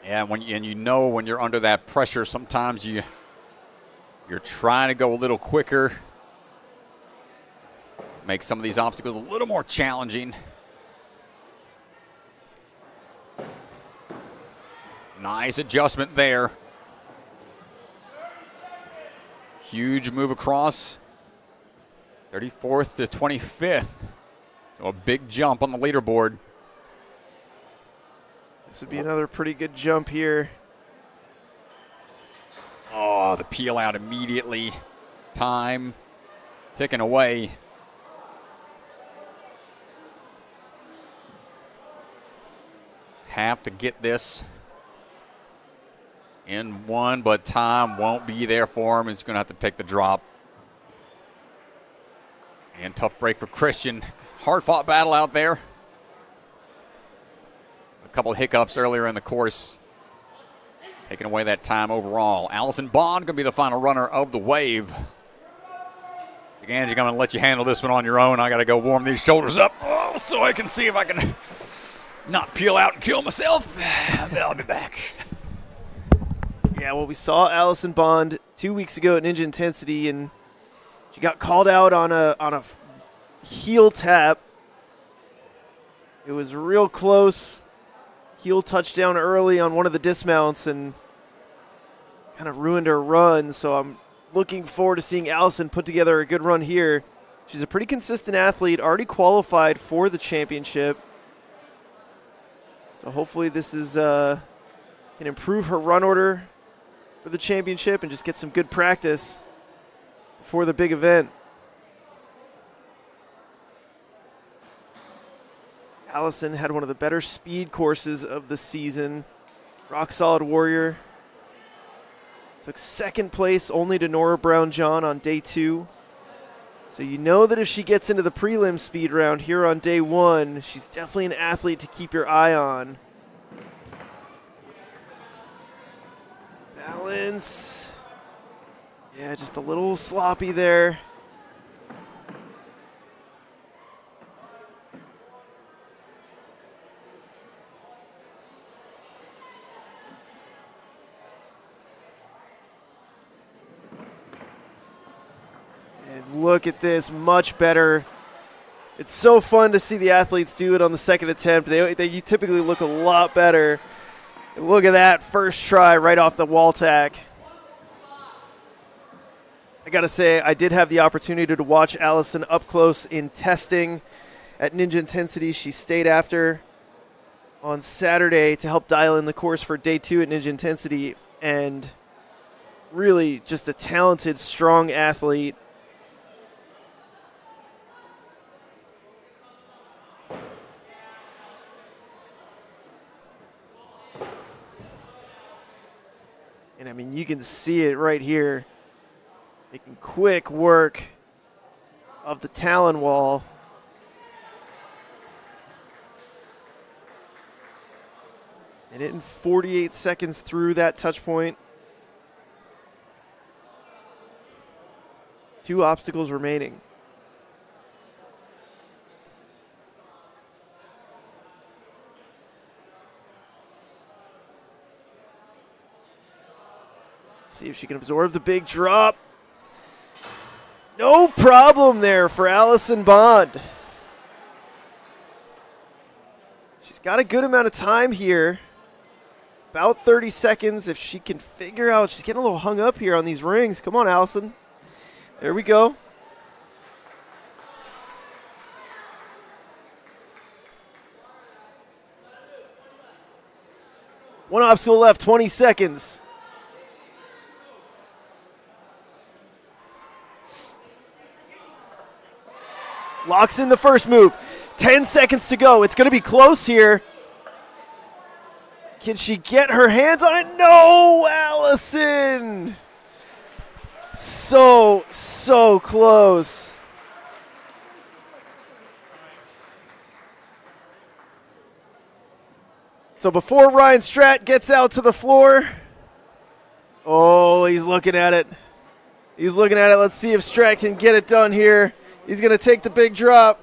Yeah, when you're under that pressure, sometimes you're trying to go a little quicker. Make some of these obstacles a little more challenging. Nice adjustment there. Huge move across. 34th to 25th. So a big jump on the leaderboard. This would be another pretty good jump here. Oh, the peel out immediately. Time ticking away. Have to get this in one, but time won't be there for him. He's going to have to take the drop. And tough break for Christian. Hard-fought battle out there. A couple of hiccups earlier in the course, taking away that time overall. Allison Bond going to be the final runner of the wave. Again, I'm going to let you handle this one on your own. I got to go warm these shoulders up so I can see if I can not peel out and kill myself. Then I'll be back. Yeah, well, we saw Allison Bond 2 weeks ago at Ninja Intensity, and she got called out on a heel tap. It was real close. Heel touchdown early on one of the dismounts and kind of ruined her run. So I'm looking forward to seeing Allison put together a good run here. She's a pretty consistent athlete, already qualified for the championship. So hopefully this is can improve her run order for the championship and just get some good practice before the big event. Allison had one of the better speed courses of the season. Rock solid warrior. Took second place only to Nora Brown-John on day 2. So you know that if she gets into the prelim speed round here on day 1, she's definitely an athlete to keep your eye on. Balance. Yeah, just a little sloppy there. Look at this, much better. It's so fun to see the athletes do it on the second attempt. They typically look a lot better. And look at that first try right off the wall tack. I got to say, I did have the opportunity to watch Allison up close in testing at Ninja Intensity. She stayed after on Saturday to help dial in the course for day 2 at Ninja Intensity. And really just a talented, strong athlete. And I mean, you can see it right here. Making quick work of the talon wall. And it in 48 seconds through that touch point. 2 obstacles remaining. See if she can absorb the big drop. No problem there for Allison Bond. She's got a good amount of time here. About 30 seconds if she can figure out. She's getting a little hung up here on these rings. Come on, Allison. There we go. One obstacle left, 20 seconds. Locks in the first move. 10 seconds to go. It's going to be close here. Can she get her hands on it? No, Allison. So close. So before Ryan Stratt gets out to the floor. Oh, he's looking at it. He's looking at it. Let's see if Stratt can get it done here. He's going to take the big drop.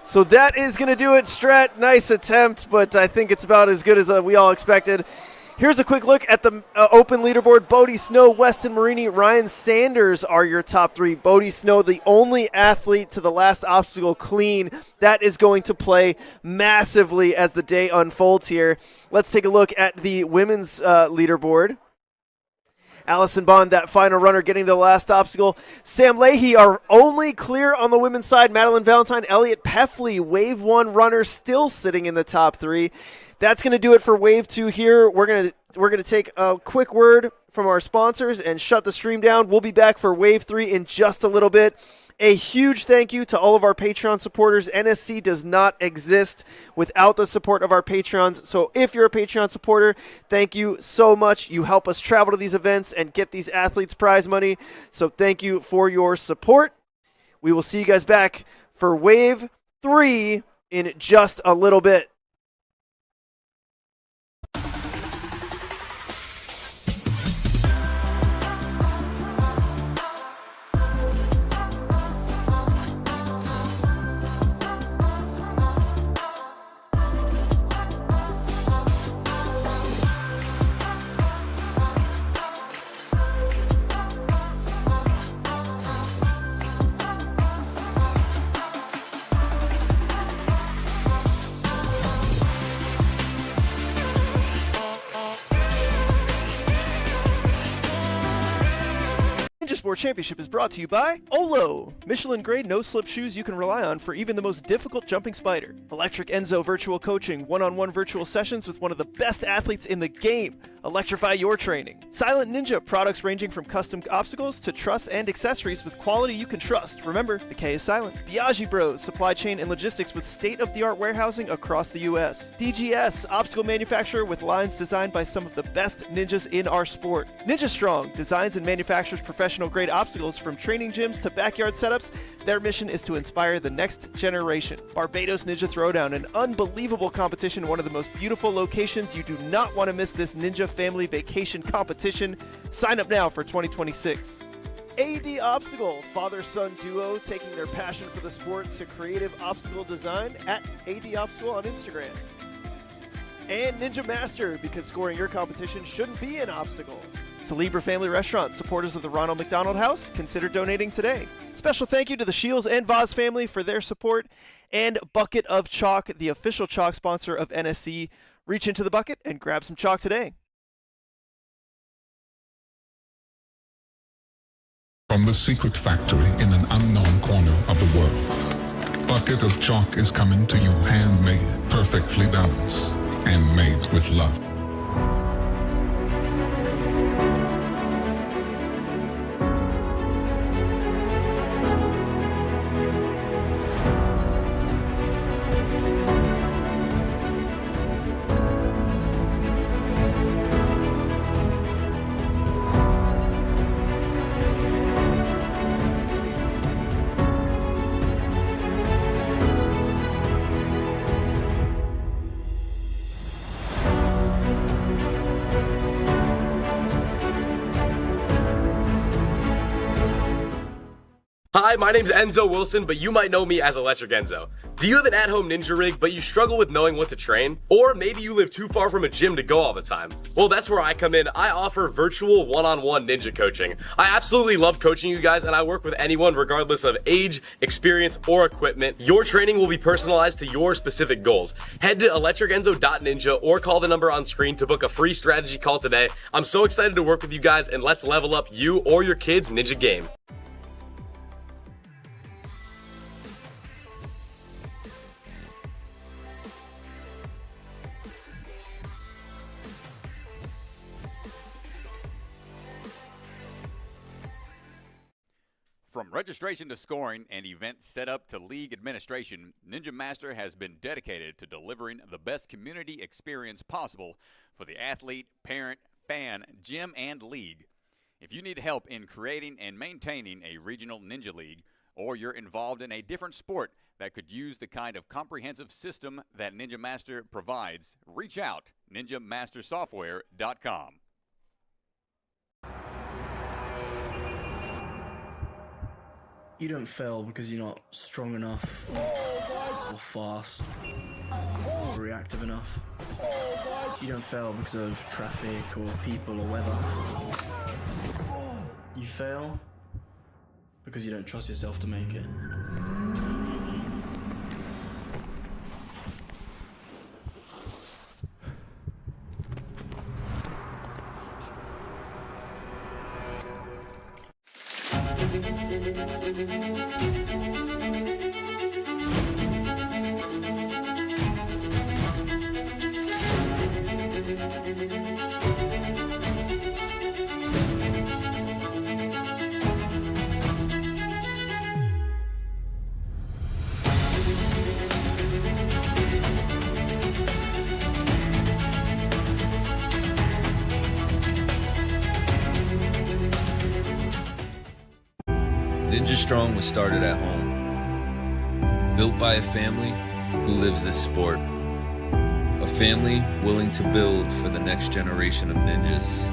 So that is going to do it, Stratt. Nice attempt, but I think it's about as good as we all expected. Here's a quick look at the open leaderboard. Bodhi Snow, Weston Marini, Ryan Sanders are your top 3. Bodhi Snow, the only athlete to the last obstacle clean. That is going to play massively as the day unfolds here. Let's take a look at the women's leaderboard. Allison Bond, that final runner, getting the last obstacle. Sam Leahy, our only clear on the women's side. Madeline Valentine, Elliot Peffley, Wave 1 runner, still sitting in the top 3. That's going to do it for Wave 2 here. We're going to take a quick word from our sponsors and shut the stream down. We'll be back for Wave 3 in just a little bit. A huge thank you to all of our Patreon supporters. NSC does not exist without the support of our Patreons. So if you're a Patreon supporter, thank you so much. You help us travel to these events and get these athletes prize money. So thank you for your support. We will see you guys back for Wave 3 in just a little bit. Sport Championship is brought to you by Olo, Michelin-grade no-slip shoes you can rely on for even the most difficult jumping spider. Electric Enzo virtual coaching, one-on-one virtual sessions with one of the best athletes in the game. Electrify your training. Silent Ninja, products ranging from custom obstacles to truss and accessories with quality you can trust. Remember, the K is silent. Biaggi Bros, supply chain and logistics with state-of-the-art warehousing across the U.S. DGS, obstacle manufacturer with lines designed by some of the best ninjas in our sport. Ninja Strong, designs and manufactures professional-grade obstacles from training gyms to backyard setups. Their mission is to inspire the next generation. Barbados Ninja Throwdown, an unbelievable competition, one of the most beautiful locations. You do not want to miss this Ninja Family Vacation competition. Sign up now for 2026. AD Obstacle, father-son duo taking their passion for the sport to creative obstacle design at AD Obstacle on Instagram. And Ninja Master, because scoring your competition shouldn't be an obstacle. Celebra Family Restaurant, supporters of the Ronald McDonald House, consider donating today. Special thank you to the Shields and Voz family for their support, and Bucket of Chalk, the official chalk sponsor of NSC. Reach into the bucket and grab some chalk today. From the secret factory in an unknown corner of the world, Bucket of Chalk is coming to you handmade, perfectly balanced, and made with love. Hi, my name's Enzo Wilson, but you might know me as Electric Enzo. Do you have an at-home ninja rig, but you struggle with knowing what to train? Or maybe you live too far from a gym to go all the time? Well, that's where I come in. I offer virtual one-on-one ninja coaching. I absolutely love coaching you guys, and I work with anyone regardless of age, experience, or equipment. Your training will be personalized to your specific goals. Head to electricenzo.ninja or call the number on screen to book a free strategy call today. I'm so excited to work with you guys, and let's level up you or your kids' ninja game. From registration to scoring and event setup to league administration, Ninja Master has been dedicated to delivering the best community experience possible for the athlete, parent, fan, gym, and league. If you need help in creating and maintaining a regional ninja league, or you're involved in a different sport that could use the kind of comprehensive system that Ninja Master provides, reach out, ninjamastersoftware.com. You don't fail because you're not strong enough, or fast, or reactive enough. You don't fail because of traffic or people or weather. You fail because you don't trust yourself to make it. Ninja Strong was started at home, built by a family who lives this sport. A family willing to build for the next generation of ninjas.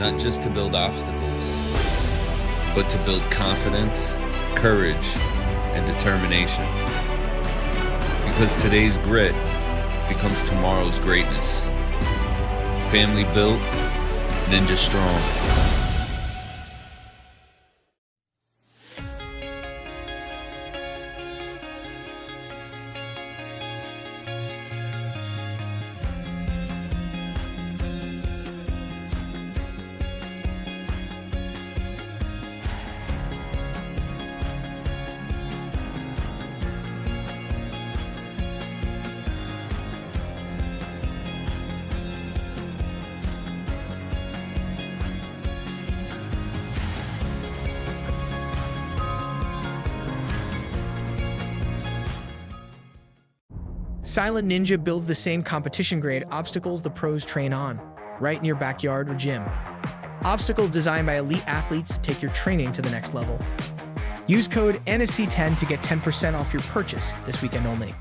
Not just to build obstacles, but to build confidence, courage, and determination. Because today's grit becomes tomorrow's greatness. Family built, Ninja Strong. Silent Ninja builds the same competition-grade obstacles the pros train on, right in your backyard or gym. Obstacles designed by elite athletes take your training to the next level. Use code NSC10 to get 10% off your purchase this weekend only.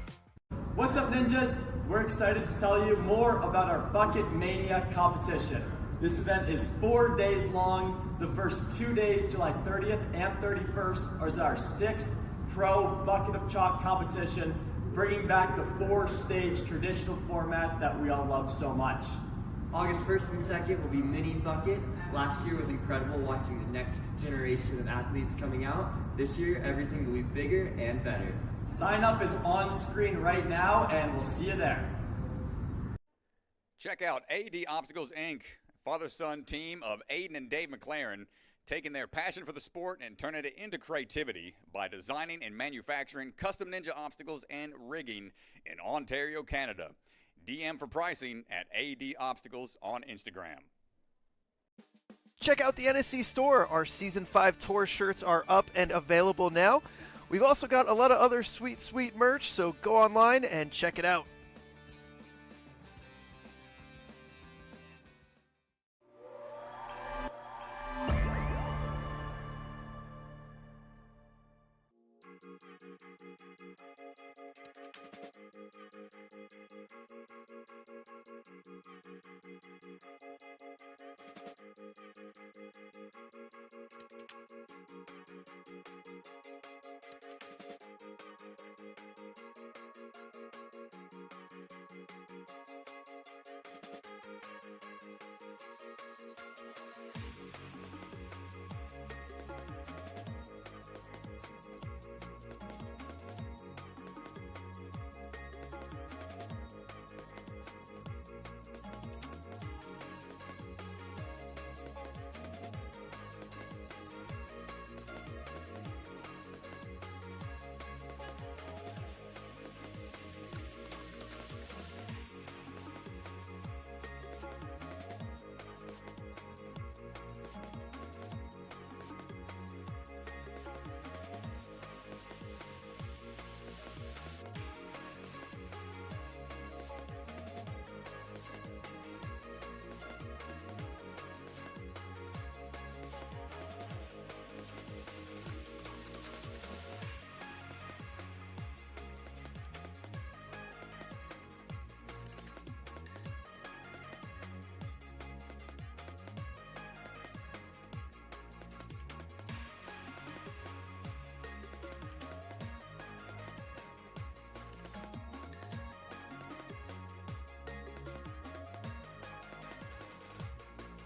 What's up, ninjas? We're excited to tell you more about our Bucket Mania competition. This event is 4 days long. The first 2 days, July 30th and 31st, is our 6th Pro Bucket of Chalk competition, bringing back the 4-stage traditional format that we all love so much. August 1st and 2nd will be Mini Bucket. Last year was incredible watching the next generation of athletes coming out. This year, everything will be bigger and better. Sign up is on screen right now, and we'll see you there. Check out AD Obstacles, Inc., father-son team of Aiden and Dave McLaren, taking their passion for the sport and turning it into creativity by designing and manufacturing custom ninja obstacles and rigging in Ontario, Canada. DM for pricing at AD Obstacles on Instagram. Check out the NSC store. Our Season 5 tour shirts are up and available now. We've also got a lot of other sweet merch, so go online and check it out.